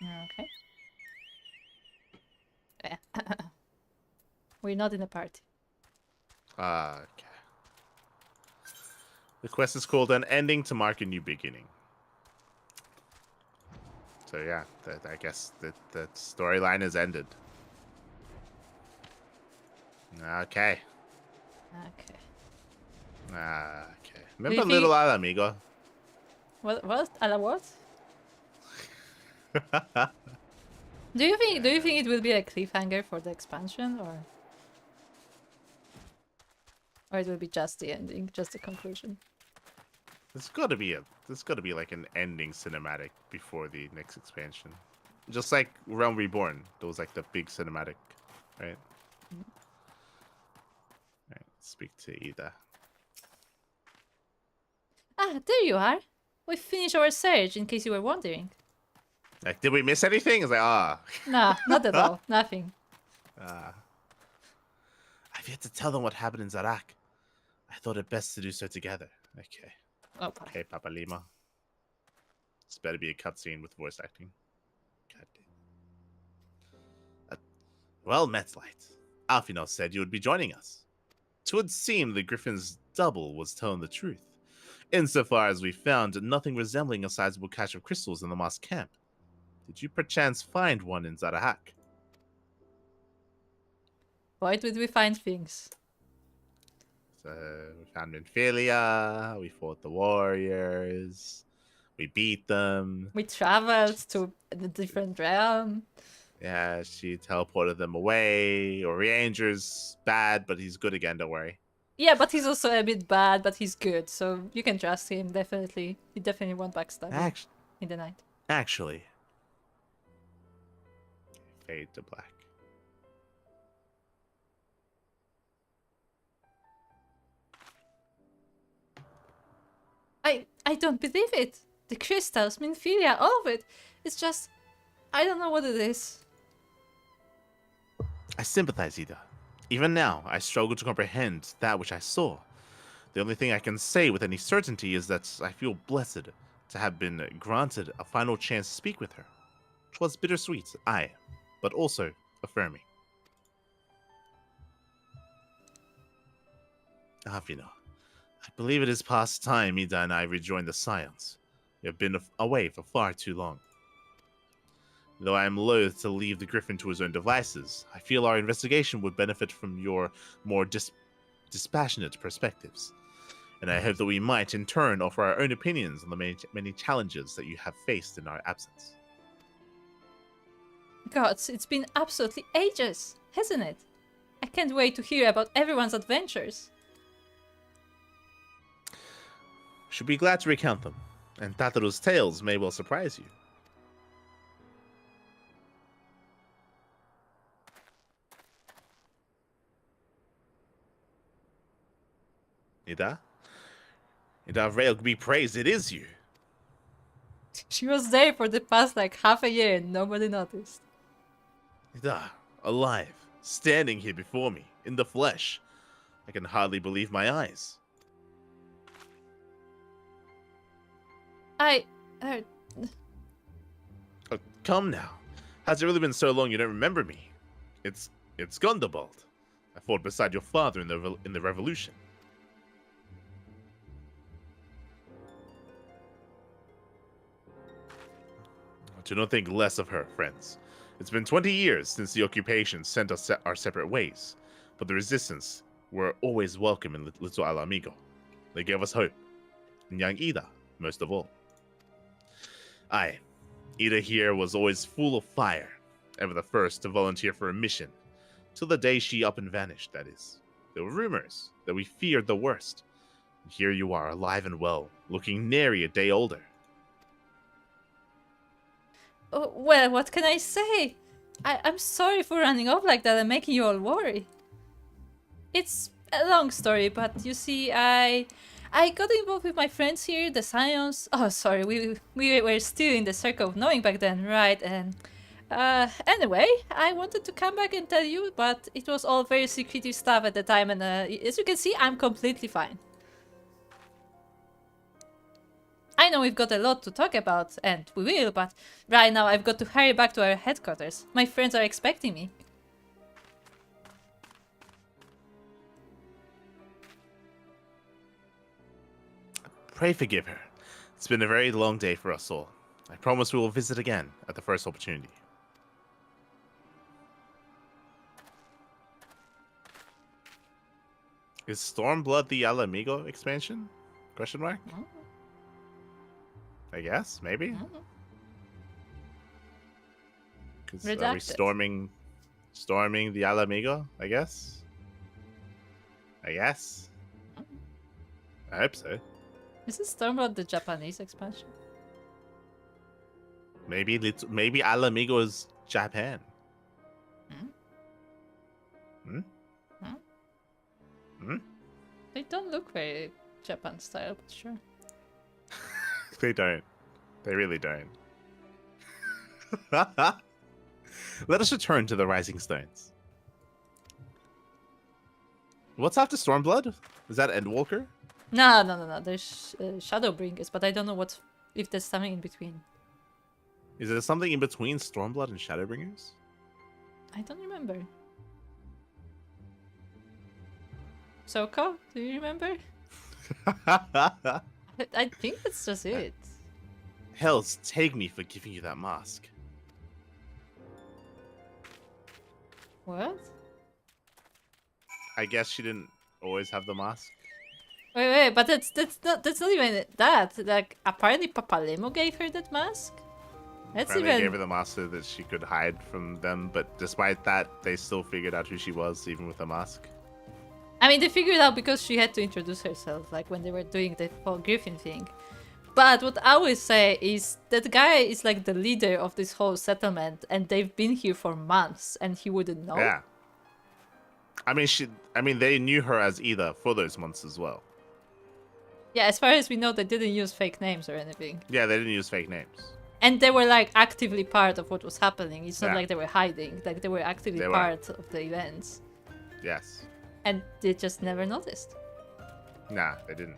Okay. We're not in a party. Okay. The quest is called An Ending to Mark a New Beginning. So yeah, I guess the storyline is ended. Okay. Okay. Okay. Remember Little Al Amigo? What? Ala what? Do you think it will be a cliffhanger for the expansion, or it will be just the ending, just the conclusion? There's got to be like an ending cinematic before the next expansion, just like Realm Reborn. There was like the big cinematic, right? Right. Speak to Ida. Ah, there you are. We finished our search, in case you were wondering. Like, did we miss anything? It's like, Nah, not at all. Nothing. I've yet to tell them what happened in Zarak. I thought it best to do so together. Okay. Okay, Papa Lima. This better be a cutscene with voice acting. God damn. Well met, Light. Alphinaud said you would be joining us. 'Twould seem the Griffin's double was telling the truth, insofar as we found nothing resembling a sizable cache of crystals in the mosque camp. Did you perchance find one in Zarak? Why did we find things? So we found Minfilia, we fought the warriors, we beat them. We traveled to a different realm. Yeah, she teleported them away. Orianger's bad, but he's good again, don't worry. Yeah, but he's also a bit bad, but he's good, so you can trust him, definitely. He definitely won't backstab you in the night. Actually. Fade to black. I don't believe it. The crystals, Minfilia, all of it. It's just... I don't know what it is. I sympathize, Ida. Even now, I struggle to comprehend that which I saw. The only thing I can say with any certainty is that I feel blessed to have been granted a final chance to speak with her. 'Twas bittersweet, aye, but also affirming. Avina, I believe it is past time Ida and I rejoin the Scions. We have been away for far too long. Though I am loath to leave the Griffin to his own devices, I feel our investigation would benefit from your more dispassionate perspectives. And I hope that we might, in turn, offer our own opinions on the many challenges that you have faced in our absence. Gods, it's been absolutely ages, hasn't it? I can't wait to hear about everyone's adventures. Should be glad to recount them, and Tataru's tales may well surprise you. Ida? Ida Rail be praised, it is you. She was there for the past like half a year and nobody noticed. Ida, alive, standing here before me, in the flesh. I can hardly believe my eyes. Oh, come now. Has it really been so long you don't remember me? It's Gundabald. I fought beside your father in the revolution. Do not think less of her, friends. It's been 20 years since the occupation sent us our separate ways, but the resistance were always welcome in Little Alamigo. They gave us hope, and young Ida, most of all. Aye, Ida here was always full of fire, ever the first to volunteer for a mission, till the day she up and vanished, that is. There were rumors that we feared the worst, and here you are, alive and well, looking nary a day older. Oh, well, what can I say? I'm sorry for running off like that and making you all worry. It's a long story, but you see, I got involved with my friends here, the Scions. Oh, sorry, we were still in the circle of knowing back then, right? And anyway, I wanted to come back and tell you, but it was all very secretive stuff at the time, and as you can see, I'm completely fine. I know we've got a lot to talk about, and we will, but right now I've got to hurry back to our headquarters. My friends are expecting me. Pray forgive her. It's been a very long day for us all. I promise we will visit again at the first opportunity. Is Stormblood the Alamigo expansion? Question mark? Oh. I guess, maybe. Because are we storming the Alamigo? I guess. I hope so. Is this Stormblood the Japanese expansion? Maybe Alamigo is Japan. They don't look very Japan style, but sure. They don't. They really don't. Let us return to the Rising Stones. What's after Stormblood? Is that Endwalker? No. There's Shadowbringers, but I don't know if there's something in between. Is there something in between Stormblood and Shadowbringers? I don't remember. Souko, do you remember? I think that's just it. Hells take me for giving you that mask. What? I guess she didn't always have the mask. Wait, but that's not even that. Like, apparently Papalemo gave her that mask? Apparently they gave her the mask so that she could hide from them, but despite that, they still figured out who she was, even with the mask. I mean, they figured out because she had to introduce herself, like when they were doing the whole Griffin thing. But what I always say is that guy is like the leader of this whole settlement, and they've been here for months, and he wouldn't know. Yeah. I mean, they knew her as Ida for those months as well. Yeah, as far as we know, they didn't use fake names or anything. Yeah, they didn't use fake names. And they were like actively part of what was happening. It's not like they were hiding. Like they were actively part of the events. Yes. And they just never noticed. Nah, they didn't.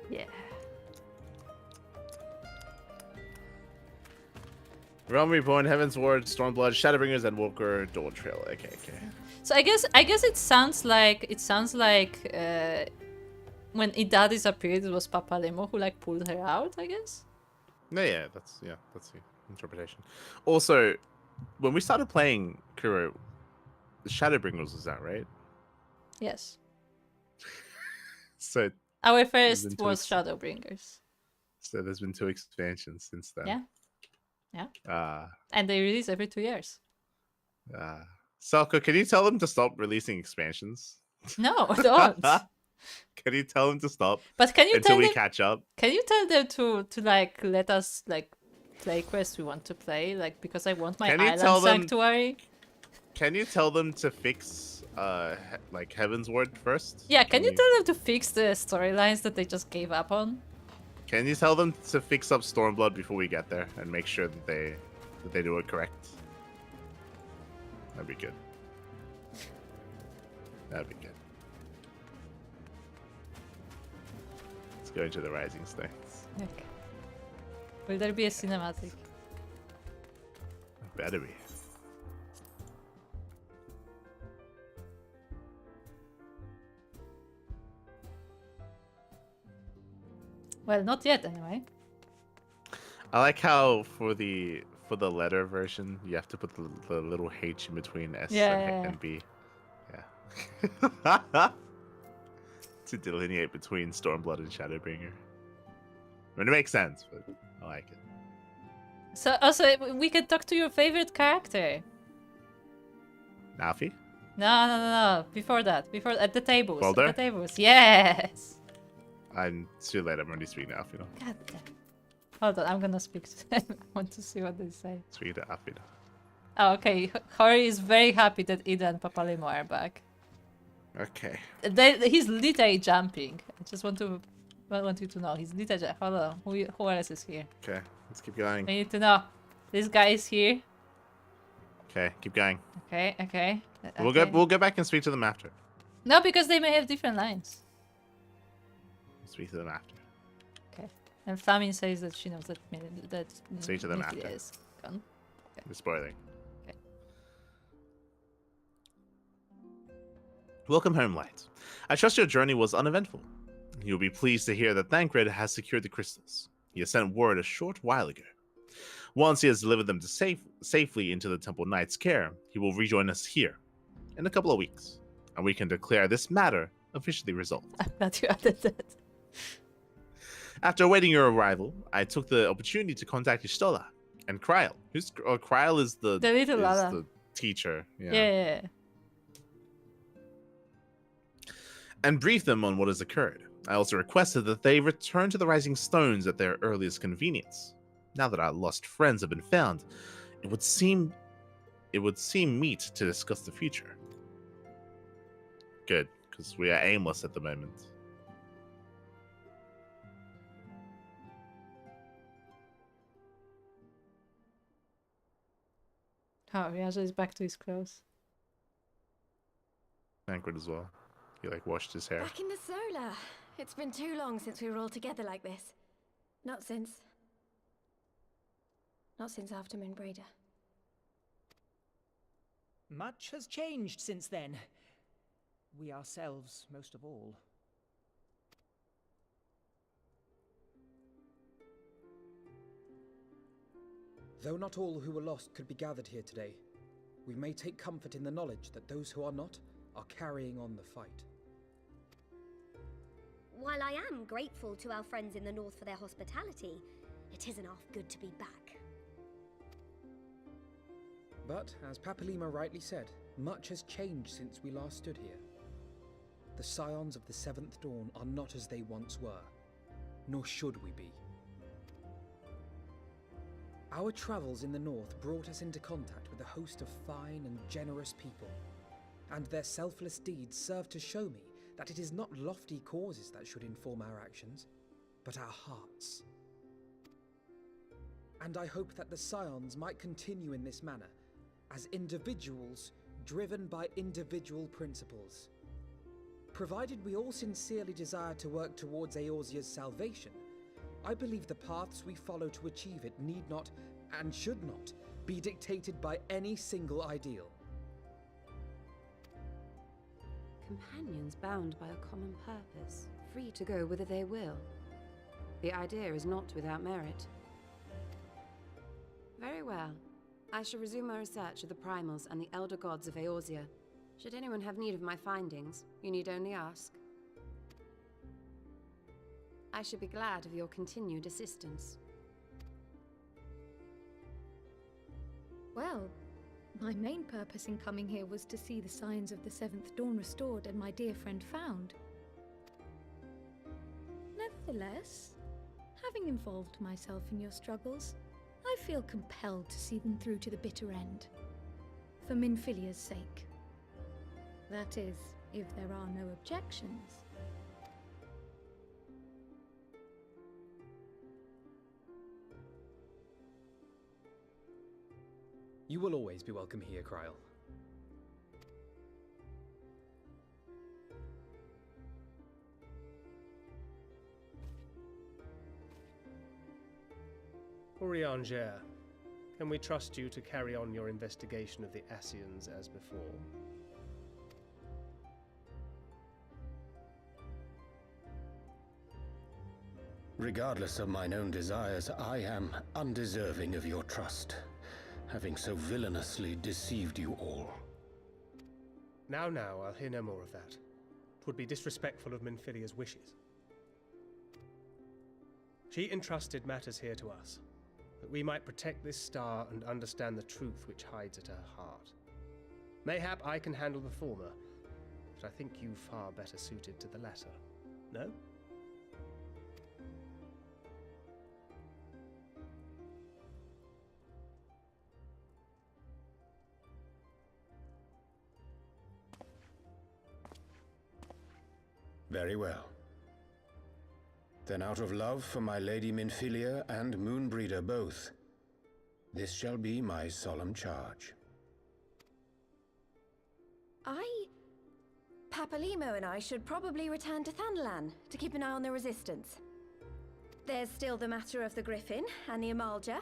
Yeah. Realm Reborn, Heavensward, Stormblood, Shadowbringers, and Walker Door Trail. Okay. So I guess it sounds like when Ida disappeared, it was Papalemo who like pulled her out, I guess. Yeah, that's the interpretation. Also, when we started playing Kuro, the Shadowbringers was that, right? Yes. So our first was Shadowbringers. So there's been 2 expansions since then. Yeah. And they release every 2 years. Souko, can you tell them to stop releasing expansions? No, don't. Can you tell them to stop? But can you until tell we them, catch up? Can you tell them to like let us like play quests we want to play, like because I want my island sanctuary? Can you tell them to fix like Heavensward first? Yeah, can you tell them to fix the storylines that they just gave up on? Can you tell them to fix up Stormblood before we get there and make sure that they do it correct? That'd be good. That'd be good. Let's go into the Rising Stones. Okay. Will there be a cinematic? Better be. Well, not yet, anyway. I like how for the letter version, you have to put the little H in between S and B. Yeah. To delineate between Stormblood and Shadowbringer. I mean, it makes sense, but I like it. So, also, we can talk to your favorite character. Nafi? No. Before that. At the tables. Boulder? At the tables. Yes. I'm too late. I'm already speaking to Alfina. God damn. Hold on, I'm gonna speak to them. I want to see what they say. Speak to Alfina. Oh, okay. Hori is very happy that Ida and Papalemo are back. Okay. He's literally jumping. I just want you to know. He's literally hold on. Who else is here? Okay, let's keep going. I need to know. This guy is here. Okay, keep going. Okay. We'll go back and speak to them after. No, because they may have different lines. Speak to them after. Okay. And Flamin says that she knows that speak to them after. Is gone. Okay. You're spoiling. Okay. Welcome home, Light. I trust your journey was uneventful. You'll be pleased to hear that Thancred has secured the crystals. He has sent word a short while ago. Once he has delivered them to safely into the Temple Knight's care, he will rejoin us here in a couple of weeks, and we can declare this matter officially resolved. I'm glad you added that. After awaiting your arrival, I took the opportunity to contact Y'shtola and Kryl. Kryl is the teacher. Yeah. And brief them on what has occurred. I also requested that they return to the Rising Stones at their earliest convenience. Now that our lost friends have been found, it would seem meet to discuss the future. Good, because we are aimless at the moment. Oh, Ryasha is back to his clothes. Thancred as well. He washed his hair. Back in the solar. It's been too long since we were all together like this. Not since after Moonbreeder. Much has changed since then. We ourselves, most of all. Though not all who were lost could be gathered here today, we may take comfort in the knowledge that those who are not are carrying on the fight. while I am grateful to our friends in the north for their hospitality, it isn't half good to be back. But, as Papalima rightly said, much has changed since we last stood here. The Scions of the Seventh Dawn are not as they once were, nor should we be. Our travels in the north brought us into contact with a host of fine and generous people, and their selfless deeds serve to show me that it is not lofty causes that should inform our actions, but our hearts. And I hope that the Scions might continue in this manner, as individuals driven by individual principles. Provided we all sincerely desire to work towards Eorzea's salvation, I believe the paths we follow to achieve it need not, and should not, be dictated by any single ideal. Companions bound by a common purpose, free to go whither they will. The idea is not without merit. Very well. I shall resume my research of the primals and the elder gods of Eorzea. Should anyone have need of my findings, you need only ask. I should be glad of your continued assistance. Well, my main purpose in coming here was to see the signs of the Seventh Dawn restored and my dear friend found. Nevertheless, having involved myself in your struggles, I feel compelled to see them through to the bitter end. For Minfilia's sake. That is, if there are no objections. You will always be welcome here, Kryl. Urianger, can we trust you to carry on your investigation of the Ascians as before? Regardless of mine own desires, I am undeserving of your trust, having so villainously deceived you all. Now, I'll hear no more of that. 'Twould be disrespectful of Minfilia's wishes. She entrusted matters here to us, that we might protect this star and understand the truth which hides at her heart. Mayhap I can handle the former, but I think you far better suited to the latter. No? Very well. Then out of love for my Lady Minfilia and Moonbreeder both, this shall be my solemn charge. Papalimo and I should probably return to Thanalan to keep an eye on the Resistance. There's still the matter of the Griffin and the Amalja,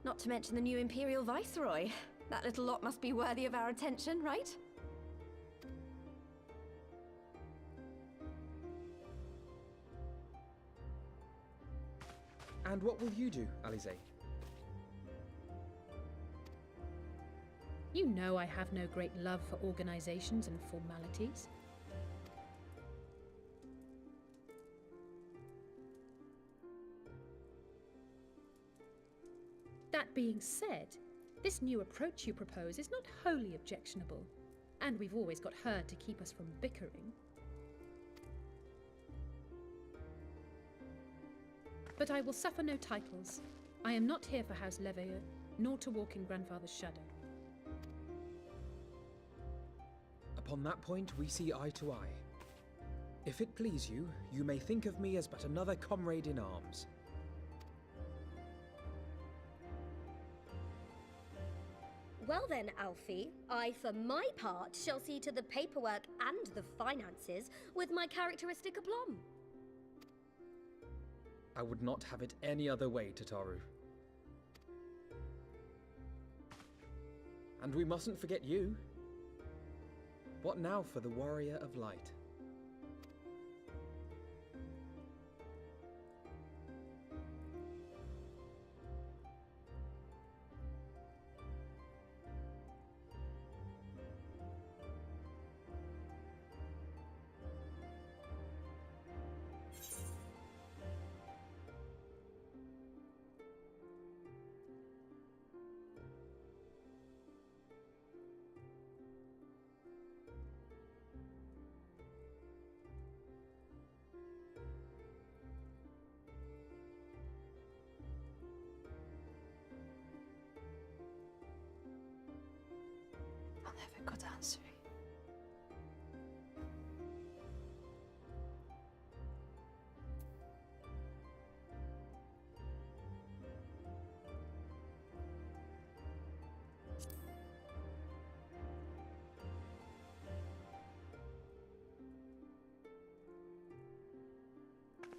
not to mention the new Imperial Viceroy. That little lot must be worthy of our attention, right? And what will you do, Alize? You know I have no great love for organizations and formalities. That being said, this new approach you propose is not wholly objectionable, and we've always got her to keep us from bickering. But I will suffer no titles. I am not here for House Leveilleur, nor to walk in Grandfather's shadow. Upon that point, we see eye to eye. If it please you, you may think of me as but another comrade in arms. Well then, Alfie, I for my part shall see to the paperwork and the finances with my characteristic aplomb. I would not have it any other way, Tataru. And we mustn't forget you. What now for the Warrior of Light?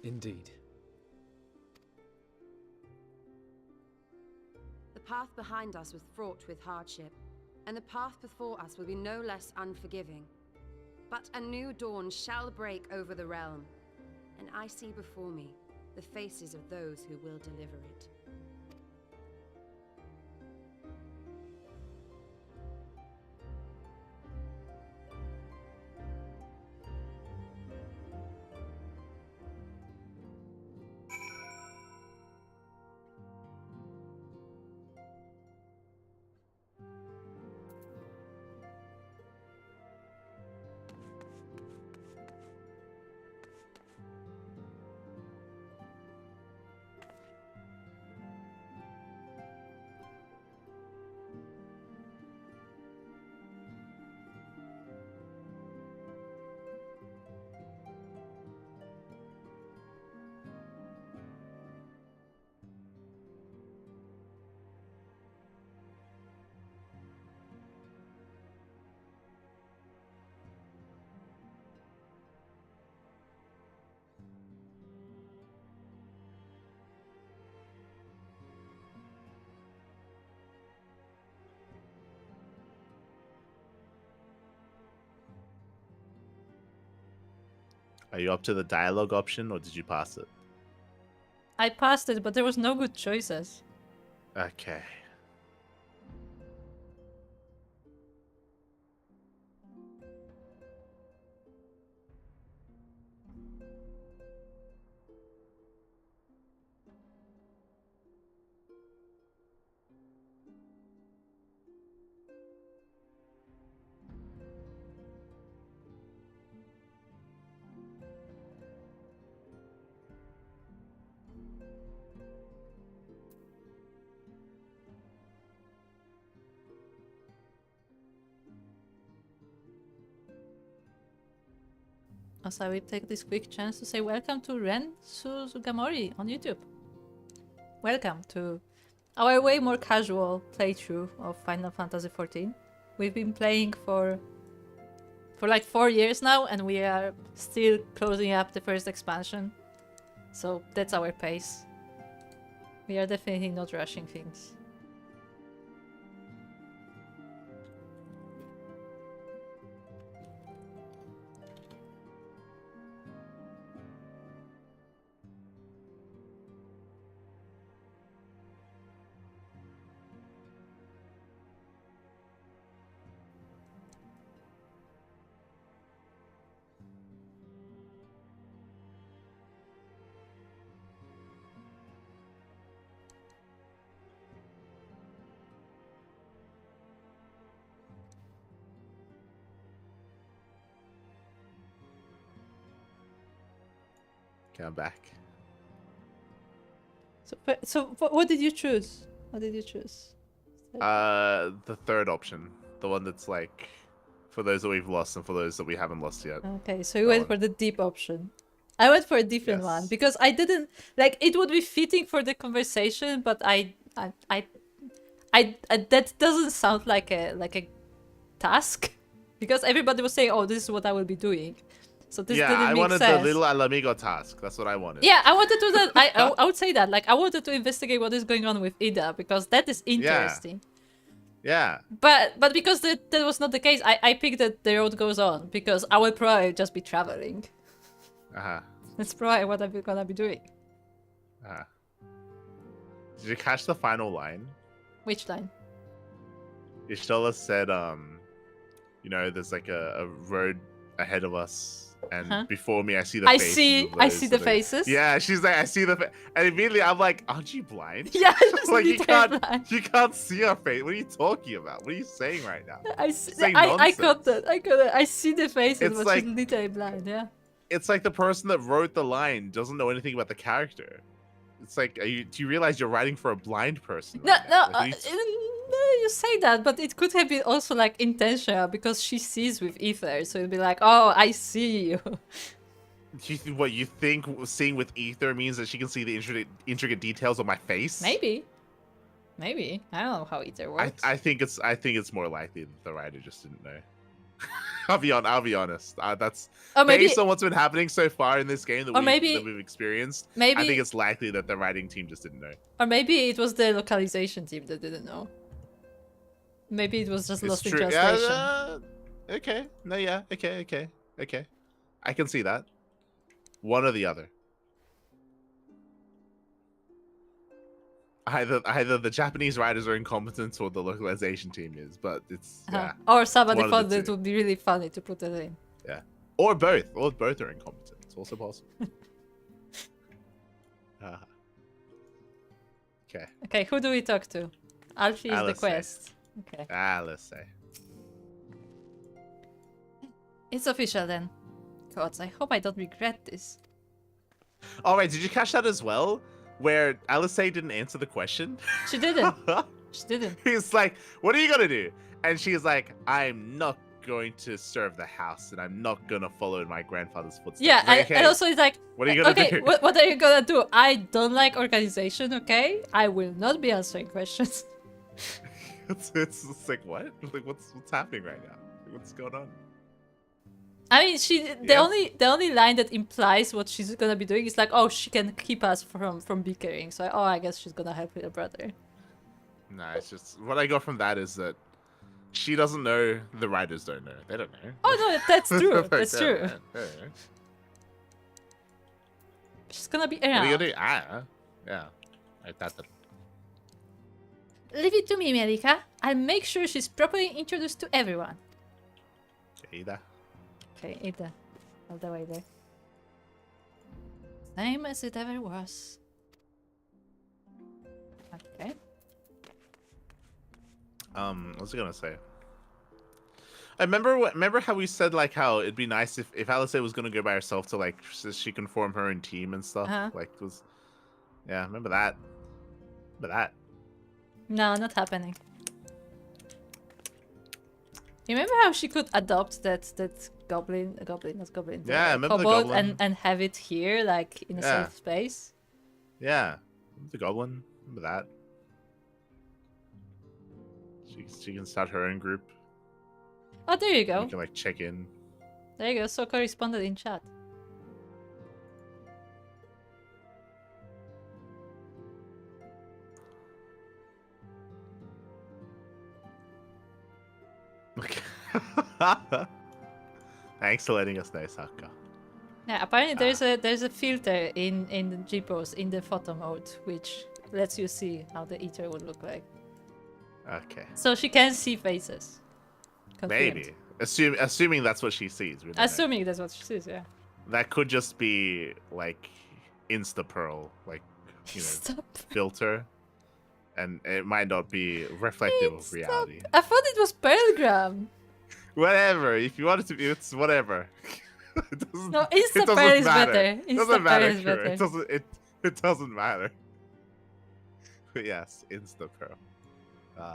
Indeed. The path behind us was fraught with hardship, and the path before us will be no less unforgiving. But a new dawn shall break over the realm, and I see before me the faces of those who will deliver it. Are you up to the dialogue option, or did you pass it? I passed it, but there was no good choices. Okay. Also, I will take this quick chance to say welcome to Ren Suzugamori on YouTube. Welcome to our way more casual playthrough of Final Fantasy XIV. We've been playing for like 4 years now, and we are still closing up the first expansion. So that's our pace. We are definitely not rushing things. Okay, I'm back. So what did you choose? What did you choose? The third option, the one that's like for those that we've lost and for those that we haven't lost yet. Okay, so you went for the deep option. I went for a different one because I didn't like it would be fitting for the conversation, but I that doesn't sound like a task because everybody was saying, "Oh, this is what I will be doing." So this didn't make sense. I wanted the little Alamigo task. That's what I wanted. Yeah, I wanted to do that. I would say that. Like, I wanted to investigate what is going on with Ida because that is interesting. Yeah. But because that was not the case, I picked that the road goes on because I will probably just be traveling. That's probably what I'm gonna be doing. Did you catch the final line? Which line? Ishtala said, you know, there's like a road ahead of us. And before me, I see the faces. I see the faces. Yeah, she's like, I see the and immediately I'm like, aren't you blind? Yeah, like you can't see her face. What are you talking about? What are you saying right now? I got that. I got it. I see the faces, it's but like, she's literally blind. Yeah. It's like the person that wrote the line doesn't know anything about the character. It's like, do you realize you're writing for a blind person? No, you say that, but it could have been also like intentional because she sees with ether, so it'd be like, oh, I see you. What you think seeing with ether means that she can see the intricate details of my face? Maybe. I don't know how ether works. I think it's more likely that the writer just didn't know. I'll be honest. That's maybe, based on what's been happening so far in this game that we've experienced. Maybe I think it's likely that the writing team just didn't know. Or maybe it was the localization team that didn't know. Maybe it was just lost in translation. Okay. No, yeah. Okay. I can see that. One or the other. Either the Japanese writers are incompetent or the localization team is, but it's yeah. Or somebody thought that it would be really funny to put it in. Yeah. Or both. Or both are incompetent. It's also possible. Okay. Okay, who do we talk to? Alfie is the quest. Okay. Let's say. It's official then. Gods, I hope I don't regret this. Alright, did you catch that as well? Where Alice didn't answer the question? She didn't. She didn't. He's like, what are you gonna do? And she's like, I'm not going to serve the house and I'm not gonna follow in my grandfather's footsteps. Yeah, like, and also he's like, what are you gonna do? What are you gonna do? I don't like organization, okay? I will not be answering questions. it's like, what? Like, what's happening right now? What's going on? I mean, the only line that implies what she's gonna be doing is like, oh, she can keep us from bickering. So, I guess she's gonna help with her brother. Nah, it's just what I got from that is that she doesn't know. The writers don't know. They don't know. Oh no, that's true. That's true. She's gonna be around. What are you gonna do? Yeah, like that. Leave it to me, Mielikka. I'll make sure she's properly introduced to everyone. Ada. Okay, Ada. All the way there. Same as it ever was. Okay. What was I gonna say? I remember how we said like how it'd be nice if Alice was gonna go by herself to like so she can form her own team and stuff. Like it was, yeah. Remember that? No, not happening. You remember how she could adopt that goblin? Yeah, I remember the kobold goblin. and have it here, like in a safe space. Yeah, the goblin. Remember that? She can start her own group. Oh, there you go. You can like check in. There you go. Souko responded in chat. Okay. Thanks for letting us know, Souko. Yeah, apparently there's a filter in the GPOs in the photo mode, which lets you see how the eater would look like. Okay. So she can see faces. Confirmed. Maybe. Assuming that's what she sees. Assuming that's what she sees, yeah. That could just be like Instapearl, like filter, and it might not be reflective of reality. I thought it was Pearlgram. Whatever. If you want it to be, it's whatever. No, Instapearl is better. It doesn't matter. It doesn't matter. But yes, Instapearl. No.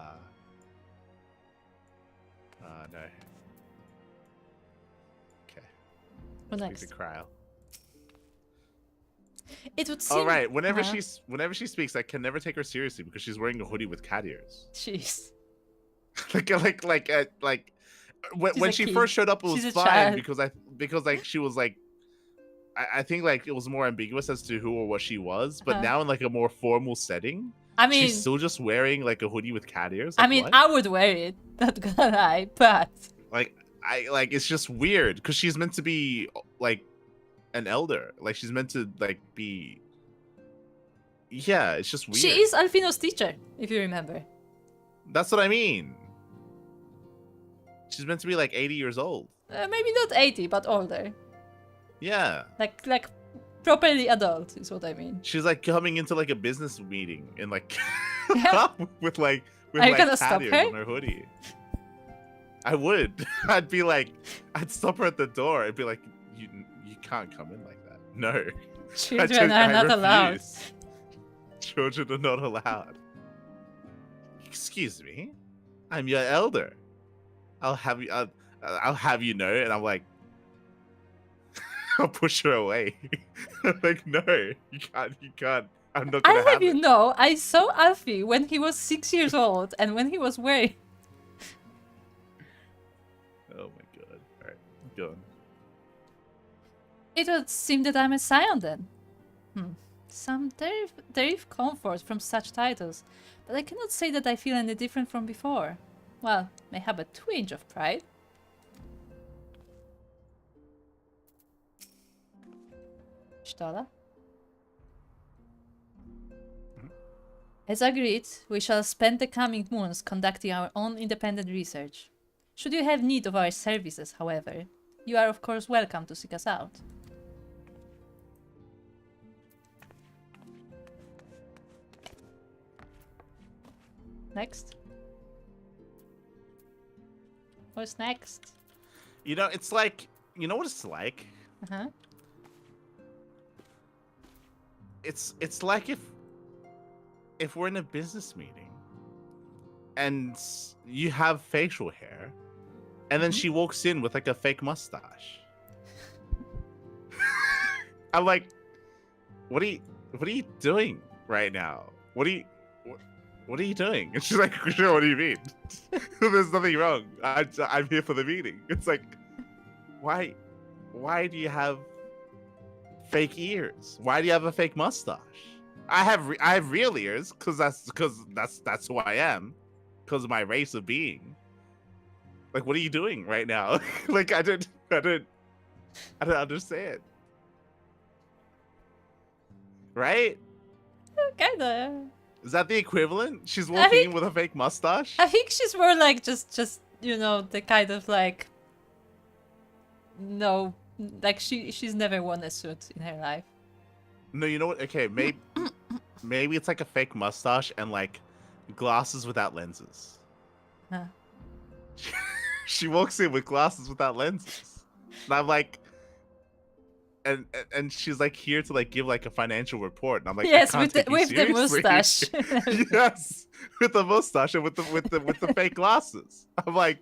Okay. What next? next? Cryo. It would seem. All right. Whenever she speaks, I can never take her seriously because she's wearing a hoodie with cat ears. Jeez. like when she first showed up, it was fine because she was like. I think like it was more ambiguous as to who or what she was, but now in like a more formal setting. I mean, she's still just wearing like a hoodie with cat ears. Like, I mean, what? I would wear it. Not gonna lie, but it's just weird because she's meant to be like an elder. Like she's meant to like be. Yeah, it's just weird. She is Alfino's teacher, if you remember. That's what I mean. She's meant to be like 80 years old. Maybe not 80, but older. Yeah. Like properly adult is what I mean. She's like coming into like a business meeting and like with Are you gonna stop her? On her hoodie. I would. I'd stop her at the door. I'd be like, you can't come in like that. No. Children are not allowed. Children are not allowed. Excuse me. I'm your elder. I'll have you know, and I'm like, I'll push her away. Like, no, you can't. I'm not gonna have you know, I saw Alfie when he was 6 years old and when he was wearing. Oh my god. Alright. Go on. It would seem that I'm a scion then. Some derive comfort from such titles, but I cannot say that I feel any different from before. Well, may have a twinge of pride. Sztala? As agreed, we shall spend the coming moons conducting our own independent research. Should you have need of our services, however, you are of course welcome to seek us out. Next. What's next? You know, it's like, you know what it's like? Uh-huh. It's like if we're in a business meeting and you have facial hair and then she walks in with like a fake mustache. I'm like, what are you doing right now? What are you doing? And she's like, sure, what do you mean? There's nothing wrong. I'm here for the meeting. It's like, why do you have fake ears? Why do you have a fake mustache? I have real ears because that's who I am, because of my race of being. Like, what are you doing right now? Like, I don't understand. Right? Kinda. Is that the equivalent? She's walking in with a fake mustache? I think she's more like just you know, the kind of like, no, like she's never worn a suit in her life. No, you know what? Okay, maybe it's like a fake mustache and like glasses without lenses. Huh. She walks in with glasses without lenses. And I'm like, and she's like here to like give like a financial report. And I'm like, yes, with the mustache. Yes, with the mustache and with the fake glasses. I'm like,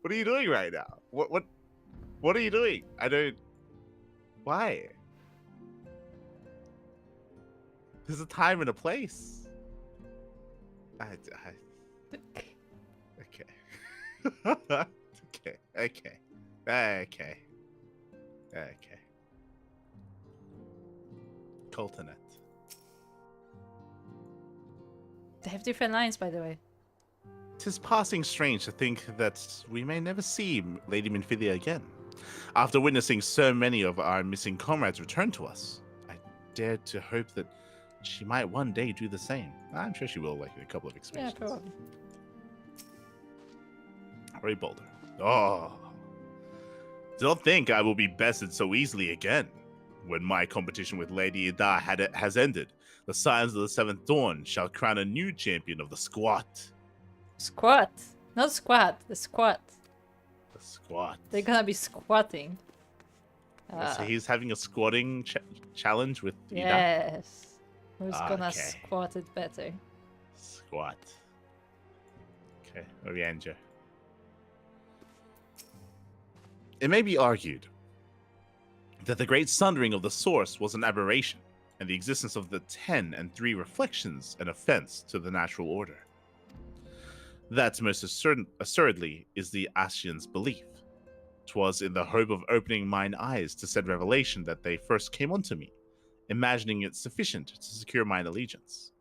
what are you doing right now? What are you doing? I don't. Why? There's a time and a place. Okay. Okay. Coltonet. They have different lines, by the way. 'Tis passing strange to think that we may never see Lady Minfilia again. After witnessing so many of our missing comrades return to us, I dared to hope that she might one day do the same. I'm sure she will, like in a couple of expansions. Yeah, probably. Ray Boulder. Oh. Do not think I will be bested so easily again. When my competition with Lady Ida has ended, the Scions of the Seventh Dawn shall crown a new champion of the squat. Squat. Not squat, the squat. The squat. They're gonna be squatting. So he's having a squatting challenge with Ida? Yes. Who's gonna squat it better? Squat. Okay, Orianger. It may be argued that the great sundering of the source was an aberration, and the existence of the 10 and 3 reflections an offense to the natural order. That most assuredly is the Ascians' belief. 'Twas in the hope of opening mine eyes to said revelation that they first came unto me, imagining it sufficient to secure mine allegiance.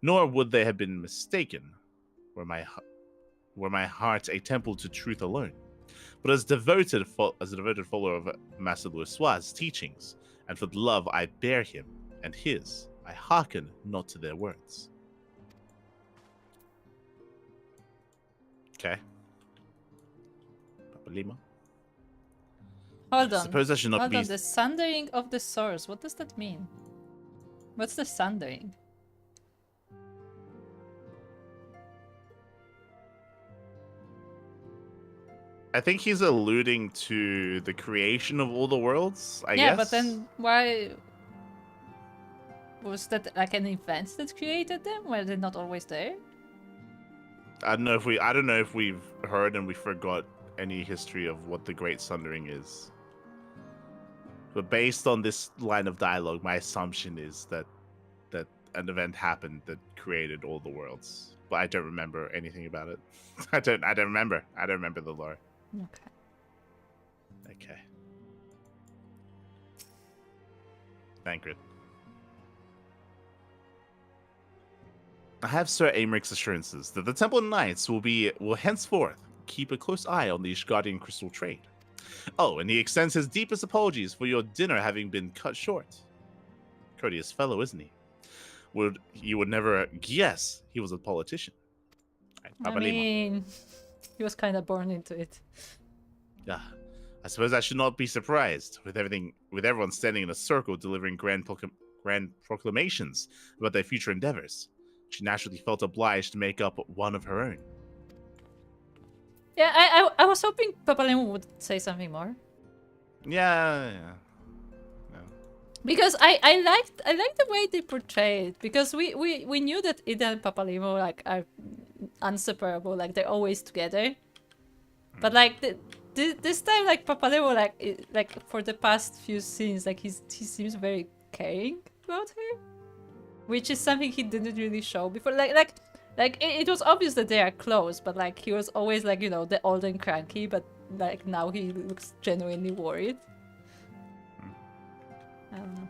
Nor would they have been mistaken, were my heart a temple to truth alone. But as a devoted follower of Master Louisoix's teachings, and for the love I bear him and his, I hearken not to their words. Okay. Papa Lima. Hold on. Suppose I should not Hold be... on. The sundering of the source. What does that mean? What's the sundering? I think he's alluding to the creation of all the worlds, I guess. Yeah, but then why... Was that like an event that created them? Were they not always there? I don't know if we've heard and we forgot any history of what the Great Sundering is. But based on this line of dialogue, my assumption is that an event happened that created all the worlds. But I don't remember anything about it. I don't remember. I don't remember the lore. Okay. Okay. Thancred. I have Sir Americ's assurances that the Temple Knights will henceforth keep a close eye on the Ishgardian crystal trade. Oh, and he extends his deepest apologies for your dinner having been cut short. Courteous fellow, isn't he? You would never guess he was a politician. I mean, he was kind of born into it. Yeah, I suppose I should not be surprised with everyone standing in a circle delivering grand proclamations about their future endeavors. She naturally felt obliged to make up one of her own. Yeah, I was hoping Papalemo would say something more. Yeah. Because I liked the way they portrayed it, because we knew that Ida and Papalemo like are inseparable, like they're always together. But like this time, like Papalemo like for the past few scenes, like he seems very caring about her, which is something he didn't really show before. Like it was obvious that they are close, but like he was always like, you know, the old and cranky, but like now he looks genuinely worried. I don't know.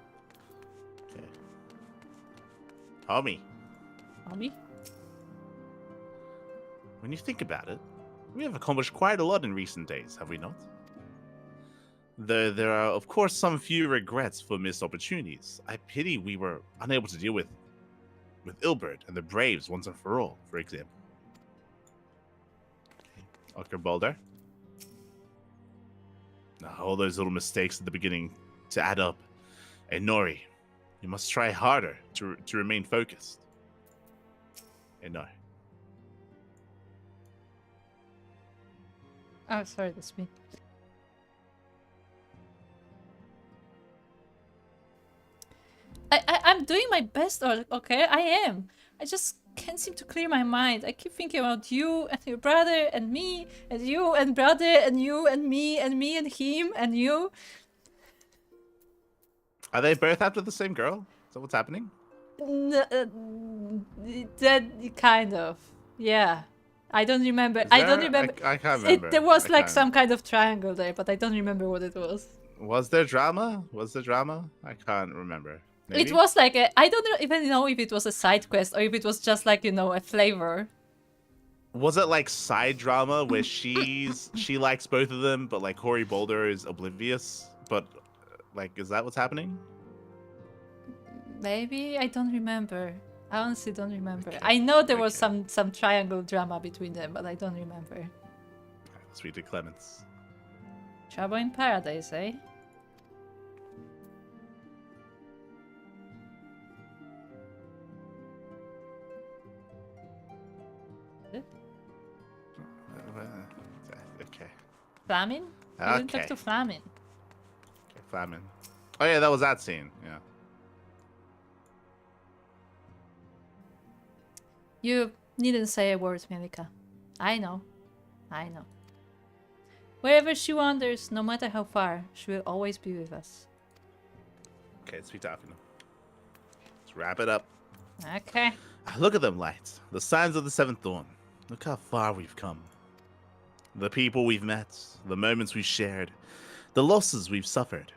Okay. Homie. When you think about it, we have accomplished quite a lot in recent days, have we not? There are, of course, some few regrets for missed opportunities. I pity we were unable to deal with Ilbert and the Braves once and for all, for example. Okay, Balder. All those little mistakes at the beginning to add up. And Nori, you must try harder to remain focused. And no. Oh, sorry, that's me. I'm doing my best, okay? I am. I just can't seem to clear my mind. I keep thinking about you and your brother and me and you and brother and you and me and him and you. Are they both after the same girl? Is that what's happening? That kind of, yeah. I don't remember. I don't remember. I can't remember. There was like some kind of triangle there, but I don't remember what it was. Was there drama? I can't remember. Maybe? It was like I don't even know if it was a side quest or if it was just like, you know, a flavor. Was it like side drama where she likes both of them, but like Cory Boulder is oblivious? But like, is that what's happening? Maybe, I don't remember. I honestly don't remember. Okay. I know there was some triangle drama between them, but I don't remember. Sweet to Clements. Trouble in Paradise, eh? Okay. Flamin? You didn't talk to Flamin. Okay, Flamin. Oh yeah, that was that scene. Yeah. You needn't say a word, Mielikka. I know. Wherever she wanders, no matter how far, she will always be with us. Okay, it's sweet talking. Let's wrap it up. Okay. Look at them lights. The signs of the Seventh Dawn. Look how far we've come. The people we've met, the moments we've shared, the losses we've suffered,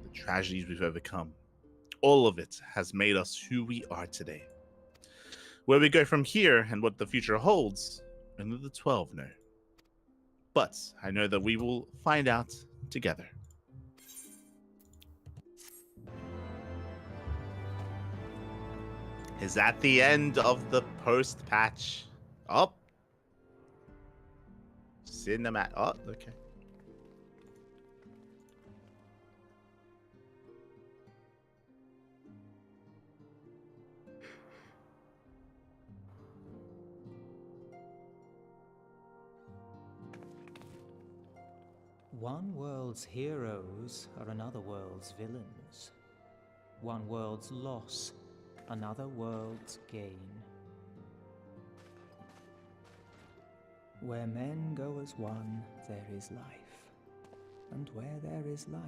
the tragedies we've overcome. All of it has made us who we are today. Where we go from here and what the future holds, only the 12 know. But I know that we will find out together. Is that the end of the post-patch? Oh. Cinemat. Oh, okay. One world's heroes are another world's villains. One world's loss, another world's gain. Where men go as one, there is life. And where there is life,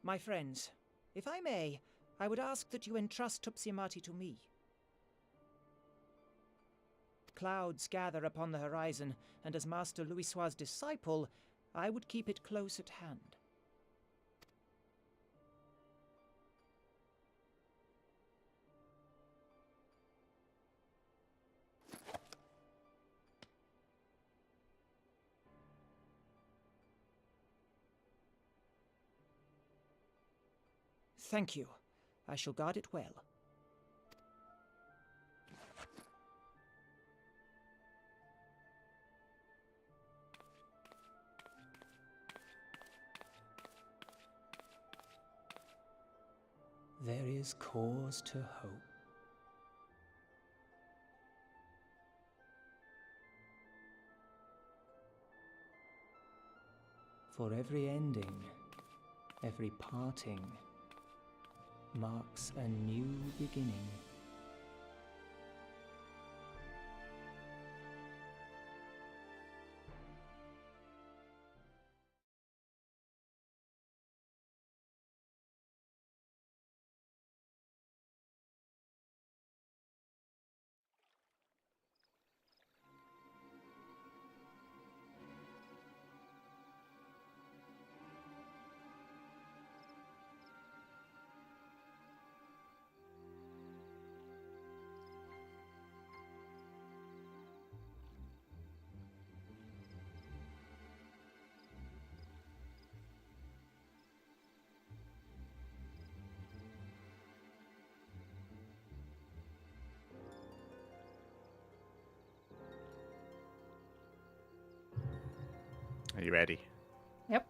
My friends, if I may, I would ask that you entrust Tupsimati to me. Clouds gather upon the horizon, and as Master Louisoix's disciple, I would keep it close at hand. Thank you. I shall guard it well. There is cause to hope. For every ending, every parting, marks a new beginning. Are you ready? Yep.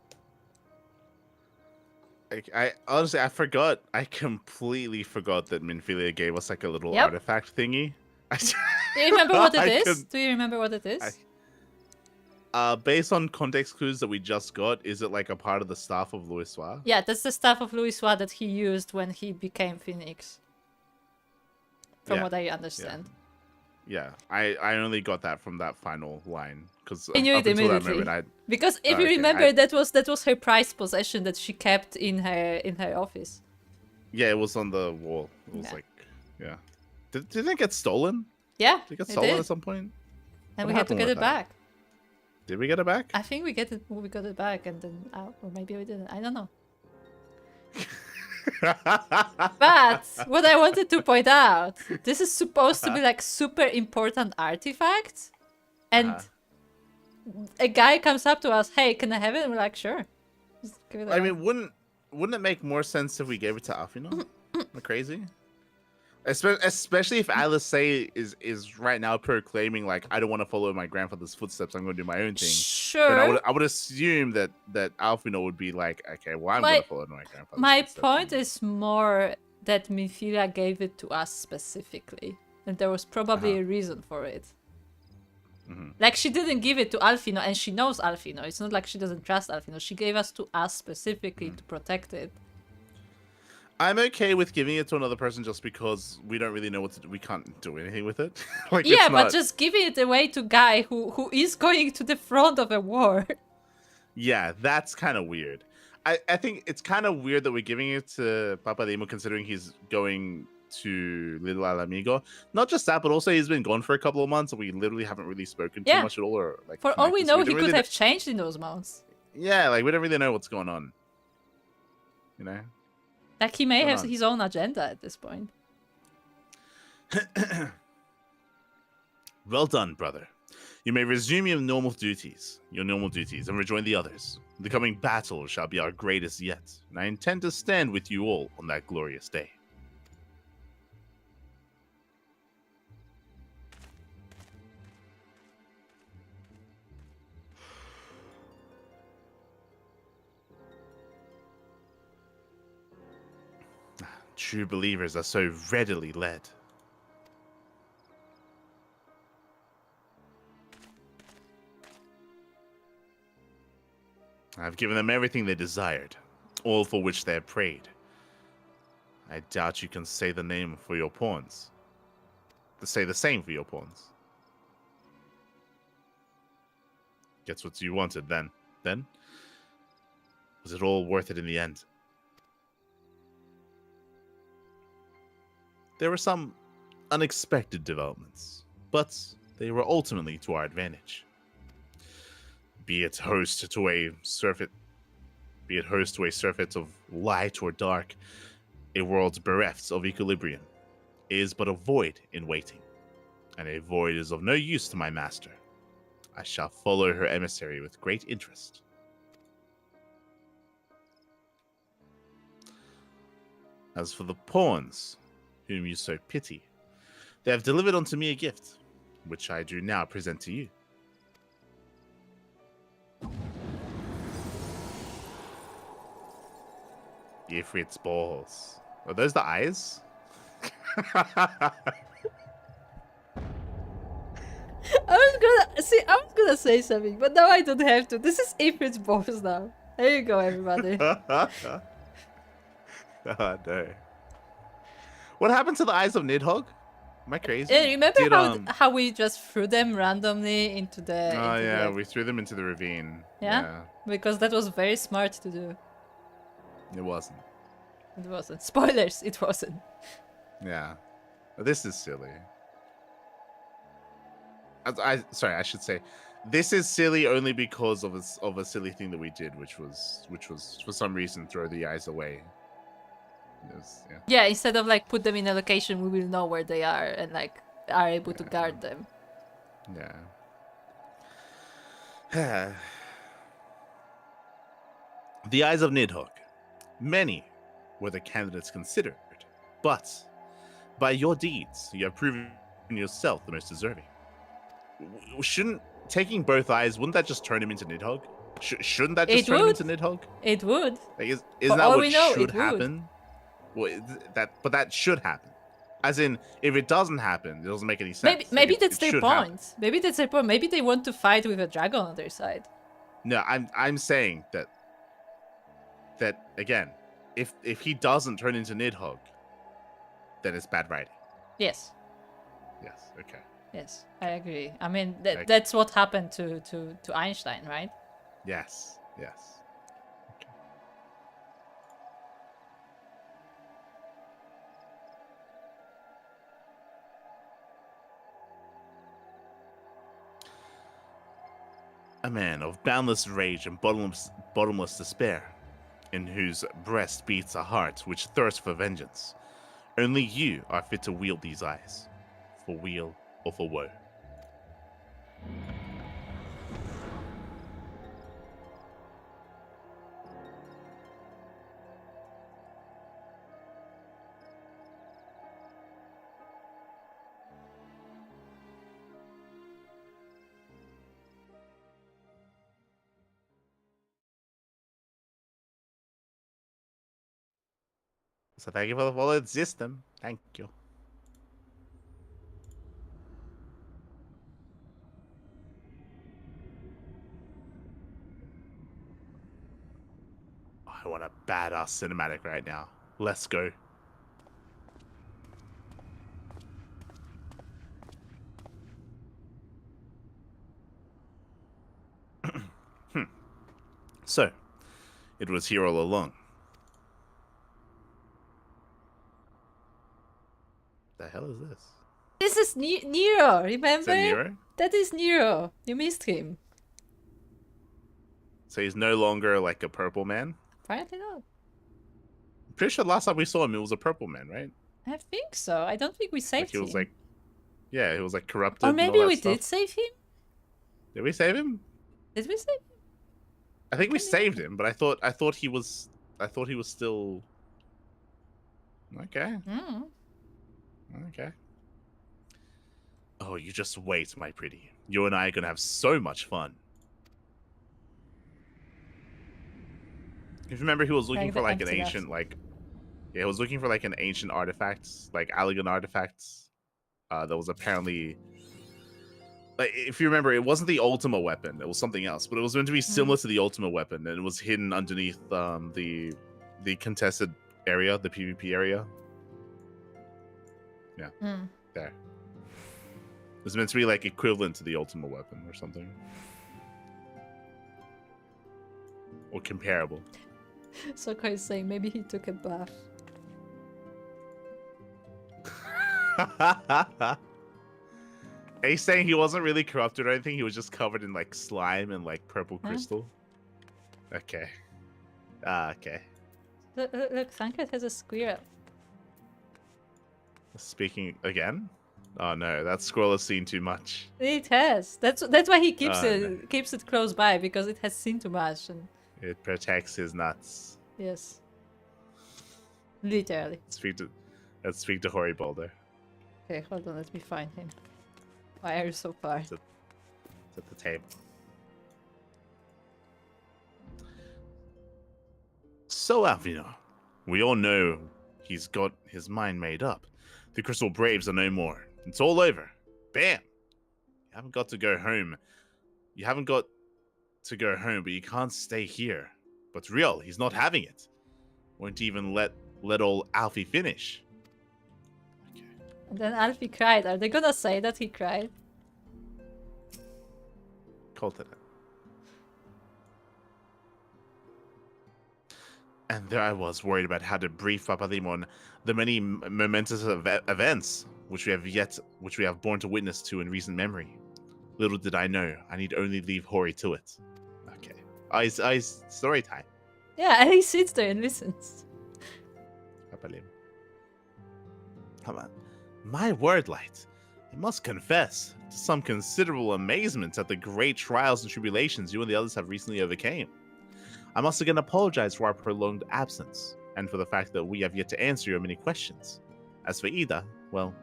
I honestly, I completely forgot that Minfilia gave us like a little Yep. artifact thingy. Do you remember what it is? Do you remember what it is? Based on context clues that we just got, is it like a part of the staff of Louisoix? Yeah, that's the staff of Louisoix that he used when he became Phoenix. From what I understand. Yeah, I only got that from that final line because I knew it immediately. Because if you remember, that was her prized possession that she kept in her office. Yeah, it was on the wall. It was Didn't it get stolen? Yeah, did it get stolen at some point? And we had to get it back. Did we get it back? I think we got it back, and then or maybe we didn't. I don't know. But what I wanted to point out, this is supposed to be like super important artifact, and a guy comes up to us, "Hey, can I have it?" And we're like, "Sure." Just give it I mean, wouldn't it make more sense if we gave it to Alfino? Am I crazy? Especially if Alice Say is right now proclaiming like, I don't want to follow my grandfather's footsteps. I'm going to do my own thing. Sure. But I would assume that Alfino would be like, okay, well, I'm going to follow my grandfather's My footsteps. point is more that Minfilia gave it to us specifically, and there was probably a reason for it. Like, she didn't give it to Alfino, and she knows Alfino. It's not like she doesn't trust Alfino. She gave us to us specifically to protect it. I'm okay with giving it to another person just because we don't really know what to do. We can't do anything with it. Like, yeah, but just giving it away to guy who is going to the front of a war. Yeah, that's kind of weird. I think it's kind of weird that we're giving it to Papademo considering he's going to Little Alamigo. Not just that, but also he's been gone for a couple of months and we literally haven't really spoken too much at all. Or like, for all we know, he could have changed in those months. Yeah, like we don't really know what's going on. You know? Like, he may have his own agenda at this point. Well done, brother. You may resume your normal duties, and rejoin the others. The coming battle shall be our greatest yet, and I intend to stand with you all on that glorious day. True believers are so readily led. I've given them everything they desired, all for which they have prayed. I doubt you can say the name for your pawns. To say the same for your pawns. Gets what you wanted then. Was it all worth it in the end? there were some unexpected developments, but they were ultimately to our advantage. Be it host to a surfeit of light or dark, a world bereft of equilibrium is but a void in waiting, and a void is of no use to my master. I shall follow her emissary with great interest. As for the pawns, whom you so pity, they have delivered unto me a gift, which I do now present to you. Ifrit's balls. Are those the eyes? I was gonna say something, but now I don't have to. This is Ifrit's balls now. There you go, everybody. Oh no. What happened to the eyes of Nidhogg? Am I crazy? Remember how we just threw them randomly into the... Oh yeah, we threw them into the ravine. Yeah? Because that was very smart to do. It wasn't. It wasn't. Spoilers, it wasn't. Yeah. This is silly. Sorry, I should say, this is silly only because of a silly thing that we did, which was for some reason throw the eyes away. Yeah, instead of like put them in a location we will know where they are and like are able to guard them. Yeah. The eyes of Nidhogg. Many were the candidates considered, but by your deeds, you have proven yourself the most deserving. Shouldn't taking both eyes, wouldn't that just turn him into Nidhogg? Shouldn't that just turn him into Nidhogg? It would. Like, isn't that what should happen? Well, but that should happen. As in, if it doesn't happen, it doesn't make any sense. Maybe that's their point. Maybe that's their point. Maybe they want to fight with a dragon on their side. No, I'm saying that again, if he doesn't turn into Nidhogg, then it's bad writing. Yes. Yes. Okay. Yes, I agree. I mean, that's what happened to Einstein, right? Yes. Yes. Okay. A man of boundless rage and bottomless despair, in whose breast beats a heart which thirsts for vengeance. Only you are fit to wield these eyes, for weal or for woe. So thank you for the followed system. Thank you. I want a badass cinematic right now. Let's go. So, it was here all along. The hell is this? This is Nero, remember? Is that Nero? That is Nero. You missed him. So he's no longer like a purple man? Apparently not. I'm pretty sure last time we saw him, it was a purple man, right? I think so. I don't think we saved him. He was like, yeah, he was like corrupted. Or maybe we stuff. did save him? Did we save him? Did we save him? I think we saved him, but I thought he was still okay. Okay. Oh, you just wait, my pretty. You and I are gonna have so much fun. If you remember, he was looking for like an ancient, he was looking for like an ancient artifact, like Allegan artifacts. That was apparently. Like, if you remember, it wasn't the Ultima weapon. It was something else, but it was meant to be similar to the Ultima weapon, and it was hidden underneath the contested area, the PvP area. Yeah, there. It was meant to be like equivalent to the Ultima weapon or something, or comparable. Souko is saying maybe he took a bath. Are you saying he wasn't really corrupted or anything? He was just covered in like slime and like purple crystal? Okay. Okay. Look, Thancred has a squirrel. Speaking again? Oh no, that squirrel has seen too much. It has. That's why he keeps No. keeps it close by, because it has seen too much. And It protects his nuts. yes. Literally. Let's speak to Hori Boulder. Okay, hold on, let me find him. Why are you so far? It's at the table. So, Alvino, we all know he's got his mind made up. The Crystal Braves are no more. It's all over. Bam! You haven't got to go home. You haven't got to go home, but you can't stay here. But real, he's not having it. Won't even let old Alfie finish. And then Alfie cried. Are they gonna say that he cried? Called it. And there I was, worried about how to brief Papalimon the many momentous events which we have borne to witness to in recent memory. Little did I know, I need only leave Hori to it. Okay. It's story time. Yeah, and he sits there and listens. Papalim. Come on. My word, Light. I must confess to some considerable amazement at the great trials and tribulations you and the others have recently overcame. I must again apologize for our prolonged absence, and for the fact that we have yet to answer your many questions. As for Ida, well,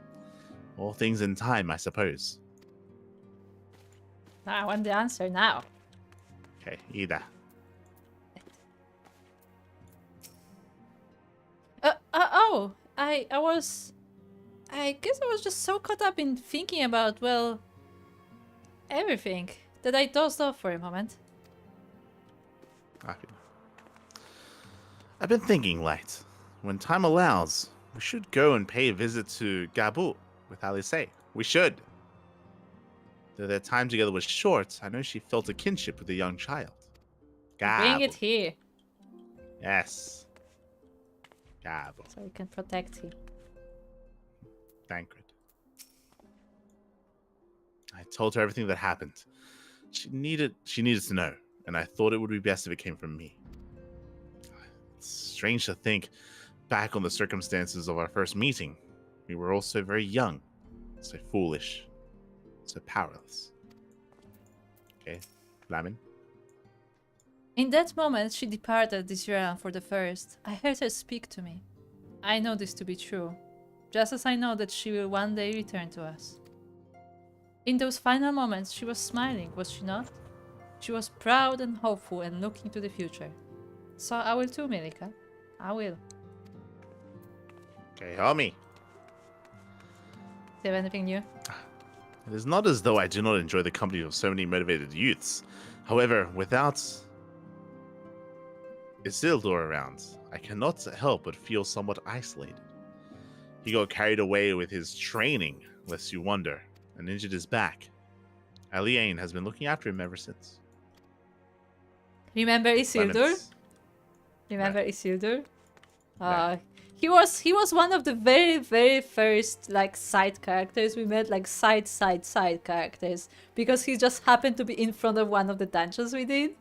all things in time, I suppose. I want the answer now. Okay, Ida. I guess I was just so caught up in thinking about, well, everything, that I dozed off for a moment. I've been thinking, Light. When time allows, we should go and pay a visit to Gabu with Alice. We should. Though their time together was short, I know she felt a kinship with the young child. Bring it here. Yes. Gabu. So we can protect him. Thancred. I told her everything that happened. She needed to know, and I thought it would be best if it came from me. It's strange to think back on the circumstances of our first meeting. We were all so very young, so foolish, so powerless. Okay, Lamin? In that moment, she departed this realm for the first. I heard her speak to me. I know this to be true, just as I know that she will one day return to us. In those final moments, she was smiling, was she not? She was proud and hopeful and looking to the future. So I will too, Mielikka. I will. Okay, homie. Do you have anything new? It is not as though I do not enjoy the company of so many motivated youths. However, without Isildur around, I cannot help but feel somewhat isolated. He got carried away with his training, lest you wonder, and injured his back. Aliane has been looking after him ever since. Remember Isildur? Clemens. Remember Isildur? He was one of the very, very first like side characters we met, like side characters, because he just happened to be in front of one of the dungeons we did,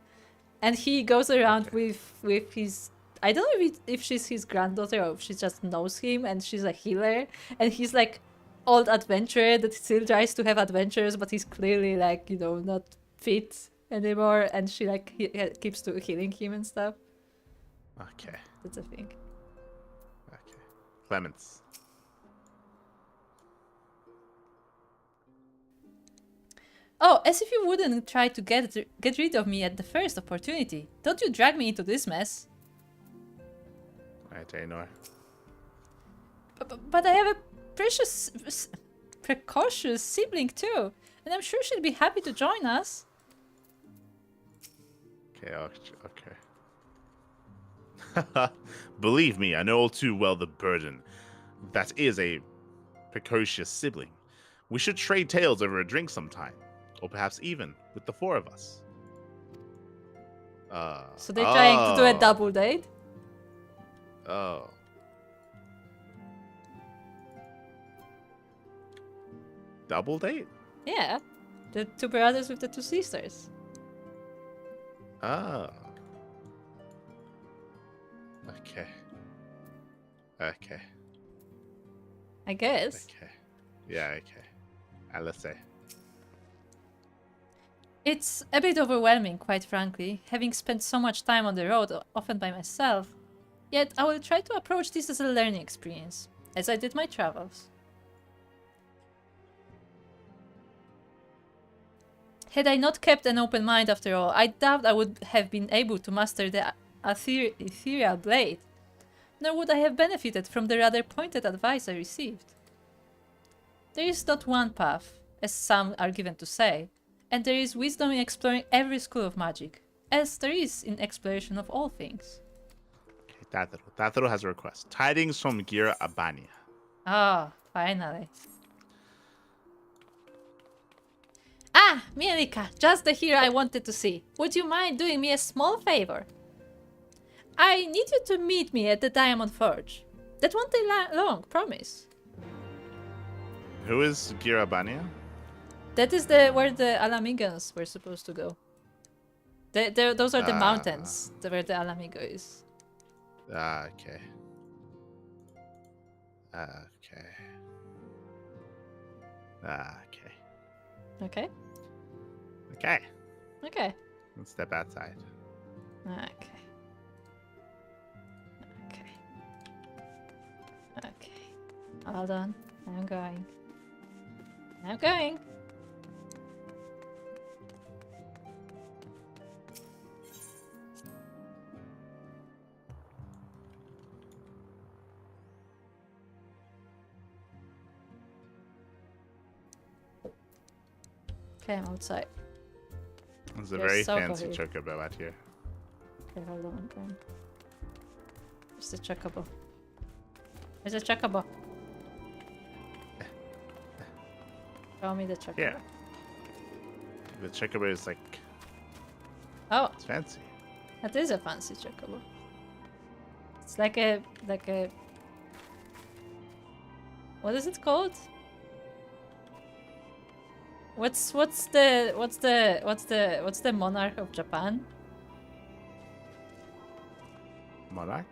and he goes around with his, I don't know if she's his granddaughter or if she just knows him, and she's a healer, and he's like old adventurer that still tries to have adventures, but he's clearly like, you know, not fit anymore, and she like keeps to healing him and stuff. Okay. That's a thing. Okay. Clemens. Oh, as if you wouldn't try to get rid of me at the first opportunity. Don't you drag me into this mess. Alright, Aenor. But I have a precocious sibling too, and I'm sure she'd be happy to join us. Okay, okay. Believe me, I know all too well the burden that is a precocious sibling. We should trade tales over a drink sometime, or perhaps even with the four of us. So they're trying to do a double date? Oh. double date? Yeah. The two brothers with the two sisters. Oh. Okay. Okay. I guess. Okay. Yeah, okay. Let's say. It's a bit overwhelming, quite frankly, having spent so much time on the road, often by myself. Yet I will try to approach this as a learning experience, as I did my travels. Had I not kept an open mind after all, I doubt I would have been able to master the ethereal blade, nor would I have benefited from the rather pointed advice I received. There is not one path, as some are given to say, and there is wisdom in exploring every school of magic, as there is in exploration of all things. Okay, Tataro has a request. Tidings from Gira Abania. Ah, finally. Ah, Mielikka, just the hero I wanted to see. Would you mind doing me a small favor? I need you to meet me at the Diamond Forge. That won't take long, promise. Who is Gira Abania? That is where the Alamigans were supposed to go. Those are the mountains where the Alamigo is. Okay. Okay. Okay. Okay. Okay. Okay. Let's step outside. Okay. Okay. Okay. Hold on. I'm going. I'm going. Okay, I'm outside. There's a very fancy chocobo out here. Okay, hold on. Okay. Where's the chocobo? Where's the chocobo? Show me the chocobo. Yeah. The chocobo is like... Oh. It's fancy. That is a fancy chocobo. It's like a... What is it called? What's the monarch of Japan? Monarch?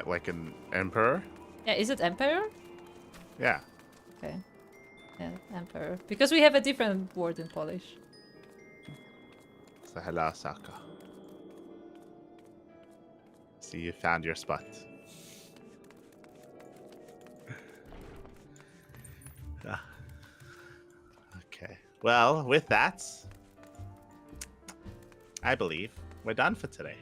Like an emperor? Yeah, is it emperor? Yeah. Okay. Yeah, emperor. Because we have a different word in Polish. So hello, Souko. See, you found your spot. Okay. Well, with that, I believe we're done for today.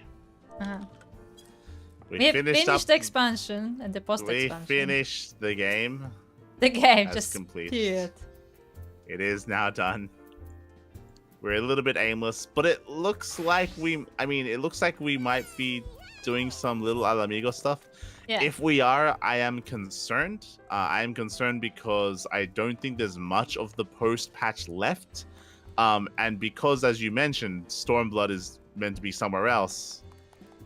We have finished the expansion and the post-expansion. We finished the game. The game just complete. It is now done. We're a little bit aimless, but it looks like it looks like we might be doing some little Alamigo stuff. Yeah. If we are, I am concerned. I am concerned because I don't think there's much of the post-patch left. And because, as you mentioned, Stormblood is meant to be somewhere else,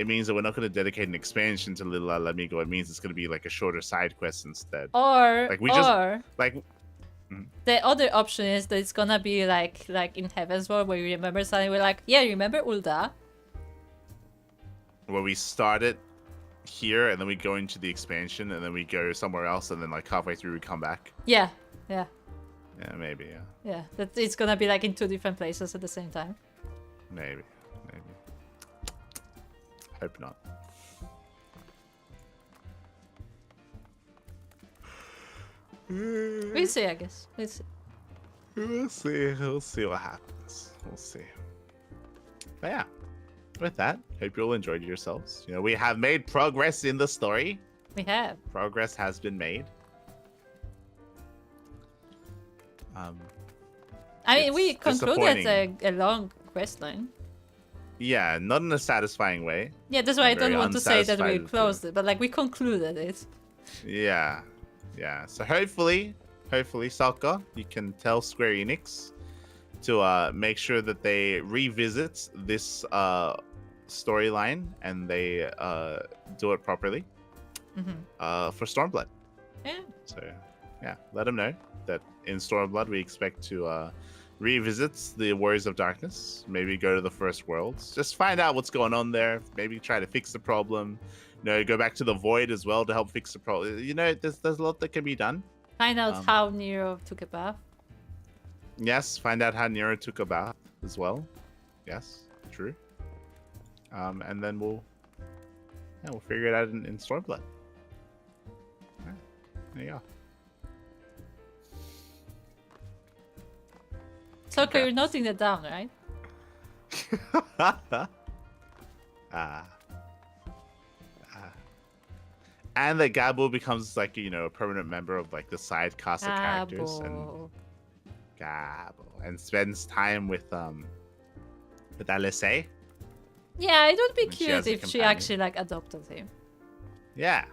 it means that we're not going to dedicate an expansion to Little Alamigo. It means it's going to be like a shorter side quest instead. The other option is that it's gonna be like in Heavensward, where you remember something. We're like, yeah, remember Ul'dah? Where we started here and then we go into the expansion and then we go somewhere else and then like halfway through we come back. Yeah. Yeah, maybe. Yeah, that it's gonna be like in two different places at the same time. Maybe. Hope not. We'll see, I guess. We'll see what happens. We'll see. But yeah, with that, hope you all enjoyed yourselves. We have made progress in the story. We have. Progress has been made. We concluded a long quest line. Yeah, not in a satisfying way. Yeah, that's why I don't want to say that we closed it, but we concluded it. Yeah. So hopefully, Souko, you can tell Square Enix to make sure that they revisit this storyline and they do it properly for Stormblood. Yeah. So, yeah, let him know that in Stormblood we expect to revisit the Warriors of Darkness. Maybe go to the First Worlds. Just find out what's going on there. Maybe try to fix the problem. Go back to the Void as well to help fix the problem. There's a lot that can be done. Find out how Nero took a bath. Yes, find out how Nero took a bath as well. Yes, true. And then we'll figure it out in Stormblood. Yeah, there you go. Souko, you're noting that down, right? And that Gabo becomes like a permanent member of like the side cast of characters, and Gabo, and spends time with Alice. Yeah, it would be And she cute has a if she companion. actually like adopted him. Yeah.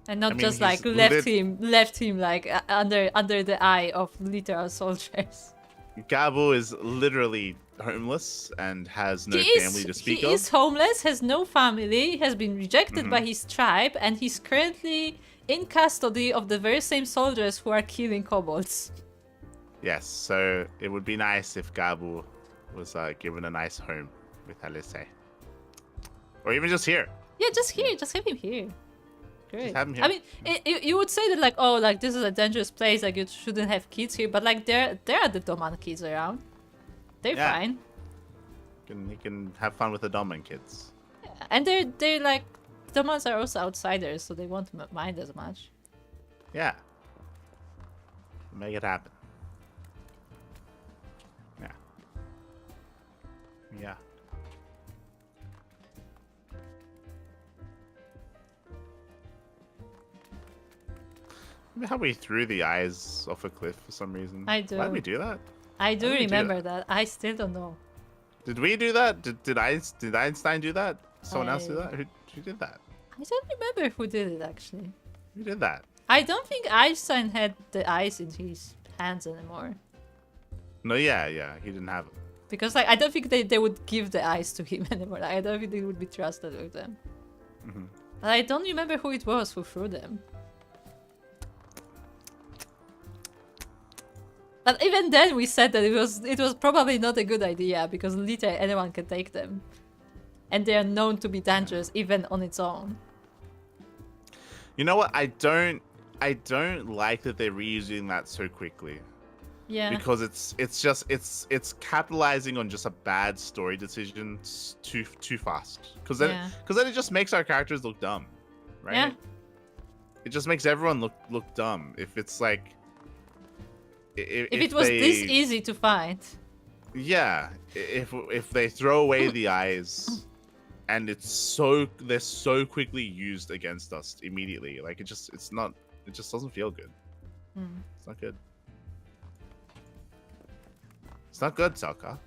And not just he's like left him like under the eye of literal soldiers. Gabo is literally homeless and has no family to speak of. He is homeless, has no family, has been rejected by his tribe, and he's currently in custody of the very same soldiers who are killing kobolds. Yes, so it would be nice if Gabo was given a nice home with Alice. Or even just here. Yeah, just have him here. Great. Just have him here. I mean, you would say that like, oh, like this is a dangerous place, like you shouldn't have kids here, but like there are the Doman kids around. They're fine. He can have fun with the Doman kids. Yeah. And they're like, Domans are also outsiders, so they won't mind as much. Yeah. Make it happen. Yeah. Yeah. How we threw the eyes off a cliff for some reason. I do. Why did we do that? I do remember that. I still don't know. Did we do that? Did Einstein do that? Someone else do that? Who did that? I don't remember who did it actually. Who did that? I don't think Einstein had the eyes in his hands anymore. No, yeah, he didn't have it. Because like I don't think they would give the eyes to him anymore. Like, I don't think they would be trusted with them. Mm-hmm. But I don't remember who it was who threw them. But even then we said that it was probably not a good idea because literally anyone can take them. And they are known to be dangerous even on its own. You know what? I don't like that they're reusing that so quickly. Yeah. Because it's capitalizing on just a bad story decision too fast. Because then it just makes our characters look dumb, right? Yeah. It just makes everyone look dumb. If it's like if it was this easy to find. Yeah, if they throw away the eyes, and they're so quickly used against us immediately, like it just doesn't feel good. It's not good. It's not good, Souko.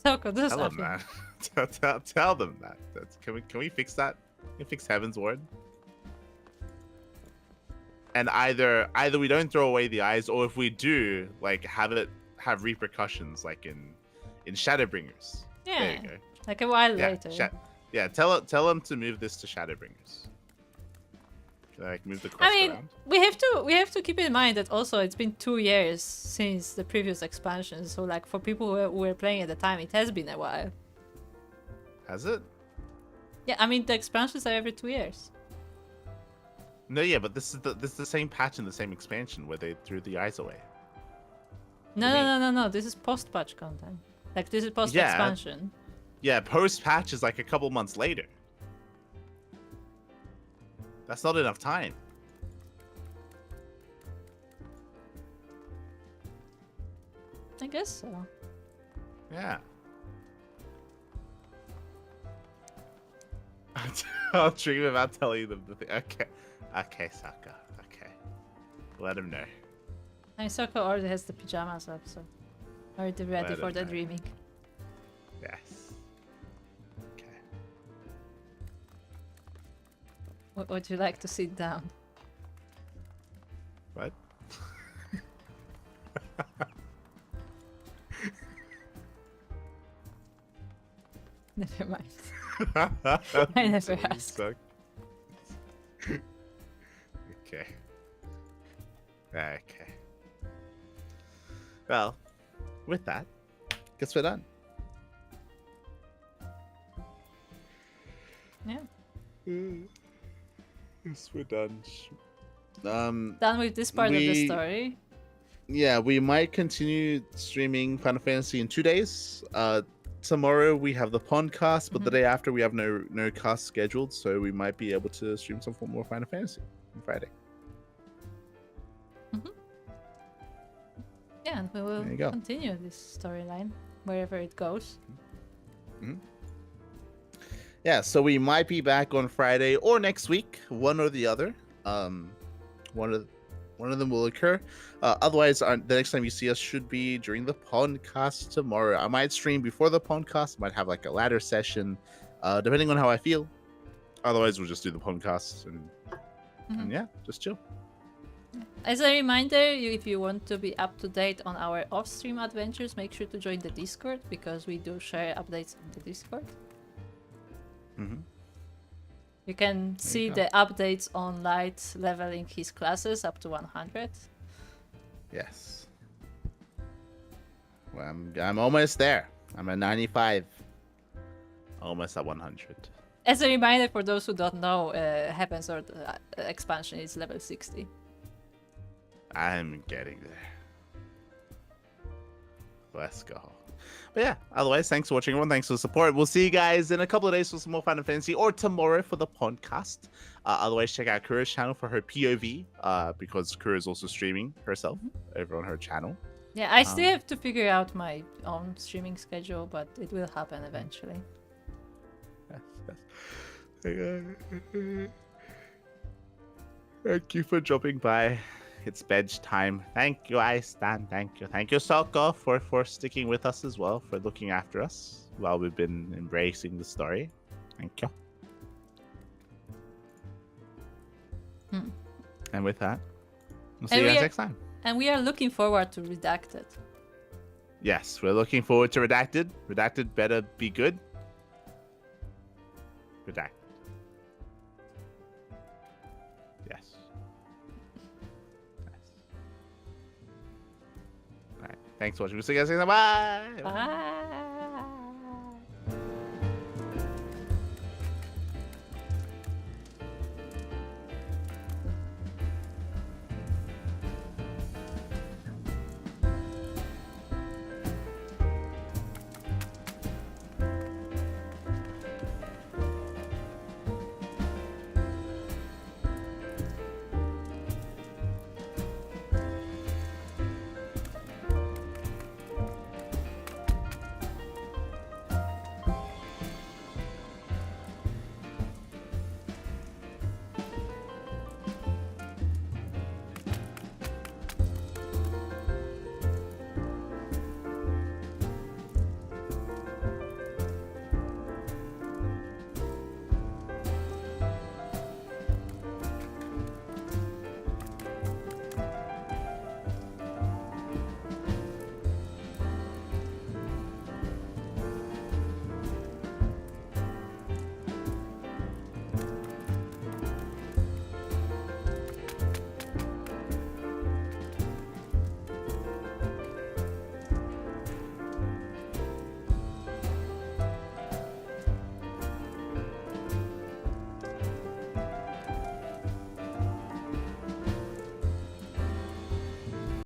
Souko, do tell them that. Tell them that. Can we fix that? Can we fix Heavensward? And either we don't throw away the eyes, or if we do, like have repercussions, like in Shadowbringers. Yeah. There you go. Like a while later. Tell them to move this to Shadowbringers. Like move the quest around. we have to keep in mind that also it's been 2 years since the previous expansion, so like for people who were playing at the time, it has been a while. Has it? Yeah, I mean the expansions are every 2 years. No, yeah, but this is the same patch and the same expansion where they threw the eyes away. No. This is post-patch content. Like this is post-expansion. Yeah, post-patch is like a couple months later. That's not enough time. I guess so. Yeah. I'll dream about telling them the thing. Okay, Souko. Okay. Let him know. And Souko already has the pajamas up, so already ready for the dreaming. Yes. Okay. Would you like to sit down? What? Never mind. I never asked. Okay. Okay. Well, with that, guess we're done. Yeah. Yes, we're done. Done with this part of the story. Yeah, we might continue streaming Final Fantasy in 2 days. Tomorrow we have the podcast, but the day after we have no cast scheduled, so we might be able to stream some more Final Fantasy on Friday. Yeah, and we will continue this storyline wherever it goes. Yeah, so we might be back on Friday or next week, one or the other. One of them will occur. Otherwise, the next time you see us should be during the podcast tomorrow. I might stream before the podcast. Might have like a ladder session, depending on how I feel. Otherwise, we'll just do the podcast and yeah, just chill. As a reminder, if you want to be up to date on our off-stream adventures, make sure to join the Discord because we do share updates on the Discord. You can see the updates on Light leveling his classes up to 100. Yes. Well, I'm almost there. I'm at 95. Almost at 100. As a reminder for those who don't know, Heavensward expansion is level 60. I'm getting there. Let's go. But yeah, otherwise, thanks for watching, everyone. Thanks for the support. We'll see you guys in a couple of days for some more Final Fantasy, or tomorrow for the podcast. Otherwise, check out Kuro's channel for her POV, because Kuro is also streaming herself over on her channel. Yeah, I still have to figure out my own streaming schedule, but it will happen eventually. Yes. Thank you for dropping by. It's bench time. Thank you, Stan. Thank you. Thank you, Souko, for sticking with us as well, for looking after us while we've been embracing the story. Thank you. And with that, we'll see you guys next time. And we are looking forward to Redacted. Yes, we're looking forward to Redacted. Redacted better be good. Redacted. Yes. Nice. All right. Thanks for watching. We'll see you guys next time. Bye. Bye.